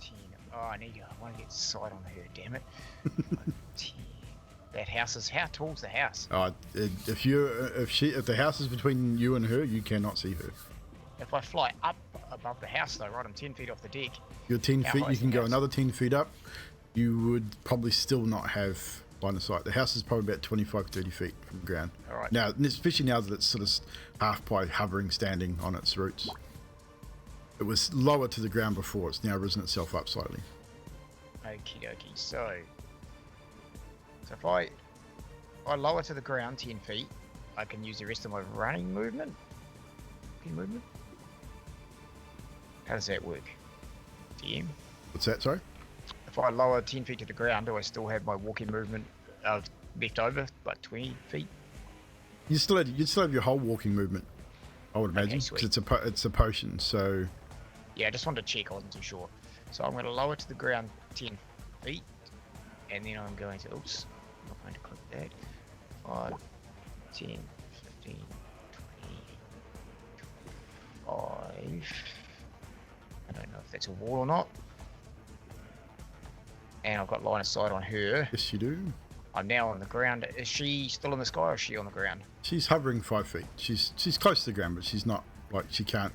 10. Oh, I want to get sight on her, damn it. 10. That house is, how tall's the house? If the house is between you and her, you cannot see her. If I fly up above the house though, right, I'm 10 feet off the deck. You're 10 How feet, high you is can the go house? another 10 feet up. You would probably still not have line of sight. The house is probably about 25, 30 feet from the ground. All right. Now, especially now that it's sort of half by hovering, standing on its roots. It was lower to the ground before. It's now risen itself up slightly. Okie dokie. So if I lower to the ground 10 feet, I can use the rest of my running movement. Walking movement. How does that work? DM. What's that, sorry? If I lower 10 feet to the ground, do I still have my walking movement left over, like 20 feet? You still have your whole walking movement, I would imagine, sweet. because it's a potion. So Yeah, I just wanted to check. I wasn't too sure. So I'm going to lower to the ground 10 feet, and then I'm going to. Oops, I'm not going to click that. 5, 10, 15, 25. I don't know if that's a wall or not. And I've got line of sight on her. yes, you do. I'm now on the ground. Is she still in the sky or is she on the ground? She's hovering 5 feet. She's close to the ground, but she's not like she can't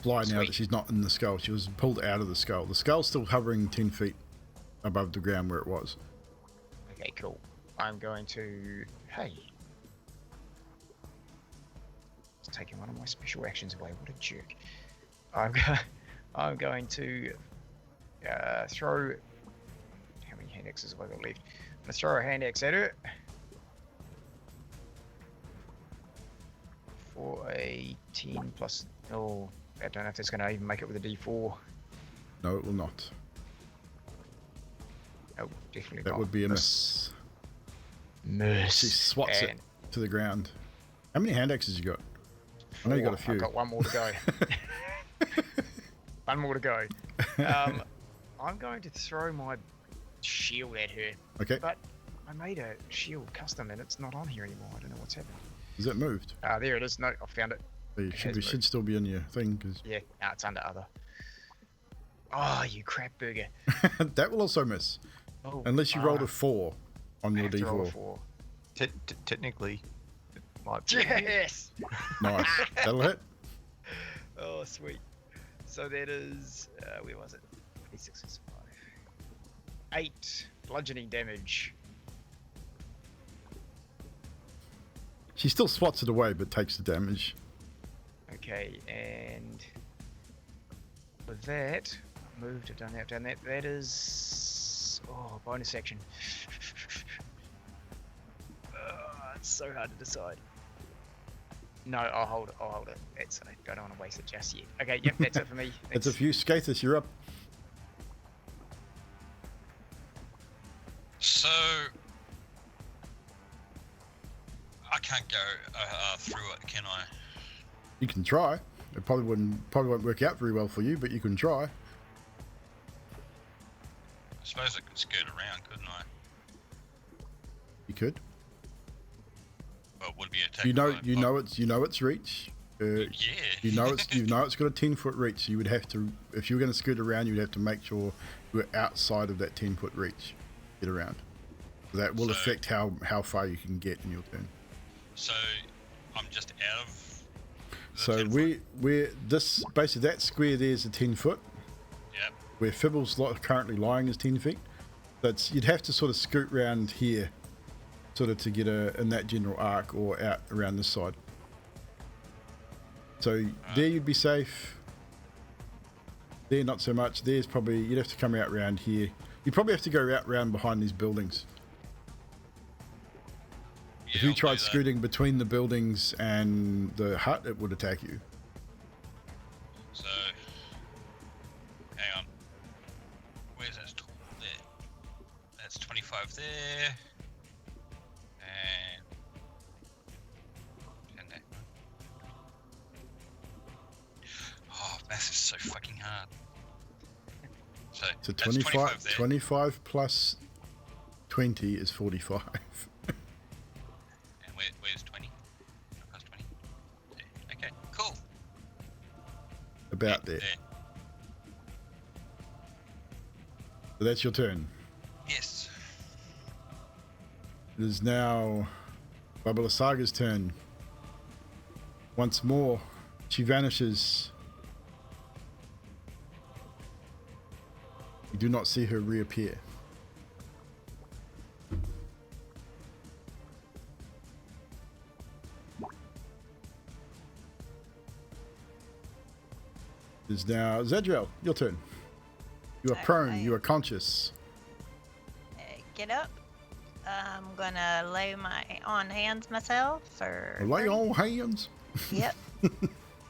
fly now that she's not in the skull. She was pulled out of the skull. The skull's still hovering 10 feet above the ground where it was. Okay, cool. I'm going to. Hey. It's taking one of my special actions away. What a jerk. I'm going to throw. How many hand axes have I got left? I'm going to throw a hand axe at her. For a 10 plus. Oh, I don't know if that's going to even make it with a d4. No, it will not. Oh, definitely That not. would be a miss. Miss. She swats it to the ground. How many hand axes you got? I know you got a few. I've got one more to go. One more to go. I'm going to throw my shield at her. Okay. But I made a shield custom and it's not on here anymore. I don't know what's happened. Is it moved? There it is. No, I found it. It should still be in your thing. Cause... Yeah, no, it's under other. Oh, you crap burger. That will also miss. Oh, unless you rolled a 4 on your D4. Technically, it might be. Yes! Nice. That'll hit. Oh, sweet. So that is, where was it? 26 is 5. 8 bludgeoning damage. She still swats it away, but takes the damage. Okay, and with that, moved, I've done that. That is, bonus action. It's so hard to decide. No, I'll hold it. I don't want to waste it just yet. Okay, yep, that's it for me. It's a few. Skathis, you're up. So I can't go through it, can I? You can try. It probably won't work out very well for you, but you can try. I suppose I can skirt around, couldn't I? You could. Well, would be attacked. You know its reach. Yeah. You know it's got a 10-foot reach. So you would have to, if you were going to scoot around, you would have to make sure you were outside of that 10-foot reach. Get around. So that will affect how far you can get in your turn. So I'm just out of. So we're this basically that square there is a 10-foot. Yep. Where Fibble's currently lying is 10 feet. That's you'd have to sort of scoot around here, sort of to get in that general arc or out around this side. So there you'd be safe. There not so much. There's probably you'd have to come out around here. You probably have to go out round behind these buildings. Yeah, If you I'll tried do that. scooting between the buildings and the hut, it would attack you. So hang on. Where's that tool? There. That's 25 there. And that. Oh, math is so fucking hard. So So that's 25 there. 25 plus 20 is 45. And where's 20? Plus 20. There. Okay, cool. About there. So that's your turn. Yes. It is now Babala Saga's turn. Once more, she vanishes. You do not see her reappear. It is now Zadriel, your turn. You are prone, you are conscious. Get up. I'm gonna lay on hands myself for. Lay on hands. Yep.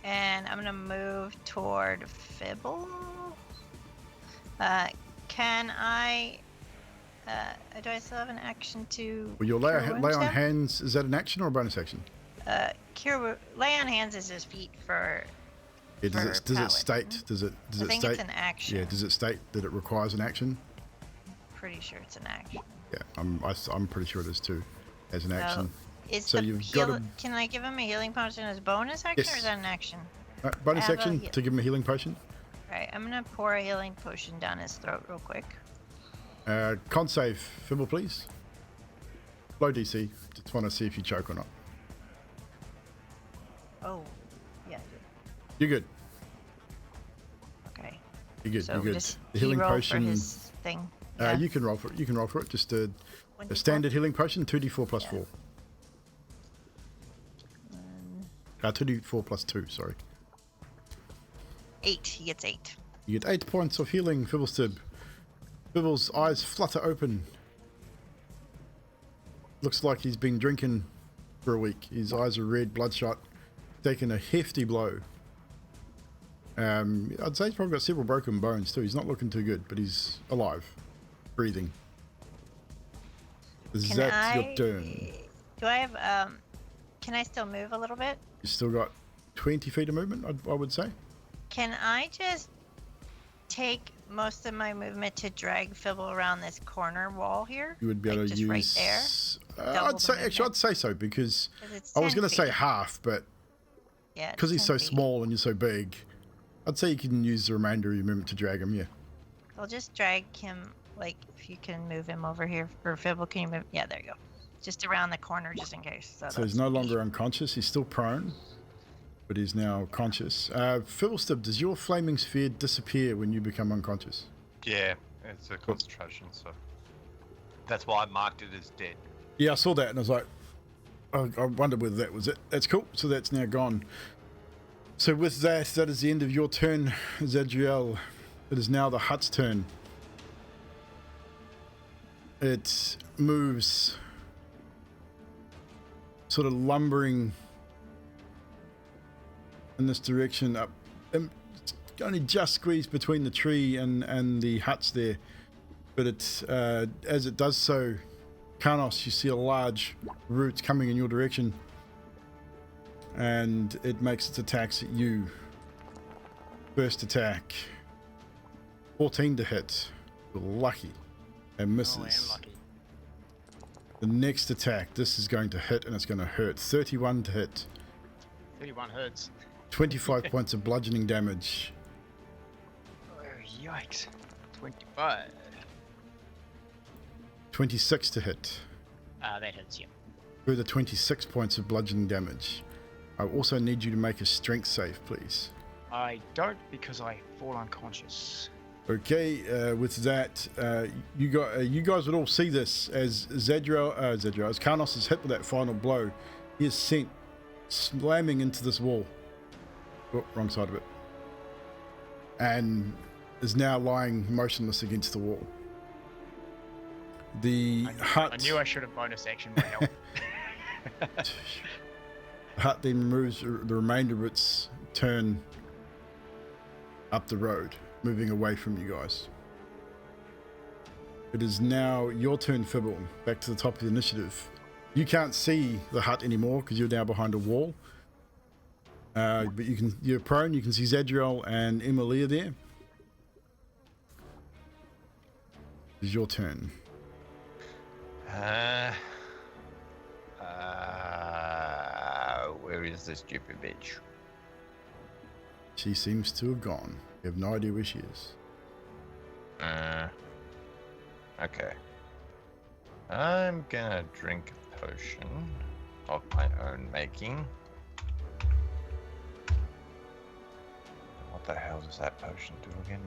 And I'm gonna move toward Fibble. Can I Do I still have an action to? Well, your cure lay wounds on him? hands, is that an action or a bonus action? Lay on hands is his feet for. Yeah, does for it paladin. state? Does it I think state? it's an action. Yeah, does it state that it requires an action? Pretty sure it's an action. Yeah, I'm pretty sure it is too, as an action. Is So the you've got a Can I give him a healing potion as bonus action, or Yes. is that an action? bonus have a action heal- to give him a healing potion. Alright, I'm gonna pour a healing potion down his throat real quick. Con save, Fibble, please. Low DC. Just want to see if you choke or not. Oh, yeah. You're good. Okay. You're good. So You're good. just The healing roll potion. for his thing. Yeah. You can roll for it. You can roll for it. Just a 24. standard healing potion, 2d4 plus Yeah. 4. 2d4 plus 2. Sorry. 8. He gets 8. You get 8 points of healing, Fibblestib. Fibble's eyes flutter open. Looks like he's been drinking for a week. His eyes are red, bloodshot, taken a hefty blow. I'd say he's probably got several broken bones too. He's not looking too good, but he's alive, breathing. Is that your turn? Do I have can I still move a little bit? You still got 20 feet of movement, I would say. Can I just take most of my movement to drag Fibble around this corner wall here? You would be able to just use. right there? Double I'd the say actually movement? I'd say so because 'Cause it's I was 10 going to say feet. half, but Yeah. because he's 10 so feet. small and you're so big, I'd say you can use the remainder of your movement to drag him. Yeah. I'll just drag him, like, if you can move him over here. Or Fibble, can you move? Yeah, there you go. Just around the corner, just in case. So he's that's no me. longer unconscious. He's still prone, but he's now conscious. Fibblestib, does your flaming sphere disappear when you become unconscious? Yeah, it's a concentration, so that's why I marked it as dead. Yeah, I saw that and I was like, I wondered whether that was it. That's cool. So that's now gone. So with that, that is the end of your turn, Zadriel. It is now the hut's turn. It moves, sort of lumbering in this direction up. It's only just squeezed between the tree and the huts there. But it's as it does so, Karnos, you see a large root coming in your direction. And it makes its attacks at you. First attack. 14 to hit. You're lucky. And misses. Oh, I am lucky. The next attack, this is going to hit and it's going to hurt. 31 to hit. 31 hurts. 25 points of bludgeoning damage. Oh, yikes. 25. 26 to hit. That hits you. Further 26 points of bludgeoning damage. I also need you to make a strength save, please. I don't because I fall unconscious. Okay, with that, you guys would all see this as Zadriel, as Karnos is hit with that final blow. He is sent slamming into this wall. Oh, wrong side of it. And is now lying motionless against the wall. The hut. I knew I should have bonus action my help. The hut then moves the remainder of its turn up the road, moving away from you guys. It is now your turn, Fibble. Back to the top of the initiative. You can't see the hut anymore because you're now behind a wall. But you're prone. You can see Zadriel and Emilia there. It's your turn. Where is this stupid bitch? She seems to have gone. You have no idea where she is. Okay. I'm gonna drink a potion of my own making. What the hell does that potion do again?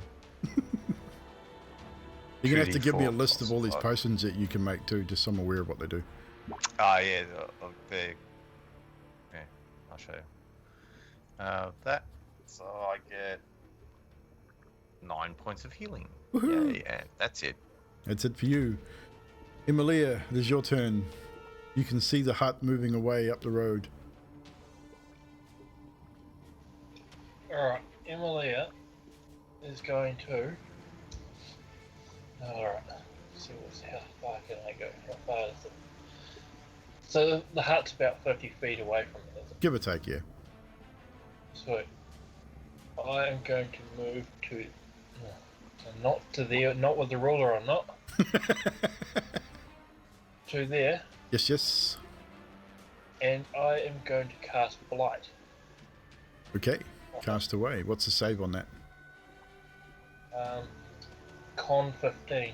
You're going to have to give me a 2d4 list of all these plus potions that you can make too, just so I'm aware of what they do. Ah, yeah, yeah, I'll show you. That, so I get 9 points of healing. Woohoo! Yay, and that's it. That's it for you. Emilia, it is your turn. You can see the hut moving away up the road. Alright, Emilia is going to. Alright, see how far can I go? How far is it? So the hut's about 50 feet away from it, is it? Give or take, yeah. Sweet. I am going to move to, so not to there, not with the ruler or not, to there, Yes, yes. and I am going to cast Blight. Okay. Cast away. What's the save on that? Con 15.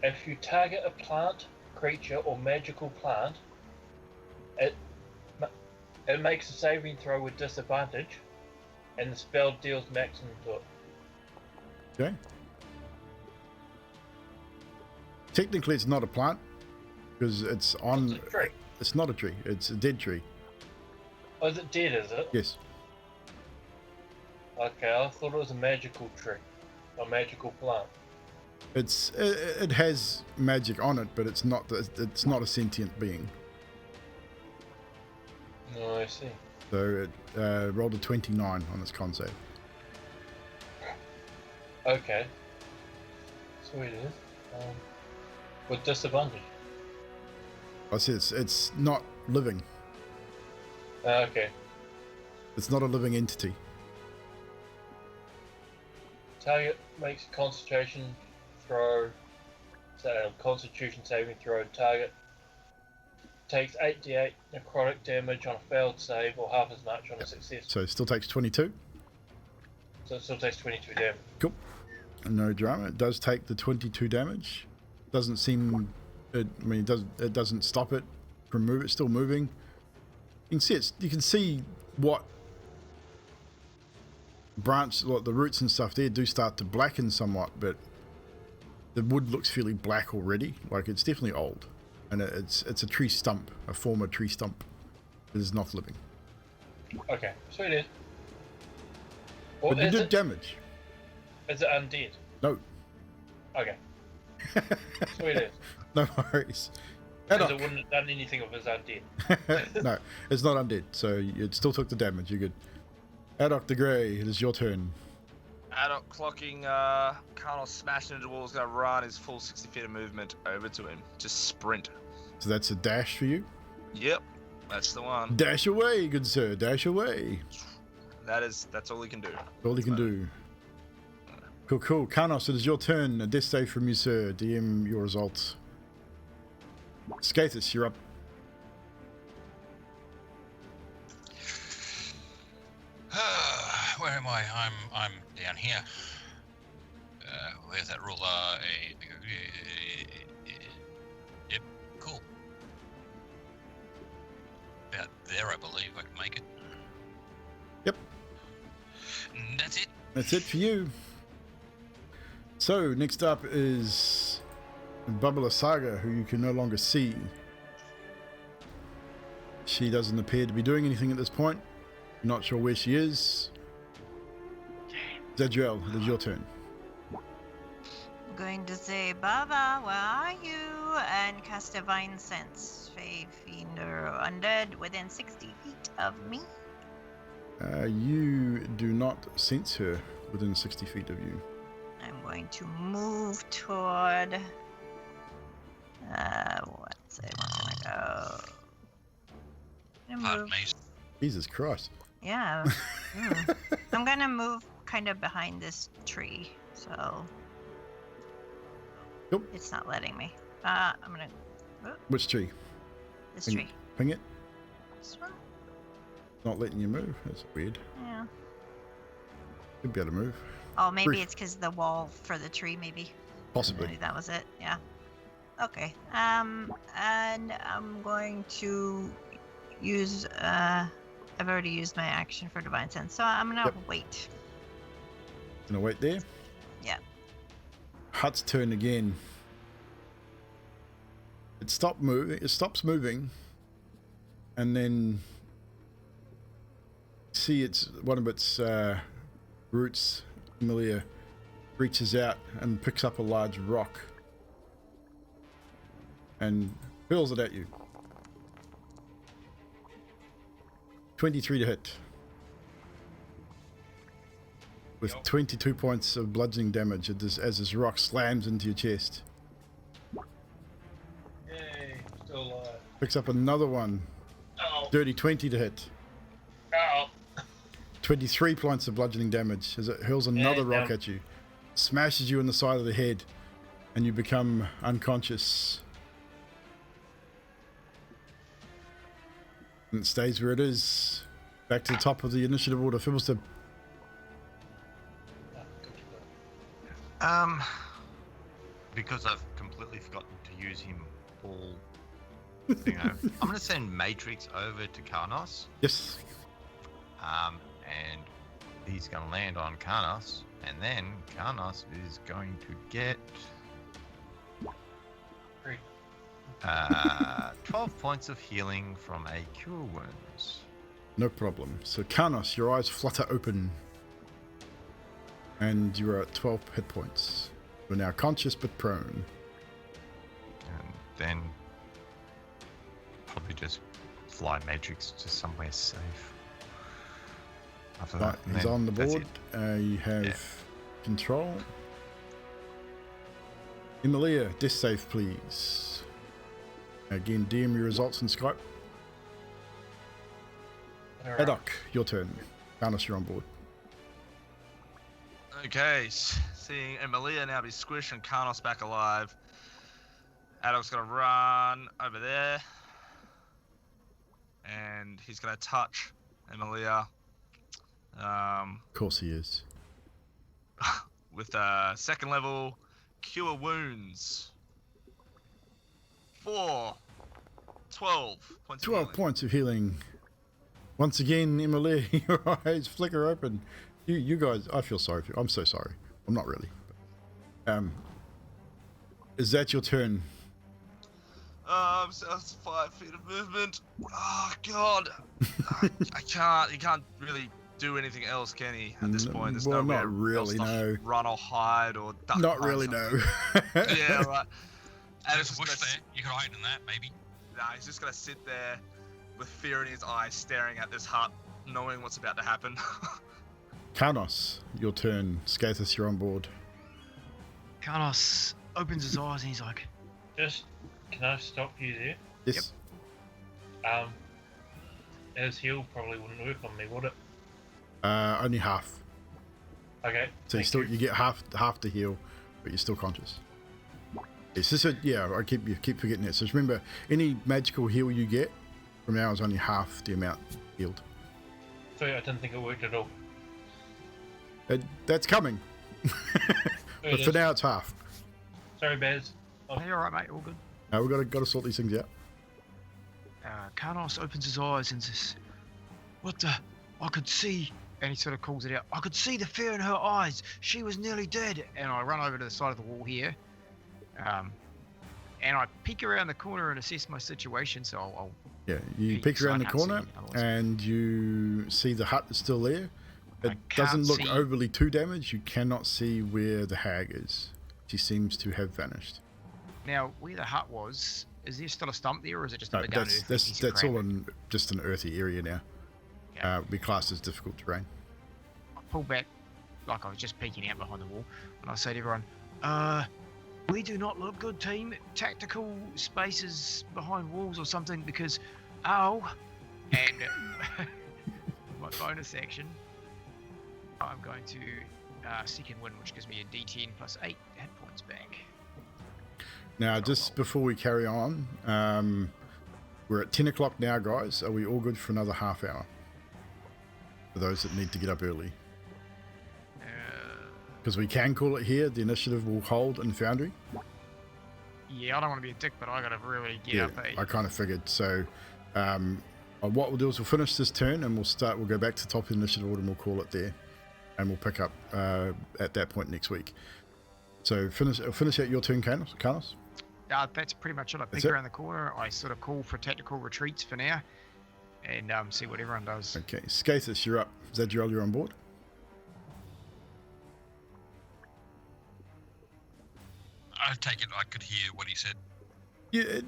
If you target a plant, creature, or magical plant, it makes a saving throw with disadvantage, and the spell deals maximum to it. Okay. Technically, it's not a plant because it's on. It's a tree. It's not a tree. It's a dead tree. Oh, is it dead, is it? Yes. Okay, I thought it was a magical tree. A magical plant. It has magic on it, but it's not a sentient being. No, I see. So it rolled a 29 on its con save. Okay. Sweet is. With disadvantage. I said it's not living. Okay. It's not a living entity. Target makes a concentration throw. So Constitution saving throw. Target takes 8d8 necrotic damage on a failed save, or half as much on a success. So it still takes 22. So it still takes 22 damage. Cool. No drama. It does take the 22 damage. Doesn't seem. It doesn't stop it from moving. It's still moving. You can see You can see what branch, like the roots and stuff there, do start to blacken somewhat, but the wood looks fairly black already. Like it's definitely old, and it's a tree stump, a former tree stump. It is not living. Okay, sweet is. Well, But you did damage. Is it undead? No. Okay. Sweet is. No worries. Because it wouldn't have done anything if it was undead. No, it's not undead, so it still took the damage. You're good. Adok the Grey, it is your turn. Adok clocking Carnal smashing into the wall is going to run his full 60 feet of movement over to him. Just sprint. So that's a dash for you. Yep, that's the one. Dash away, good sir. Dash away. That's all he can do. That's all he can do. Cool. Karnos, it is your turn. A death save from you, sir. DM your results. Skathis, you're up. Where am I? I'm down here. Where's that ruler? Yep, cool. About there, I believe I can make it. Yep. And that's it. That's it for you. So, next up is Bubba Saga, who you can no longer see. She doesn't appear to be doing anything at this point. Not sure where she is. Zadriel, it is your turn. I'm going to say, Baba, where are you? And cast Divine Sense. Fey, fiend, or undead within 60 feet of me. You do not sense her within 60 feet of you. I'm going to move toward. What's it? Where can I go? Pardon me. Jesus Christ. Yeah. I'm gonna move kind of behind this tree, so Yep. it's not letting me. I'm gonna. Which tree? This Ping- tree. Ping it. This one. Not letting you move. That's weird. Yeah. You'd be able to move. Oh, maybe Proof. it's because the wall for the tree, maybe. Possibly. Maybe that was it. Yeah. Okay. And I'm going to use. I've already used my action for Divine Sense, so I'm gonna wait. Gonna wait there. Yeah. Hut's turn again. It stopped moving. It stops moving, and then see one of its roots, familiar, reaches out and picks up a large rock and hurls it at you. 23 to hit. With 22 points of bludgeoning damage as this rock slams into your chest. Picks up another one. Oh. Dirty 20 to hit. Oh. 23 points of bludgeoning damage as it hurls another Yeah, rock no. at you. Smashes you in the side of the head. And you become unconscious. And it stays where it is. Back to the top of the initiative order. Fibblestib. Because I've completely forgotten to use him all. I'm going to send Matrix over to Karnos. Yes. And he's going to land on Karnos, and then Karnos is going to get 12 points of healing from a cure wounds. No problem. So Karnos, your eyes flutter open. And you are at 12 hit points. You're now conscious but prone. And then probably just fly Matrix to somewhere safe. After Right, that, and he's then on the that's board. it. You have Yeah. control. Emilia, death save, please. Again, DM your results in Skype. Alright. Adok, your turn. Karnos, you're on board. Okay, seeing Emilia now be squished and Karnos back alive. Adok's gonna run over there. And he's gonna touch Emilia. Of course he is. With second level cure wounds. 12 points. 12 of healing. points of healing. Once again, Emilia, your eyes flicker open. You guys, I feel sorry for you. I'm so sorry. I'm not really. Is that your turn? So that's 5 feet of movement. Oh god. I can't. He can't really do anything else, can he? At this point, there's Well, nowhere not really, else to no. run or hide or duck. Not behind really, something. no. Yeah, right. And There's it's a just bush gonna, there. You can hide in that, maybe. nah, he's just gonna sit there with fear in his eyes, staring at this hut, knowing what's about to happen. Karnos, your turn. Skathis, you're on board. Karnos opens his eyes and he's like, Just, can I stop you there? Yes. His heal probably wouldn't work on me, would it? Only half. Okay. So you thank still you. you get half the heal, but you're still conscious. It's just I keep forgetting that. So just remember, any magical heal you get from now is only half the amount healed. Sorry, I didn't think it worked at all. That's coming. It But for is. now, it's half. Sorry, Baz. "Hey, all right, mate, all good." We've got to sort these things out. Karnos opens his eyes and says, "What the? I could see," and he sort of calls it out. "I could see the fear in her eyes. She was nearly dead." And I run over to the side of the wall here, and I peek around the corner and assess my situation. So I'll Yeah, you peek peek so I around the can't see corner otherwise. and you see the hut is still there. It I doesn't can't look see- overly too damaged. You cannot see where the hag is. She seems to have vanished. Now, where the hut was, is there still a stump there, or is it just a No, bit down that's earthy that's piece of that's crap? all in just an earthy area now. Yeah. Be classed as difficult terrain. I pull back, like I was just peeking out behind the wall, and I say to everyone, we do not look good, team. Tactical spaces behind walls or something, because, and my bonus action, I'm going to second win, which gives me a D10 plus 8 hit points back. Now, So just I'll- before we carry on, we're at 10 o'clock now, guys. Are we all good for another half hour? For those that need to get up early. Because we can call it here. The initiative will hold in Foundry. Yeah, I don't want to be a dick, but I gotta really get Yeah, up. I kind of figured. So what we'll do is we'll finish this turn and we'll go back to the top of the initiative order and we'll call it there. And we'll pick up at that point next week. So finish out your turn, Karnos. That's pretty much it. I That's peek it? around the corner. I sort of call for tactical retreats for now, and see what everyone does. Okay, Skathis, you're up. Zadriel, you're on board. I take it I could hear what he said. Yeah,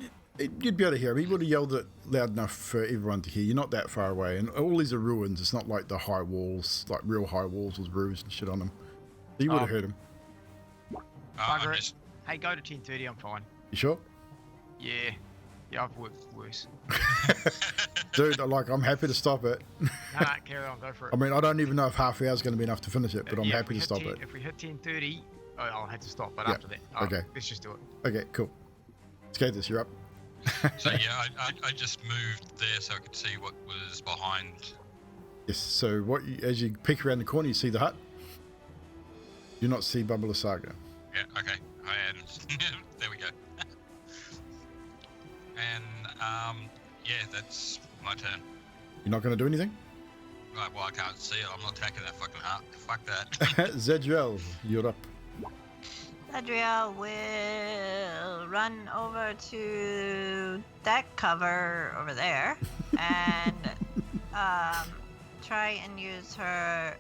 you'd be able to hear him. He would have yelled it loud enough for everyone to hear. You're not that far away, and all these are ruins. It's not like the high walls, like real high walls with roofs and shit on them. So you would have heard him. I'm Bugger it. just Hey, go to 10:30. I'm fine. You sure? Yeah. Yeah, I've worked worse. Dude, I'm happy to stop it. No, carry on, go for it. I mean, I don't even know if half hour is going to be enough to finish it, but I'm Yeah, happy to stop 10, it. If we hit 10:30, I'll have to stop. But Yeah, after that, okay. let's just do it. Okay, cool. Skaters, you're up. So yeah, I just moved there so I could see what was behind. Yes, so as you peek around the corner, you see the hut. You do not see Bubble Saga. Yeah, okay. There we go. And yeah, that's my turn. You're not going to do anything? Right, well I can't see it. I'm not attacking that fucking hut. Fuck that. Zedriel, you're up. Adriel will run over to that cover over there and try and use her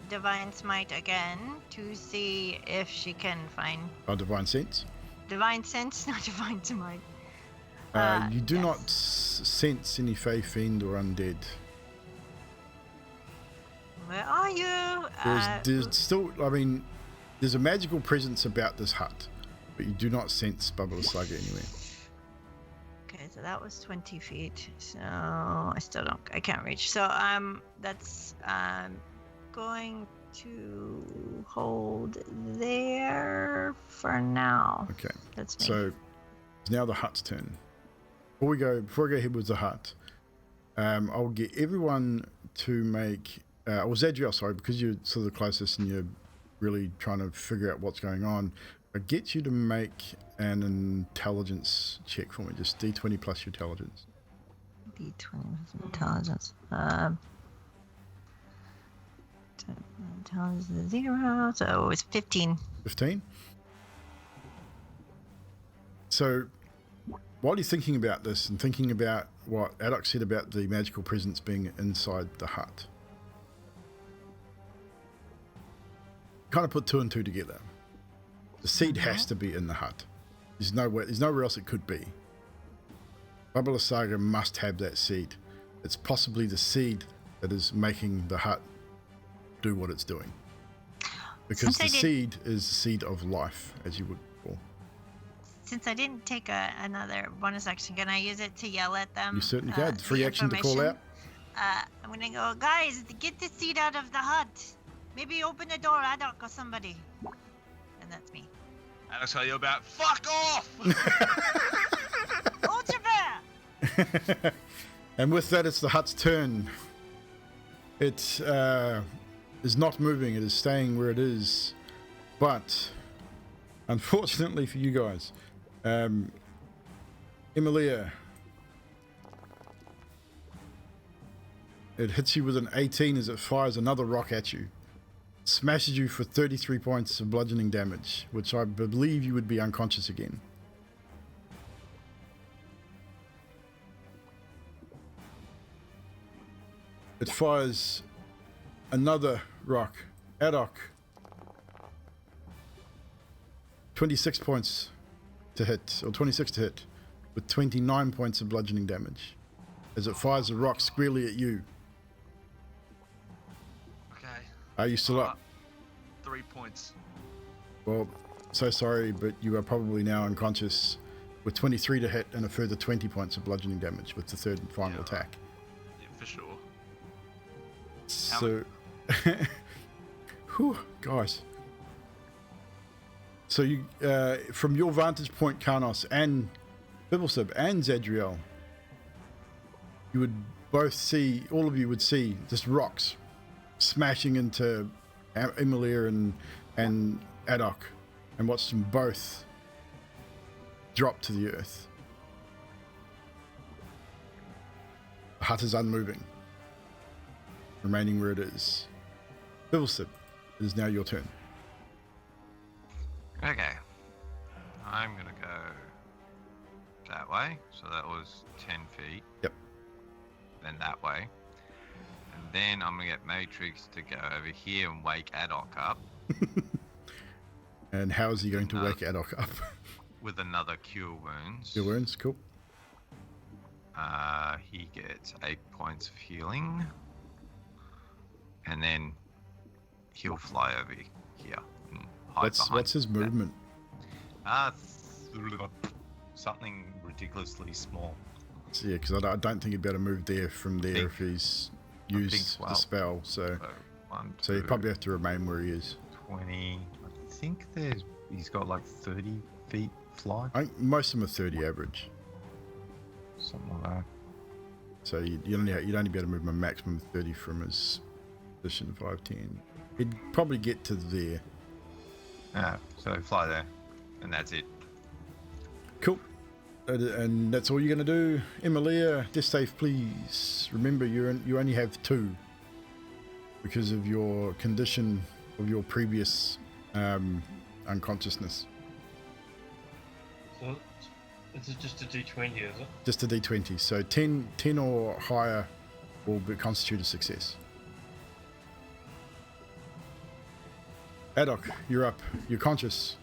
Divine Smite again to see if she can find Divine Sense. Divine Sense, not Divine Smite. You do yes. not sense any Fey Fiend or Undead. Where are you? There's still, I mean, there's a magical presence about this hut, but you do not sense Bubble Saga anywhere. Okay, so that was 20 feet. So I can't reach. So that's going to hold there for now. Okay. That's me. So it's now the hut's turn. Before I go ahead with the hut, I'll get everyone to make, Zadriel, sorry, because you're sort of the closest and you're really trying to figure out what's going on, I get you to make an intelligence check for me, just D20 plus your intelligence. D20 plus intelligence. Intelligence is 0, so it's 15. 15? So while you're thinking about this and thinking about what Adok said about the magical presence being inside the hut, kind of put 2 and 2 together. The seed has to be in the hut. There's nowhere else it could be. Bubble Saga must have that seed. It's possibly the seed that is making the hut do what it's doing. Because the seed is the seed of life, as you would call. Since I didn't take another bonus action, can I use it to yell at them? You certainly can. Free action to call out. I'm gonna go, guys, get the seed out of the hut. Maybe open the door, Adok or somebody. And that's me. And I'll tell you about fuck off! Ultra Bear! And with that, it's the hut's turn. It is not moving. It is staying where it is. But unfortunately for you guys, Emilia, it hits you with an 18 as it fires another rock at you. Smashes you for 33 points of bludgeoning damage, which I believe you would be unconscious again. It fires another rock. Adok. 26 points to hit, or 26 to hit, with 29 points of bludgeoning damage, as it fires a rock squarely at you. Okay. Are you still up? 3 points. Well, so sorry, but you are probably now unconscious, with 23 to hit and a further 20 points of bludgeoning damage with the third and final attack. Yeah, for sure. So, whew, guys. So you, from your vantage point, Karnos and Bibblesib and Zadriel, you would both see, all of you would see, just rocks smashing into Emilia and Adok, and watch them both drop to the earth. The hut is unmoving, remaining where it is. Bibblesib, it is now your turn. Okay. I'm going to go that way. So that was 10 feet. Yep. Then that way. And then I'm going to get Matrix to go over here and wake Adok up. And how is he going to wake Adok up? With another Cure Wounds. Cure Wounds, cool. He gets 8 points of healing. And then he'll fly over here. And hide behind What's his movement? something ridiculously small. So, yeah, because I don't think he'd be able to move there from there Think- if he's I think used the 12. spell. So One, so you two, probably have to remain where he is. 20. I think he's got like 30 feet flight, I think most of them are 30 average. something like that. So you'd only be able to move him a maximum of 30 from his position 510. He'd probably get to there. So fly there, and that's it. Cool. And that's all you're going to do. Emilia, death save, please. Remember, you only have 2 because of your condition of your previous unconsciousness. So this is just a D20, is it? Just a d20. So 10 or higher will constitute a success. Adok, you're up. You're conscious,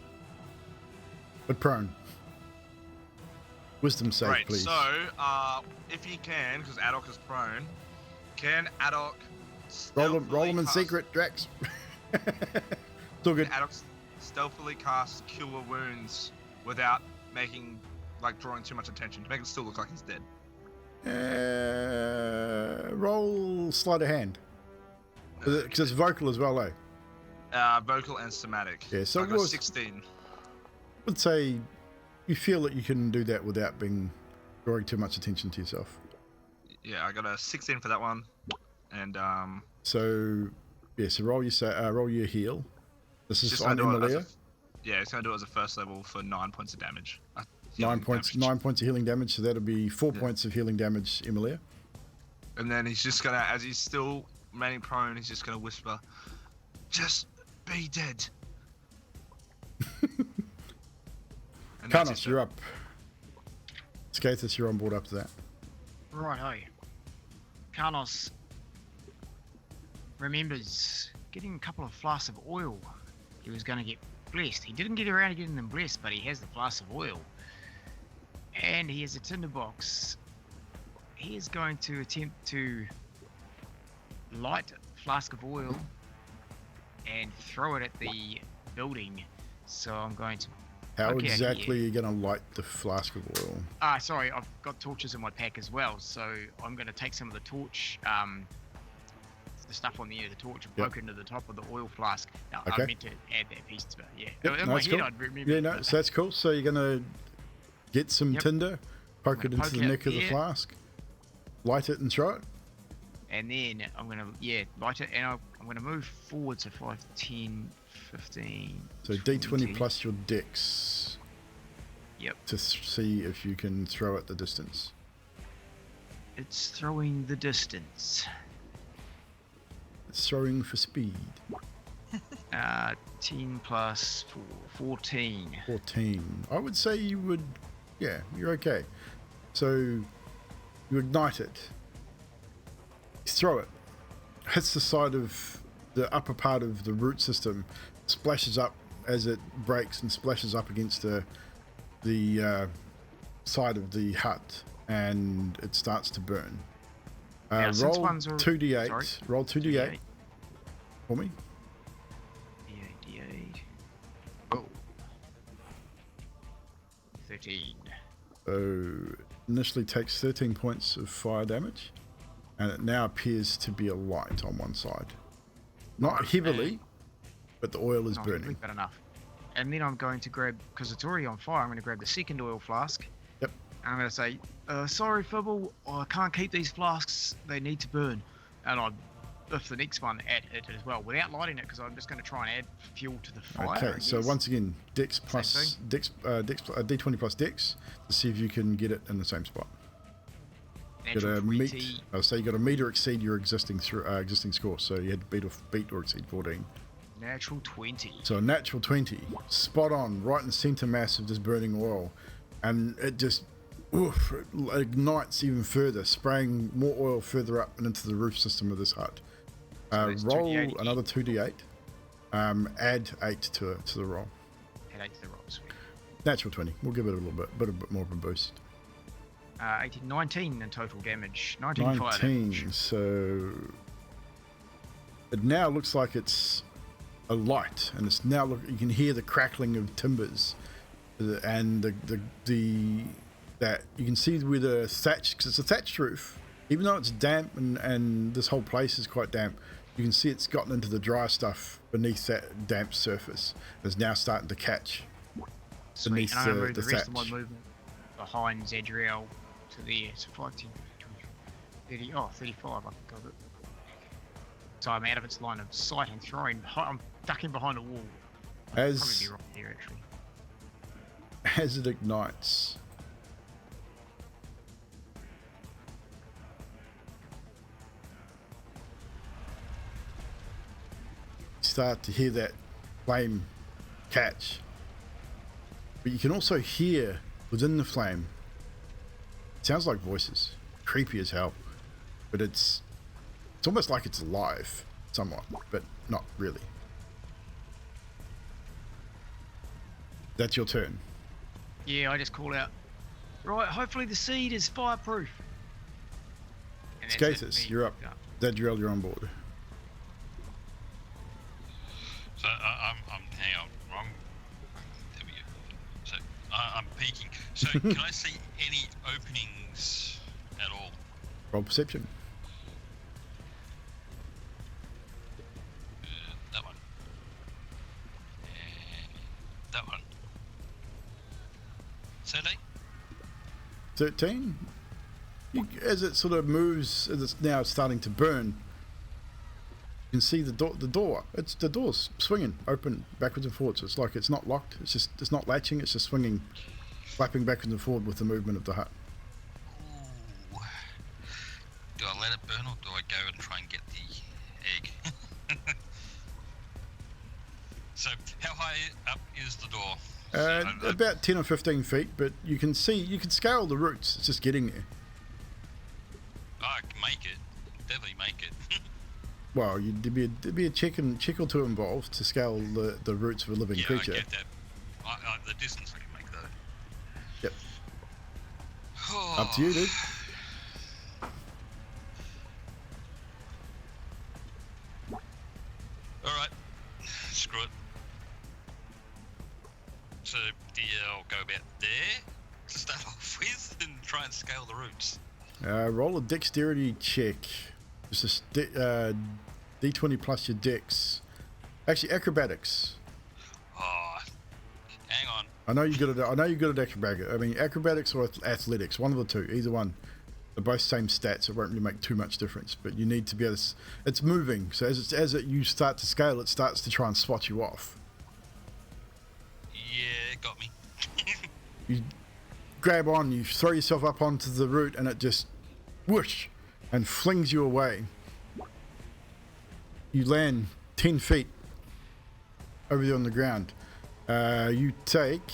but prone. Wisdom save, Right, please. so if you can, because Adok is prone, can Adok roll them in secret, Drax. It's all good. Can Adok stealthily cast Cure Wounds without drawing too much attention to make it still look like he's dead? Roll sleight of hand. Because it's vocal as well, eh? Vocal and somatic. Yeah, so I got 16. Would say you feel that you can do that without drawing too much attention to yourself. Yeah, I got a 16 for that one, and So roll your heal. This is just on gonna do it as Emilia. it's gonna do it as a first level for 9 points of damage. 9 points of healing damage, so that'll be 4 points of healing damage, Emilia. And then he's just gonna, as he's still remaining prone, he's just gonna whisper, "Just be dead." And that's Karnos, it. you're up. Skathis, you're on board after that. Righto. Karnos remembers getting a couple of flasks of oil. He was going to get blessed. He didn't get around to getting them blessed, but he has the flask of oil. And he has a tinderbox. He is going to attempt to light a flask of oil and throw it at the building. So I'm going to... How Okay, exactly are you going to light the flask of oil? Sorry, I've got torches in my pack as well, so I'm going to take some of the torch, the stuff on the end of the torch and poke it into the top of the oil flask. Now, Okay. I meant to add that piece to it, yeah. Yep, In no, my that's head, cool. I'd remember. Yeah, no, so that's cool. So you're going to get some Yep. tinder, poke it I'm gonna into poke the it neck of the there. flask, light it and throw it. And then I'm going to, light it, and I'm going to move forward to 5, 10, 15, So 20. d20 plus your dex. Yep. To see if you can throw at the distance. It's throwing the distance. It's throwing for speed. 10 plus 4, 14. 14. I would say you would, you're okay. So you ignite it. You throw it. Hits the side of the upper part of the root system. Splashes up as it breaks and splashes up against the side of the hut, and it starts to burn. Now, since roll ones are- 2d8. sorry. Roll 2d8 for me. D8. Oh. 13. So initially takes 13 points of fire damage, and it now appears to be a light on one side. Not heavily, but the oil is Not burning. heavily, but enough. And then I'm going to grab, because it's already on fire, I'm going to grab the second oil flask. Yep. And I'm going to say, sorry, Fibble, I can't keep these flasks. They need to burn. And I biff the next one at it as well, without lighting it, because I'm just going to try and add fuel to the fire. Okay, I so guess. once again, dex plus d20 plus dex to see if you can get it in the same spot. Natural Got a 20. meet. So you got to meet or exceed your existing score. So you had to beat or exceed 14. Natural 20. So a natural 20, spot on, right in the center mass of this burning oil, and it just it ignites even further, spraying more oil further up and into the roof system of this hut. that's Roll 2d8 again. another 2d8. Add 8 to the roll. Add 8 to the roll, sweet. Natural 20. We'll give it a bit more of a boost. 18, 19 in total damage. 19 fire damage. 19. So it now looks like it's a light, and it's now you can hear the crackling of timbers, and the that you can see where the thatch, because it's a thatched roof, even though it's damp and this whole place is quite damp, you can see it's gotten into the dry stuff beneath that damp surface. It's now starting to catch Sweet. beneath And I'm going to move the the rest of my thatch. movement behind Zedriel to the so 5, 10, 20, 30, 35, I got it. So I'm out of its line of sight and throwing. I'm ducking behind a wall. I'd probably be right there, actually. As it ignites, you start to hear that flame catch, but you can also hear within the flame, it sounds like voices, creepy as hell, but it's almost like it's alive somewhat, but not really. That's your turn. Yeah, I just call out, right, hopefully the seed is fireproof. And that's it, Skathis, me. you're up. Yeah. Zadriel, you're on board. So I'm hang on, wrong. There we go. So I'm peeking. So can I see any openings at all? Roll perception. That one. And that one. 13? 13. As it sort of moves, as it's now starting to burn, you can see the door. It's the door's swinging open backwards and forwards. It's like it's not locked. It's not latching. It's just swinging, flapping backwards and forward with the movement of the hut. Ooh. Do I let it burn or do I go and try and get the egg? So how high up is the door? About 10 or 15 feet, but you can scale the roots. It's just getting there. I can make it. Definitely make it. Well, there'd be a check or two involved to scale the roots of a living Yeah, creature. I get that. The distance I can make though. Yep. Up to you, dude. Alright. Screw it. So, I'll go about there to start off with and try and scale the roots. Roll a dexterity check. Just a D20 plus your dex. Actually, acrobatics. Oh, hang on. I know you're good at acrobatics. I mean, acrobatics or athletics, one of the two, either one. They're both same stats. It won't really make too much difference. But you need to be able to. It's moving, so you start to scale, it starts to try and spot you off. Yeah, got me. You grab on, you throw yourself up onto the root, and it just whoosh and flings you away. You land 10 feet over there on the ground. You take.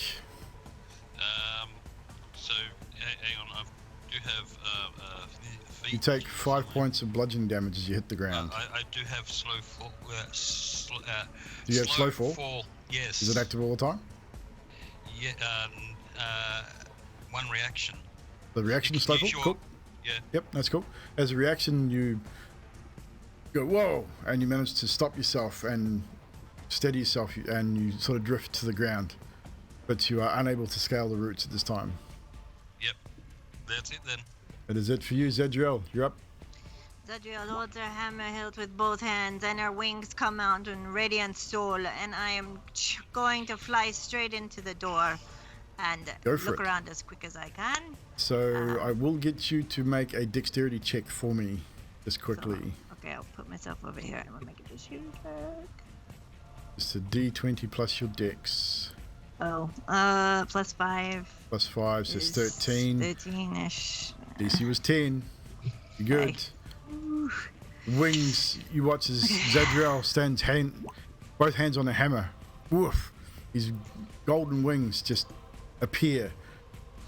So, hang on. I do have feet. You take 5 points of bludgeoning damage as you hit the ground. I do have slow fall. Do you have slow fall? Yes. Is it active all the time? Yeah. One reaction. The reaction is slow fall? Cool. Yeah. Yep, that's cool. As a reaction, you go, whoa, and you manage to stop yourself and steady yourself, and you sort of drift to the ground. But you are unable to scale the roots at this time. Yep. That's it then. That is it for you, Zedriel. You're up. Zadriel holds her hammer hilt with both hands, and her wings come out in radiant soul, and I am going to fly straight into the door and look around as quick as I can. So I will get you to make a dexterity check for me, just quickly. Okay, I'll put myself over here and we'll make it a shoot check. It's a D20 plus your dex. Oh, plus 5. Plus 5, so it's 13. 13-ish. DC was 10. You're good. Okay. Wings, you watch as Zadriel stands both hands on the hammer. Woof. His golden wings just appear.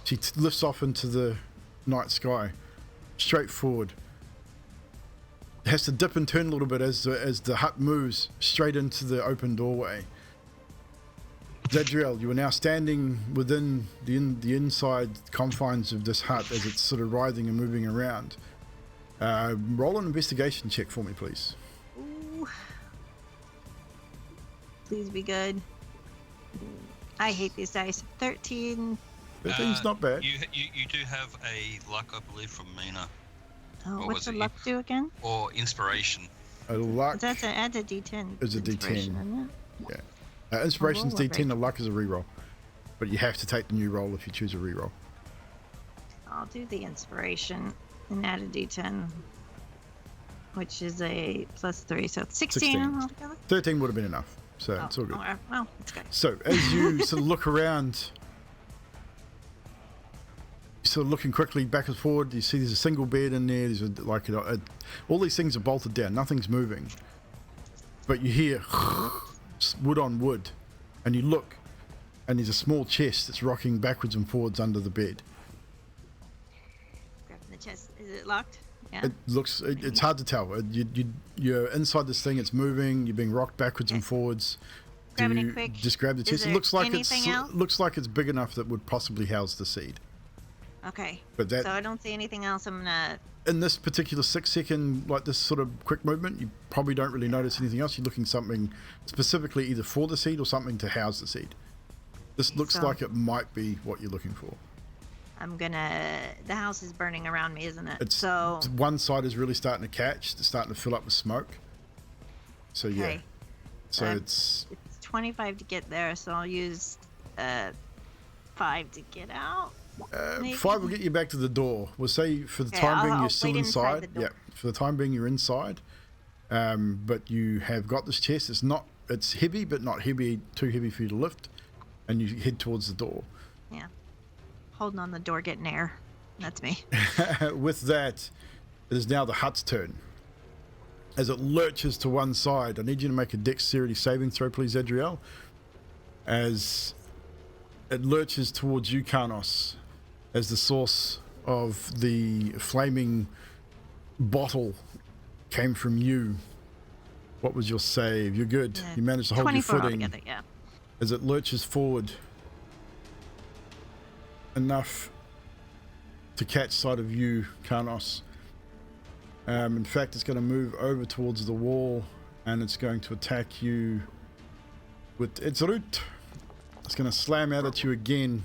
She lifts off into the night sky, straight forward. Has to dip and turn a little bit as the hut moves straight into the open doorway. Zadriel, you are now standing within the inside confines of this hut as it's sort of writhing and moving around. Roll an investigation check for me, please. Ooh. Please be good. I hate these dice. 13 13's not bad. You do have a luck, I believe, from Mina, Oh, What what's was the it? luck do again? or inspiration. A luck That's add a D10. is a inspiration, D10. isn't it? Inspiration's roll a D10, the luck is a reroll. But you have to take the new roll if you choose a reroll. I'll do the inspiration and add a D10, which is a +3, so it's 16 altogether. 13 would have been enough, so it's all good. Well, it's good. So as you sort of look around, you're sort of looking quickly back and forward, you see there's a single bed in there, there's all these things are bolted down, nothing's moving. But you hear wood on wood, and you look, and there's a small chest that's rocking backwards and forwards under the bed. Grabbing the chest. Is it locked? Yeah. It looks, it's hard to tell. You're inside this thing, it's moving, you're being rocked backwards and forwards. Grabbing it quick. Just grab the Is chest. It there looks like anything else? looks like it's big enough that would possibly house the seed. Okay. But that, So I don't see anything else. I'm gonna. in this particular 6-second, like this sort of quick movement, you probably don't really notice anything else. You're looking something specifically either for the seed or something to house the seed. This looks So- like it might be what you're looking for. I'm gonna. The house is burning around me, isn't it? It's So. one side is really starting to catch. It's starting to fill up with smoke. So yeah. Okay. So Um, it's 25 to get there, so I'll use 5 to get out. maybe? 5 will get you back to the door. We'll say for the Okay, time being I'll you're still wait inside inside. the door. Yeah, for the time being you're inside. But you have got this chest. It's heavy, but not heavy, too heavy for you to lift. And you head towards the door. Yeah. Holding on the door, getting air. That's me. With that, it is now the hut's turn. As it lurches to one side, I need you to make a dexterity saving throw, please, Adriel. As it lurches towards you, Karnos, as the source of the flaming bottle came from you. What was your save? You're good. Yeah, You managed to hold your 24 footing. altogether, yeah. As it lurches forward enough to catch sight of you, Karnos. In fact, it's going to move over towards the wall and it's going to attack you with its root. It's going to slam out at you again.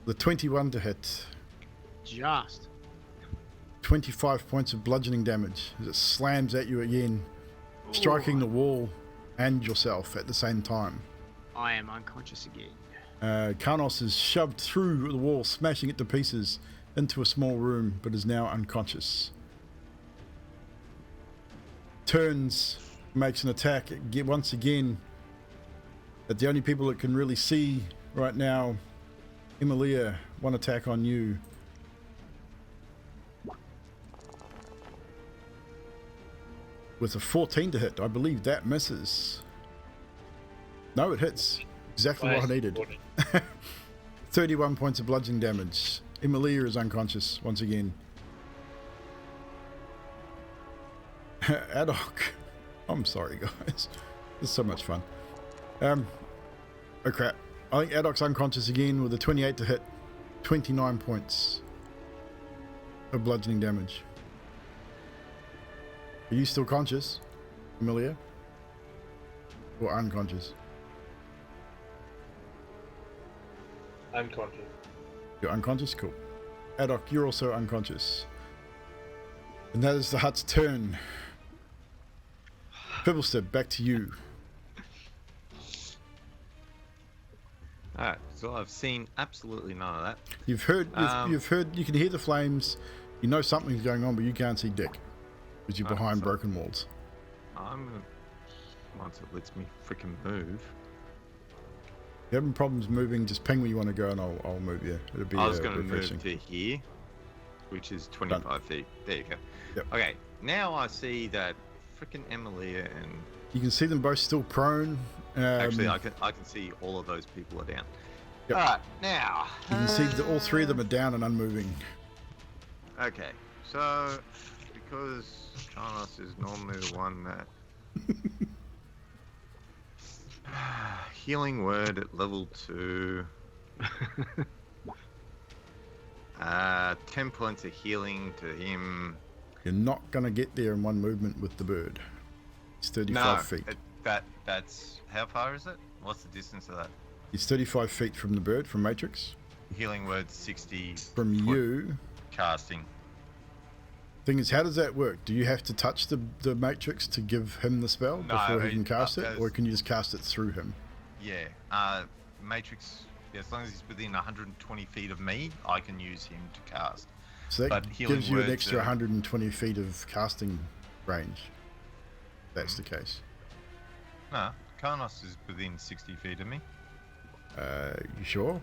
The 21 to hit. Just. 25 points of bludgeoning damage as it slams at you again, striking the wall and yourself at the same time. I am unconscious again. Karnos is shoved through the wall, smashing it to pieces into a small room, but is now unconscious. Turns, makes an attack once again at the only people that can really see right now. Emilia, one attack on you. With a 14 to hit, I believe that misses. No, it hits. Exactly what I needed. 31 points of bludgeoning damage. Emilia is unconscious once again. Adok. I'm sorry, guys. This is so much fun. Oh crap. I think Adok's unconscious again with a 28 to hit. 29 points of bludgeoning damage. Are you still conscious, Emilia? Or unconscious? Unconscious. You're unconscious? Cool. Adok, you're also unconscious. And that is the hut's turn. Pibblestep, back to you. Alright, so I've seen absolutely none of that. You've heard, you've heard, you can hear the flames. You know something's going on, but you can't see Dick. Because you're behind broken walls. I'm gonna, once it lets me freaking move. If you're having problems moving, just ping where you want to go and I'll move you. It'll be I was going to refreshing. move to here, which is 25 Done. feet. There you go. Yep. Okay, now I see that freaking Emilia and You can see them both still prone. actually I can see all of those people are down. Yep. All right, now You can see that all three of them are down and unmoving. okay, so because Charnos is normally the one that healing word at level 2. 10 points of healing to him. You're not going to get there in one movement with the bird. It's 35 feet. That's how far is it? What's the distance of that? It's 35 feet from the bird, from Matrix. Healing word 60 from foot you. casting. Thing is, how does that work? Do you have to touch the matrix to give him the spell before he can cast it, or can you just cast it through him? Yeah. Matrix. As long as he's within 120 feet of me, I can use him to cast. So that But healing gives you an words extra are- 120 feet of casting range. That's the case. No, Karnos is within 60 feet of me. You sure?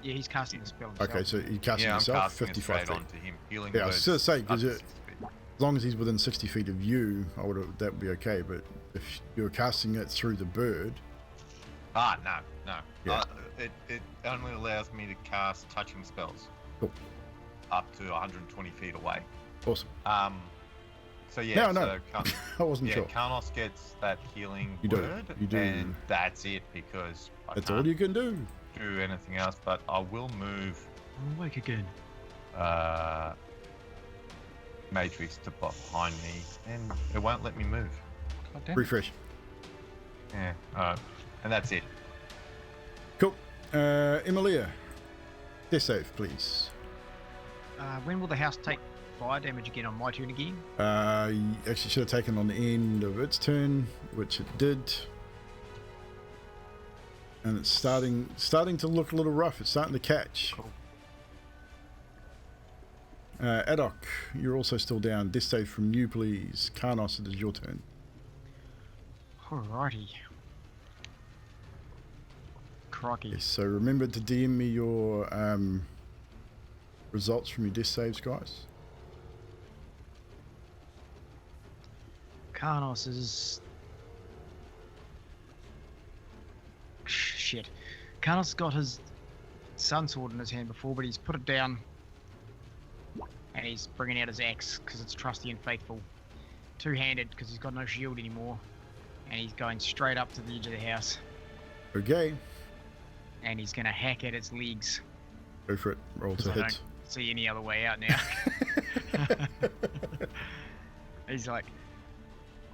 Yeah, he's casting the spell himself. Okay, so you casting Yeah, I'm yourself casting it 55 straight feet. onto him. Healing Yeah, I was words going to say, up because to as 60 feet. long as he's within 60 feet of you, that would be okay. But if you're casting it through the bird, No. Yeah. It only allows me to cast touching spells. Cool. Up to 120 feet away. awesome. So yeah, No. I wasn't yeah, sure. Karnos gets that healing You do, word, you do. and that's it because I That's can't all you can do. do anything else. But I will move I'm awake again. Matrix to behind me, and it won't let me move. God damn it. Refresh. Yeah, and that's it. Cool. Emilia, death save, please. When will the house take fire damage again on my turn again? You actually should have taken on the end of its turn, which it did. And it's starting to look a little rough. It's starting to catch. Cool. Adok, you're also still down. Death save from you, please. Karnos, it is your turn. Alrighty. Crikey. Yes, so remember to DM me your results from your death saves, guys. Karnos is... Shit. Karnos got his sun sword in his hand before, but he's put it down. And he's bringing out his axe, because it's trusty and faithful. Two-handed, because he's got no shield anymore. And he's going straight up to the edge of the house. Okay, And he's going to hack at its legs. go for it. Roll to I hit. don't see any other way out now. He's like,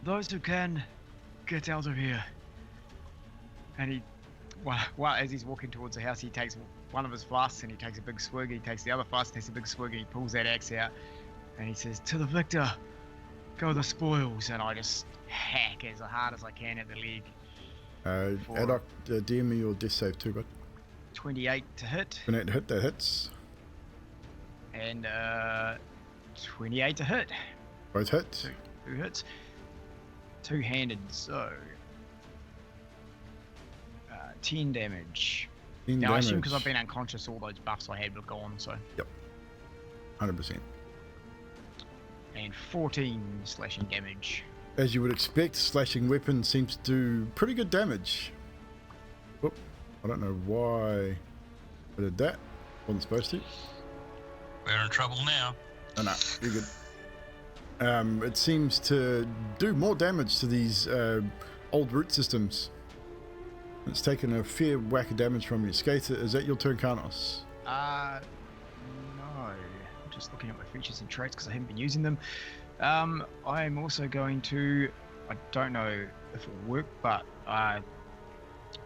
those who can, get out of here. And he, well, as he's walking towards the house, he takes one of his flasks and he takes a big swig. He takes the other flask, takes a big swig, and he pulls that axe out. And he says, to the victor, go the spoils. And I just hack as hard as I can at the leg. Adok, DM me your death save too, bud. 28 to hit. 28 to hit, that hits. And 28 to hit. Both hits. Two hits. Two-handed, so 10 damage. 10 Now I assume damage. because I've been unconscious, all those buffs I had were gone, so. 100%. And 14 slashing damage. As you would expect, slashing weapon seems to do pretty good damage. Whoop. I don't know why I did that. Wasn't supposed to. We're in trouble now. Oh no, you're good. It seems to do more damage to these old root systems. It's taken a fair whack of damage from you. Skater, is that your turn, Karnos? No. I'm just looking at my features and traits because I haven't been using them. I'm also going to, I don't know if it will work, but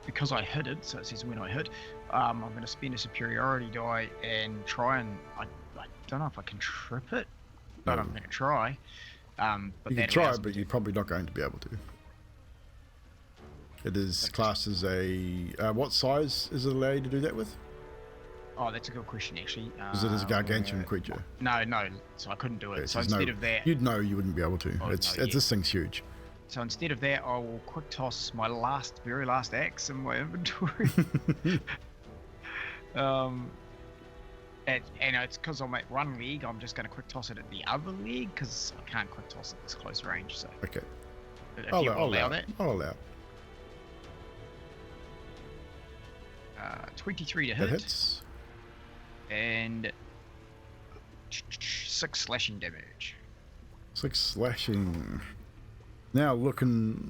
because I hit it, so it says when I hit, I'm going to spend a superiority die and try and, I don't know if I can trip it, but I'm going to try. But You can that try, allows me but to- you're probably not going to be able to. It is classed as a... what size is it allowed you to do that with? Oh, that's a good question, actually. Is it as a gargantuan creature? No, so I couldn't do it. Okay, So there's instead of that, You'd know you wouldn't be able to. Oh, It's no, This thing's huge. so instead of that, I will quick toss my very last axe in my inventory. And it's because I'm at one leg, I'm just going to quick toss it at the other leg because I can't quick toss at this close range. So Okay. if you allow that, I'll allow it. 23 to That hit hits. and 6 slashing damage. 6 slashing. Now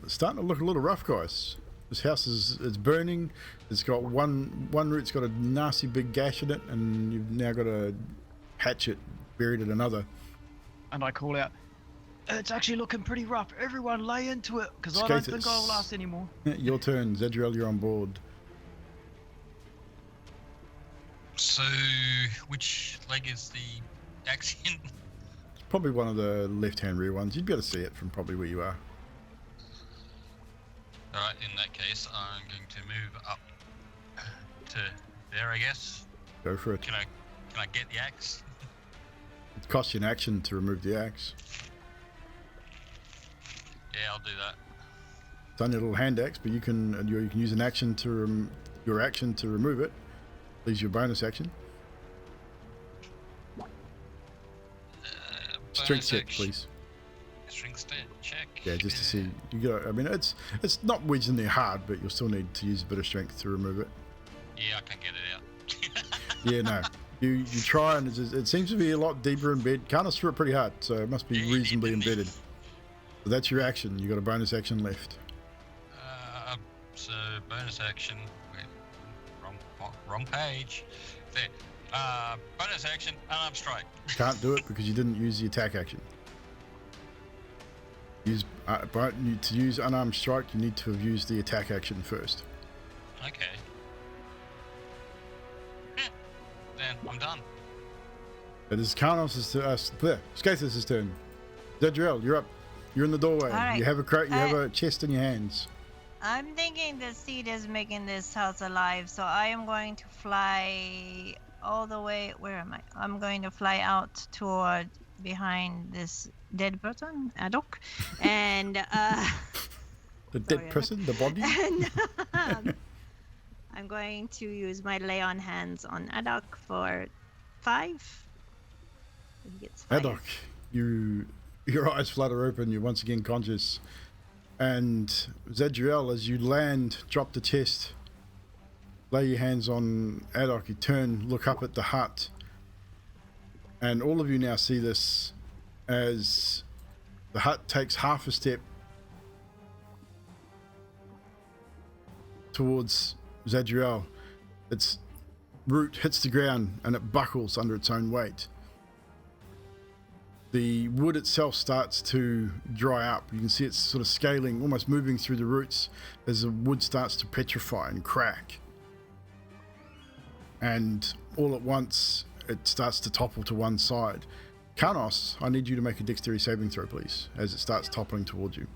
starting to look a little rough, guys. This house is burning. It's got one root's got a nasty big gash in it, and you've now got a hatchet buried in another. And I call out, it's actually looking pretty rough. Everyone lay into it because I don't think I'll last anymore. Your turn, Zadriel. You're on board. So, which leg is the axe in? It's probably one of the left-hand rear ones. You'd be able to see it from probably where you are. Alright, in that case, I'm going to move up to there, I guess. Go for it. Can I get the axe? It costs you an action to remove the axe. Yeah, I'll do that. It's only a little hand axe, but you can use an action to your action to remove it. Leaves your bonus action. Strength check, please. Strength check. Yeah, just to see. You got. I mean, it's not wedged in there hard, but you'll still need to use a bit of strength to remove it. Yeah, I can get it out. Yeah, no. You try, and it seems to be a lot deeper in bed. Carlos threw it pretty hard, so it must be reasonably embedded. So that's your action. You got a bonus action left. So bonus action. Wait, wrong page. There. Bonus action. Unarmed strike. Can't do it because you didn't use the attack action. To use unarmed strike, you need to have used the attack action first. Okay. Yeah. Then I'm done. It is Carlos' Skathis' turn. Zadriel, you're up. You're in the doorway. All right. You have a chest in your hands. I'm thinking the seed is making this house alive, so I am going to fly all the way. Where am I? I'm going to fly out toward behind this dead person, Adok, and The dead person, the body. And, I'm going to use my lay on hands on Adok for 5. He gets 5. Adok, your eyes flutter open. You're once again conscious. And Zadriel, as you land, drop the chest, lay your hands on Adok, you turn, look up at the hut, and all of you now see this as the hut takes half a step towards Zadriel. Its root hits the ground and it buckles under its own weight. The wood itself starts to dry up. You can see it's sort of scaling, almost moving through the roots as the wood starts to petrify and crack. And all at once, it starts to topple to one side. Karnos, I need you to make a dexterity saving throw, please, as it starts toppling towards you.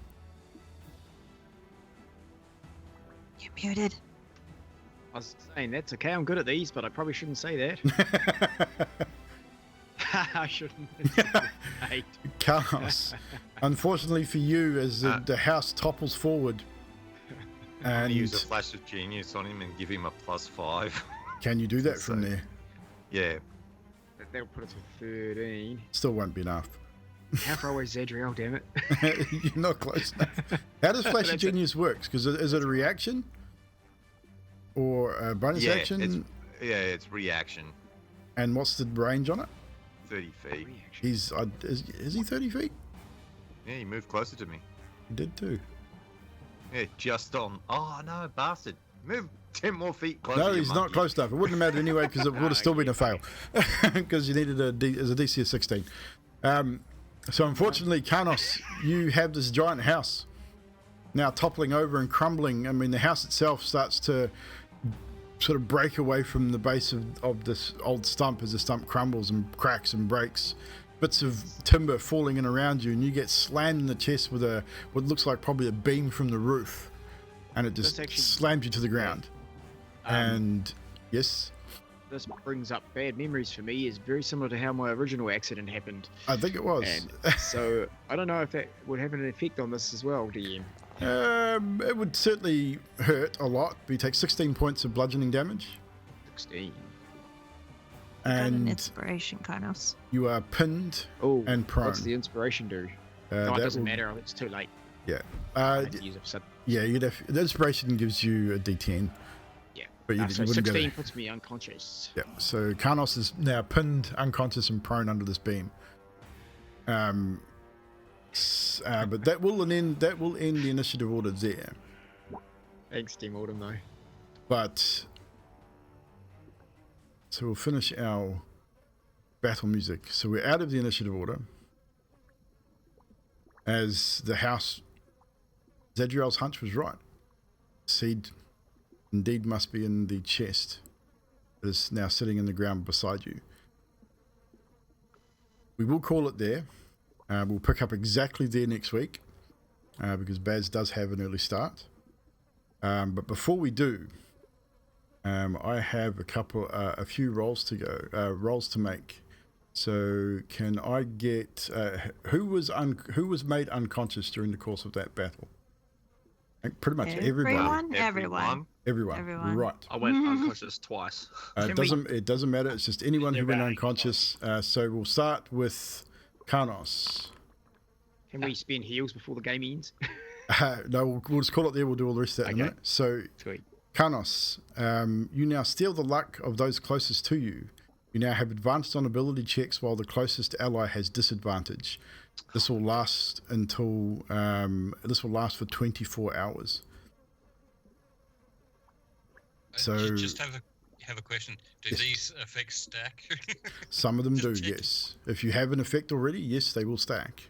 You're muted. I was saying that's okay. I'm good at these, but I probably shouldn't say that. I shouldn't. 8. Karnos, unfortunately for you, as the house topples forward, and use a flash of genius on him and give him a +5. Can you do that from there? Yeah. That'll put it to 13. Still won't be enough. How far away is Zadriel, damn it? You're not close enough. How does Flash of Genius works? Because is it a reaction? Or a bonus action? It's reaction. And what's the range on it? 30 feet. He's is he 30 feet? Yeah, he moved closer to me. He did too. Yeah, just on. Oh, no, bastard. Move 10 more feet closer. No, he's not close enough. It wouldn't have mattered anyway because it would have still been a fail. Because you needed a DC of 16. So unfortunately, Karnos, you have this giant house now toppling over and crumbling. I mean, the house itself starts to sort of break away from the base of this old stump as the stump crumbles and cracks and breaks. Bits of timber falling in around you, and you get slammed in the chest with what looks like probably a beam from the roof, and it just slams you to the ground. And yes, this brings up bad memories for me. Is very similar to how my original accident happened. I think it was. And so I don't know if that would have an effect on this as well, DM. It would certainly hurt a lot. But you take 16 points of bludgeoning damage. 16. An And inspiration, Carlos. you are pinned and prone. What's the inspiration do? No, that it doesn't will- matter. It's too late. Yeah. I had to use it. Yeah, the inspiration gives you a D10. Yeah. But you So wouldn't go 16 there. puts me unconscious. Yeah. So Karnos is now pinned, unconscious, and prone under this beam. But that will end the initiative order there. Thanks, Team Autumn, though. But so we'll finish our battle music. So we're out of the initiative order. As the house, Zadriel's hunch was right. Seed indeed must be in the chest. that is now sitting in the ground beside you. We will call it there. We'll pick up exactly there next week because Baz does have an early start. But before we do, I have a few rolls to go, rolls to make. So can I get who was made unconscious during the course of that battle? I think pretty much everybody. Everyone. Right. I went unconscious twice. It doesn't matter. It's just anyone who went unconscious. So we'll start with Karnos. Can we spin heals before the game ends? No, we'll just call it there. We'll do all the rest of that in a minute. So, Sweet. Karnos, you now steal the luck of those closest to you. You now have advantage on ability checks while the closest ally has disadvantage. This will last until for 24 hours. So just have a question. Do these effects stack? some of them do, Check. yes. If you have an effect already, yes, they will stack.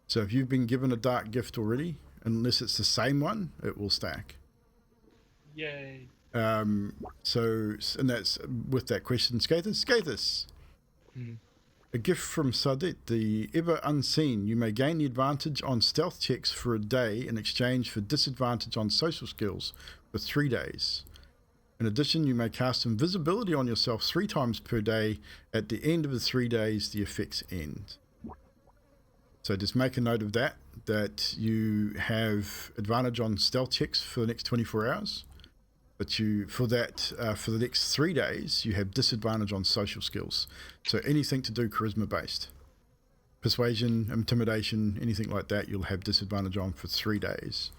So if you've been given a dark gift already, unless it's the same one, it will stack. Yay. And that's with that question, Skathis. A gift from Sadet, the ever unseen. You may gain the advantage on stealth checks for a day in exchange for disadvantage on social skills for 3 days. In addition, you may cast invisibility on yourself 3 times per day. At the end of the 3 days, the effects end. So just make a note of that you have advantage on stealth checks for the next 24 hours. But for the next 3 days, you have disadvantage on social skills. So anything to do charisma based, persuasion, intimidation, anything like that, you'll have disadvantage on for 3 days.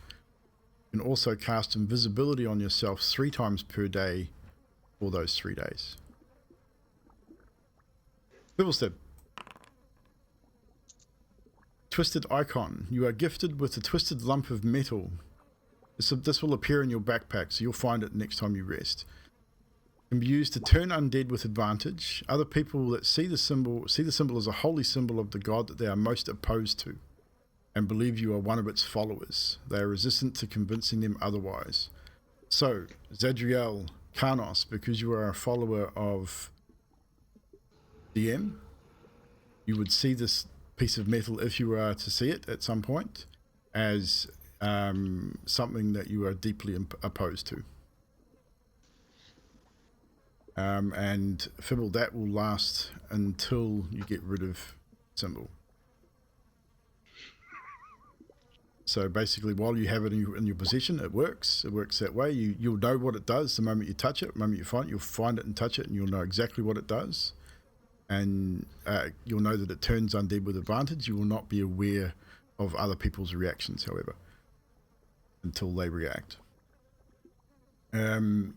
You can also cast invisibility on yourself 3 times per day for those 3 days. Fiddlestep. Twisted icon. You are gifted with a twisted lump of metal. This will appear in your backpack, so you'll find it next time you rest. It can be used to turn undead with advantage. Other people that see the symbol as a holy symbol of the god that they are most opposed to, and believe you are one of its followers. They are resistant to convincing them otherwise. So, Zadriel, Karnos, because you are a follower of DM, you would see this piece of metal, if you were to see it at some point, as something that you are deeply opposed to. And Fibble, that will last until you get rid of symbol. So basically, while you have it in your possession, it works. It works that way. You'll know what it does the moment you touch it. The moment you find it, you'll find it and touch it, and you'll know exactly what it does. And you'll know that it turns undead with advantage. You will not be aware of other people's reactions, however, until they react. Who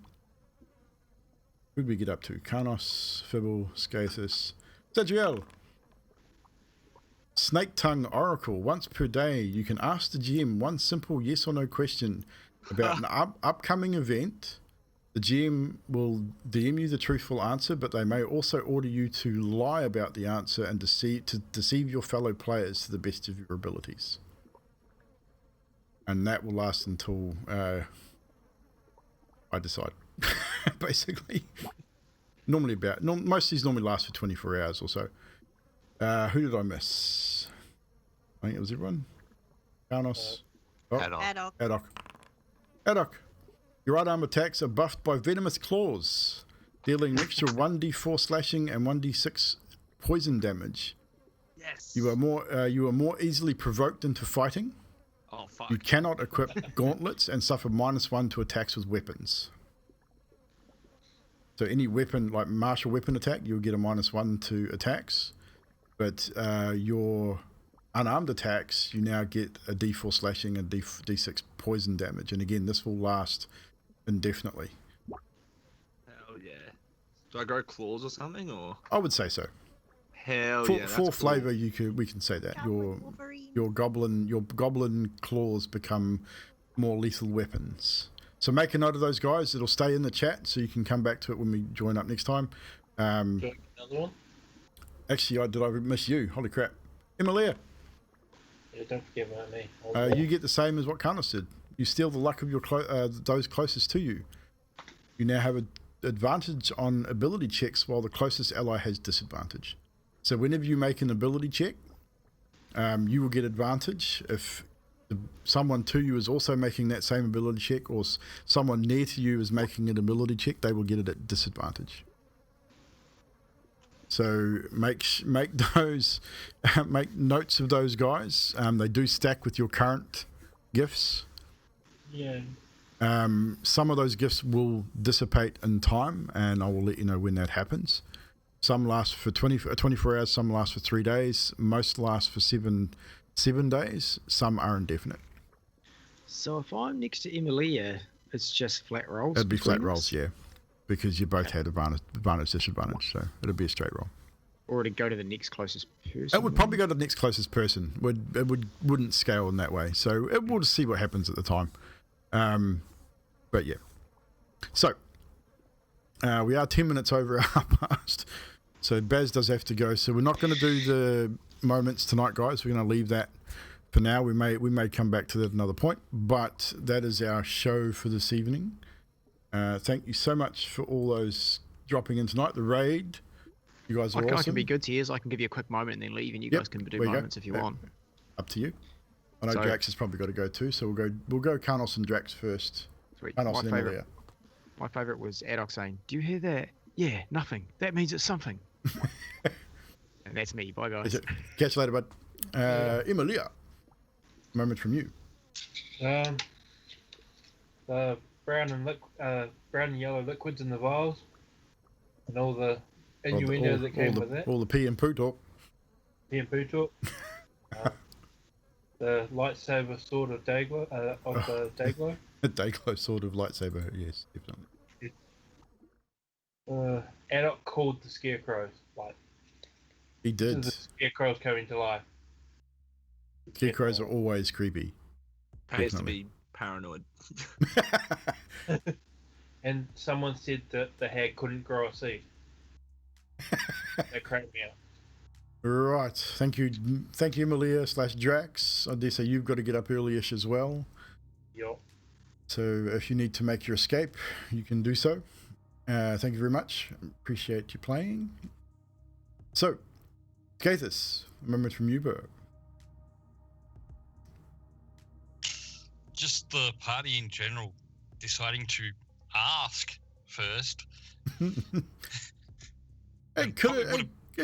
did we get up to? Karnos, Fibble, Skathis, Zadriel. Snake Tongue Oracle. Once per day, you can ask the GM one simple yes or no question about an upcoming event. The GM will DM you the truthful answer, but they may also order you to lie about the answer and deceive your fellow players to the best of your abilities. And that will last until I decide, basically. Most of these normally last for 24 hours or so. Who did I miss? I think it was everyone. Karnos. Adok. Your right arm attacks are buffed by venomous claws, dealing an extra 1d4 slashing and 1d6 poison damage. Yes. You are more easily provoked into fighting. Oh fuck. You cannot equip gauntlets and suffer -1 to attacks with weapons. So any weapon, like martial weapon attack, you'll get a -1 to attacks. But your unarmed attacks, you now get a d4 slashing and d6 poison damage. And again, this will last indefinitely. Hell yeah. Do I grow claws or something, or? I would say so. Hell For, yeah. for that's flavor, cool. we can say that your goblin claws become more lethal weapons. So make a note of those guys. It'll stay in the chat, so you can come back to it when we join up next time. Another one? Actually, did I miss you? Holy crap. Emilia, Yeah, don't forget about me. you get the same as what Karnos did. You steal the luck of your those closest to you. You now have advantage on ability checks while the closest ally has disadvantage. So whenever you make an ability check, you will get advantage if someone to you is also making that same ability check, or someone near to you is making an ability check, they will get it at disadvantage. So make those make notes of those guys. They do stack with your current gifts. Yeah. Some of those gifts will dissipate in time, and I will let you know when that happens. Some last for 24 hours, some last for 3 days, most last for 7 days, some are indefinite. So if I'm next to Emilia, it's just flat rolls? It'd be flat between rolls, us? yeah, because you both had advantage, disadvantage, so it'd be a straight roll. Or to go to the next closest person? It would probably go to the next closest person. Wouldn't scale in that way, so we'll just see what happens at the time. But yeah, so we are 10 minutes over our past, so Baz does have to go. So we're not going to do the moments tonight, guys. We're going to leave that for now. We may come back to that at another point, but that is our show for this evening. Thank you so much for all those dropping in tonight. The raid, you guys are awesome. I can be good tears. I can give you a quick moment and then leave, and you guys can do moments if you want. Up to you. I know Drax has probably got to go too, so we'll go Carnos and Drax first. Sweet. Carnos and Emilia. My favourite was Adok saying, "Do you hear that? Yeah, nothing. That means it's something." And that's me. Bye, guys. Catch you later, bud. Emilia, moment from you. The brown and yellow liquids in the vials, and all the innuendo that came with it. All the pee and poo talk. Pee and poo talk. The lightsaber sword of Dayglow, the Dayglow. The Dayglow sword of lightsaber, yes, definitely. Adok called the scarecrows, like he did. The scarecrows coming to life. Scarecrows are always creepy. Pays to be paranoid. And someone said that the hag couldn't grow a seed. That cracked me up. Right, thank you, Emilia / Drax. I dare say you've got to get up early-ish as well. Yep. So if you need to make your escape, you can do so. Thank you very much. Appreciate you playing. So, Gathis, a moment from you, bro. Just the party in general deciding to ask first. It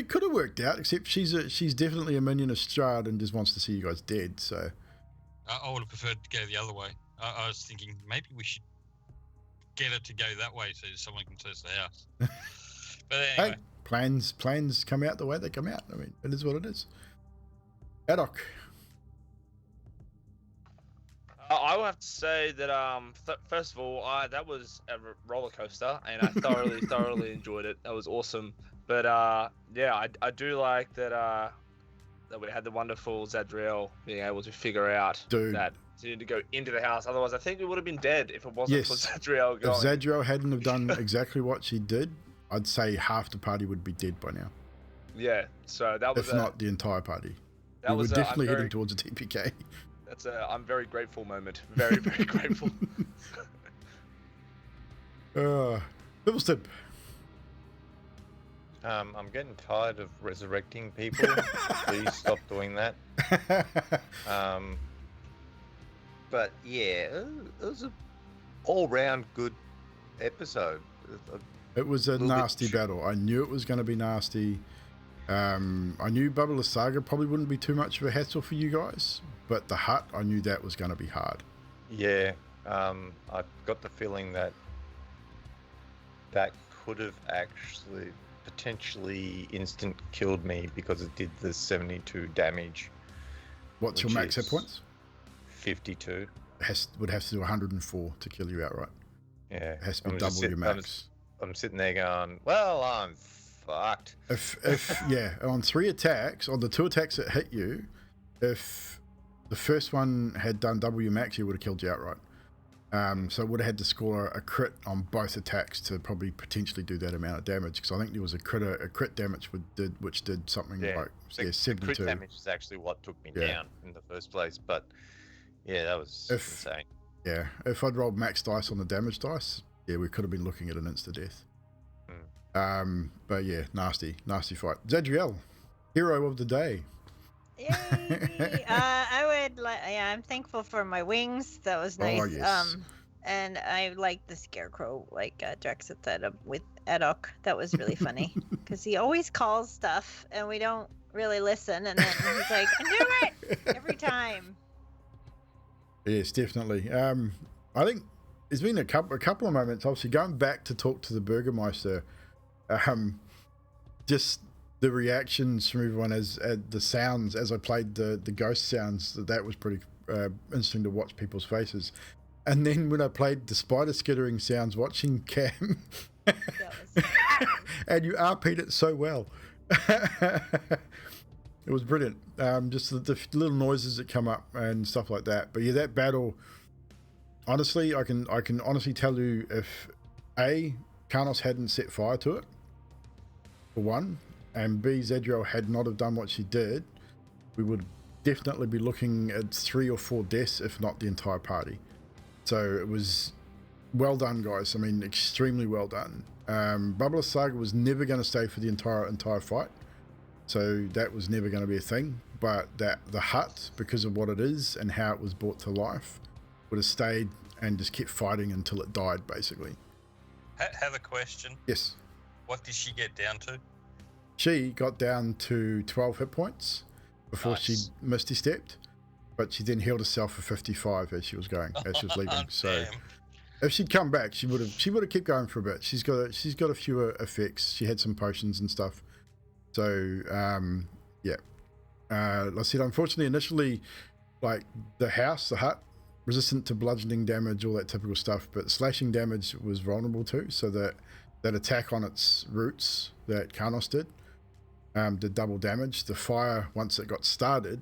could have worked out, except she's definitely a minion of Strahd and just wants to see you guys dead. So I would have preferred to go the other way. I was thinking maybe we should get it to go that way so someone can search the house. But anyway, hey, plans come out the way they come out. I mean, it is what it is. Adok. I will have to say that first of all, that was a roller coaster, and I thoroughly enjoyed it. That was awesome. But yeah, I do like that we had the wonderful Zadriel being able to figure out that he needed to go into the house. Otherwise, I think we would have been dead if it wasn't for Zadriel going. If Zadriel hadn't have done exactly what she did, I'd say half the party would be dead by now. Yeah, so that was not the entire party. That was definitely heading towards a TPK. That's I'm very grateful moment. Very grateful. Livingston. I'm getting tired of resurrecting people. Please stop doing that. But yeah, it was an all-round good episode. It was a nasty battle. I knew it was going to be nasty. I knew Bubble Saga probably wouldn't be too much of a hassle for you guys, but the hut, I knew that was going to be hard. Yeah, I got the feeling that could have actually potentially instant killed me because it did the 72 damage. What's your max hit points? 52. Would have to do 104 to kill you outright. Yeah. It has to be double your max. I'm sitting there going, well, I'm fucked. If yeah, on 3 attacks, on the 2 attacks that hit you, if the first one had done double your max, you would have killed you outright. So it would have had to score a crit on both attacks to probably potentially do that amount of damage. Because I think there was a crit damage which did something like 72. The crit damage is actually what took me down in the first place. But yeah, that was insane. Yeah, if I'd rolled max dice on the damage dice, Yeah, we could have been looking at an insta-death. But yeah, nasty fight. Zadriel, hero of the day. Yay! I'm thankful for my wings. That was nice. Oh, yes. And I like the scarecrow, like Drex had said with Edok. That was really funny because he always calls stuff and we don't really listen. And then he's like, "I knew it!" every time. Yes, definitely. I think there's been a couple of moments. Obviously, going back to talk to the Burgermeister, just the reactions from everyone as the sounds as I played the ghost sounds. That was pretty interesting to watch people's faces. And then when I played the spider skittering sounds, watching Cam, and you RP'd it so well. It was brilliant. Just the little noises that come up and stuff like that. But yeah, that battle, honestly, I can honestly tell you if A, Karnos hadn't set fire to it, for one, and B, Zadriel had not have done what she did, we would definitely be looking at 3 or 4 deaths, if not the entire party. So it was well done, guys. I mean, extremely well done. Bubble Saga was never going to stay for the entire fight. So that was never going to be a thing, but that the hut, because of what it is and how it was brought to life, would have stayed and just kept fighting until it died, basically. Have a question. Yes. What did she get down to? She got down to 12 hit points before she misty stepped, but she then healed herself for 55 as she was leaving. So Damn. if she'd come back, she would have kept going for a bit. She's got a few effects. She had some potions and stuff. So, yeah. Like I said, unfortunately, initially, like the hut, resistant to bludgeoning damage, all that typical stuff, but slashing damage was vulnerable too. So that attack on its roots that Karnos did double damage. The fire, once it got started,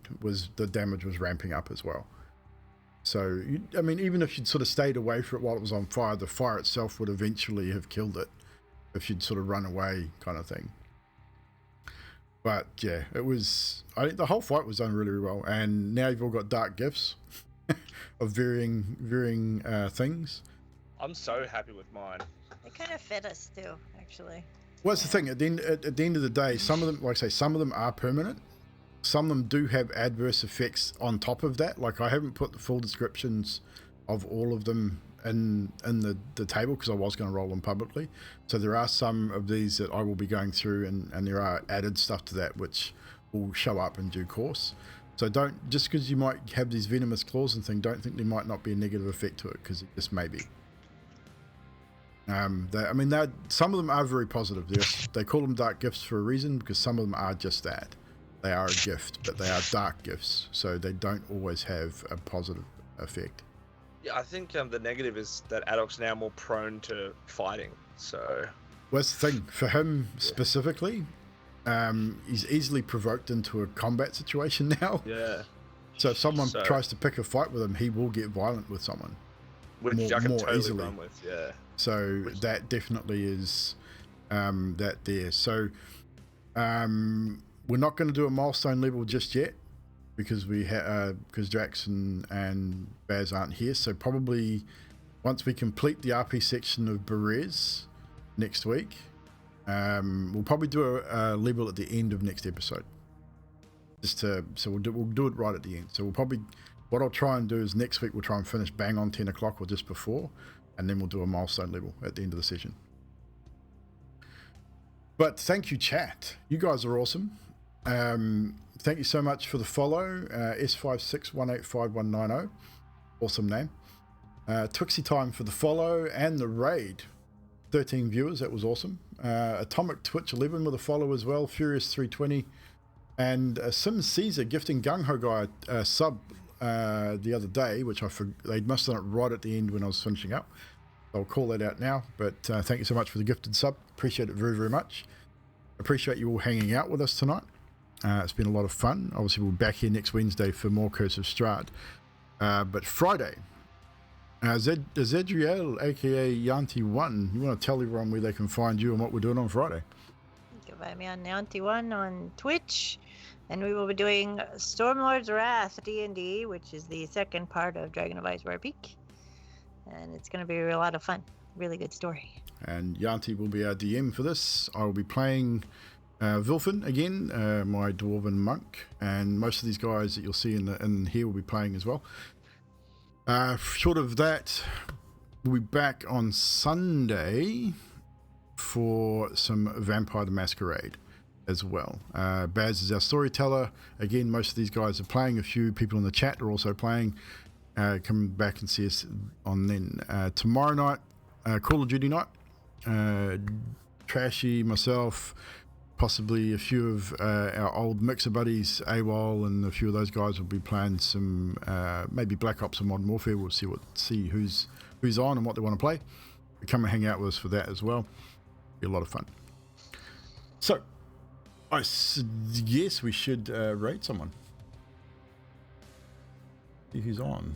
the damage was ramping up as well. So, I mean, even if you'd sort of stayed away from it while it was on fire, the fire itself would eventually have killed it if you'd sort of run away kind of thing. But yeah, I think the whole fight was done really, really well. And now you've all got dark gifts of varying things. I'm so happy with mine. It kind of fit us too, actually. Well, that's the thing. At the end of the day, some of them, like I say, some of them are permanent. Some of them do have adverse effects on top of that. Like I haven't put the full descriptions of all of them in the table because I was going to roll them publicly. So there are some of these that I will be going through, and there are added stuff to that which will show up in due course. So don't, just because you might have these venomous claws and thing, don't think there might not be a negative effect to it, because it just may be. Some of them are very positive. They call them dark gifts for a reason, because some of them are just that. They are a gift, but they are dark gifts, so they don't always have a positive effect. Yeah, I think the negative is that Adok's now more prone to fighting. So, well, that's the thing for him specifically. He's easily provoked into a combat situation now. Yeah. So if someone tries to pick a fight with him, he will get violent with someone. Which I can totally easily run with. Yeah. So that definitely is that there. So we're not going to do a milestone level just yet, because because Drax and Baz aren't here. So probably once we complete the RP section of Berez next week, we'll probably do a level at the end of next episode. So we'll do it right at the end. So what I'll try and do is next week we'll try and finish bang on 10 o'clock or just before, and then we'll do a milestone level at the end of the session. But thank you, chat. You guys are awesome. Thank you so much for the follow, S56185190. Awesome name. Twixie Time for the follow and the raid. 13 viewers, that was awesome. Atomic Twitch 11 with a follow as well. Furious 320, and Sim Caesar gifting Gung Ho Guy a sub the other day, which they must have done it right at the end when I was finishing up. I'll call that out now, but thank you so much for the gifted sub. Appreciate it very, very much. Appreciate you all hanging out with us tonight. It's been a lot of fun. Obviously, we'll be back here next Wednesday for more Curse of Strahd. But Friday, Zadriel, aka Yanti1, you want to tell everyone where they can find you and what we're doing on Friday? You can find me on Yanti1 on Twitch, and we will be doing Stormlord's Wrath D&D, which is the second part of Dragon of Ice War Peak, and it's going to be a lot of fun. really good story. And Yanti will be our DM for this. I will be playing Vilfin again, my dwarven monk, and most of these guys that you'll see in here will be playing as well. Short of that, we'll be back on Sunday for some Vampire the Masquerade as well. Baz is our storyteller. Again, most of these guys are playing. A few people in the chat are also playing. Come back and see us on then. Tomorrow night, Call of Duty night. Trashy, myself, possibly a few of our old mixer buddies, AWOL, and a few of those guys will be playing some maybe Black Ops or Modern Warfare. We'll see who's on and what they want to play. Come and hang out with us for that as well. Be a lot of fun. So, I guess we should rate someone. See who's on.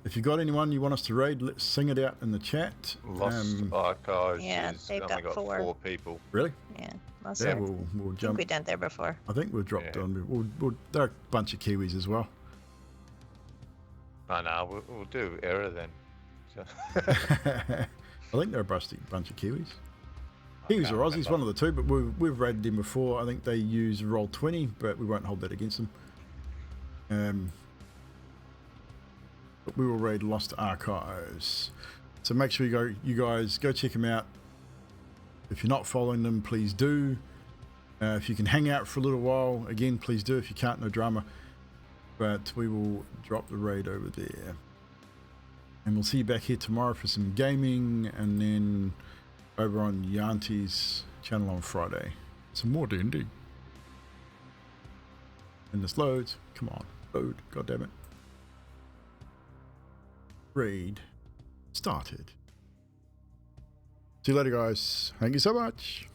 If you got anyone you want us to raid, let's sing it out in the chat. Lost Archives Yeah, is they've only got got four. 4 people. Really? Yeah, most Yeah, of we'll I think jump. we've done there before. I think we'll drop Yeah. on. There are a bunch of Kiwis as well. Oh, no, we'll do error then. So- I think they're a bunch of Kiwis. Kiwis can't or Aussies, remember. one of the two, but we've rated them before. I think they use Roll20, but we won't hold that against them. But we will raid Lost Archives. So make sure you guys go check them out. If you're not following them, please do. If you can hang out for a little while, again, please do. If you can't, no drama. But we will drop the raid over there. And we'll see you back here tomorrow for some gaming, and then over on Yanti's channel on Friday. Some more D&D. And this loads. Come on, load. God damn it. Raid started. See you later, guys. Thank you so much.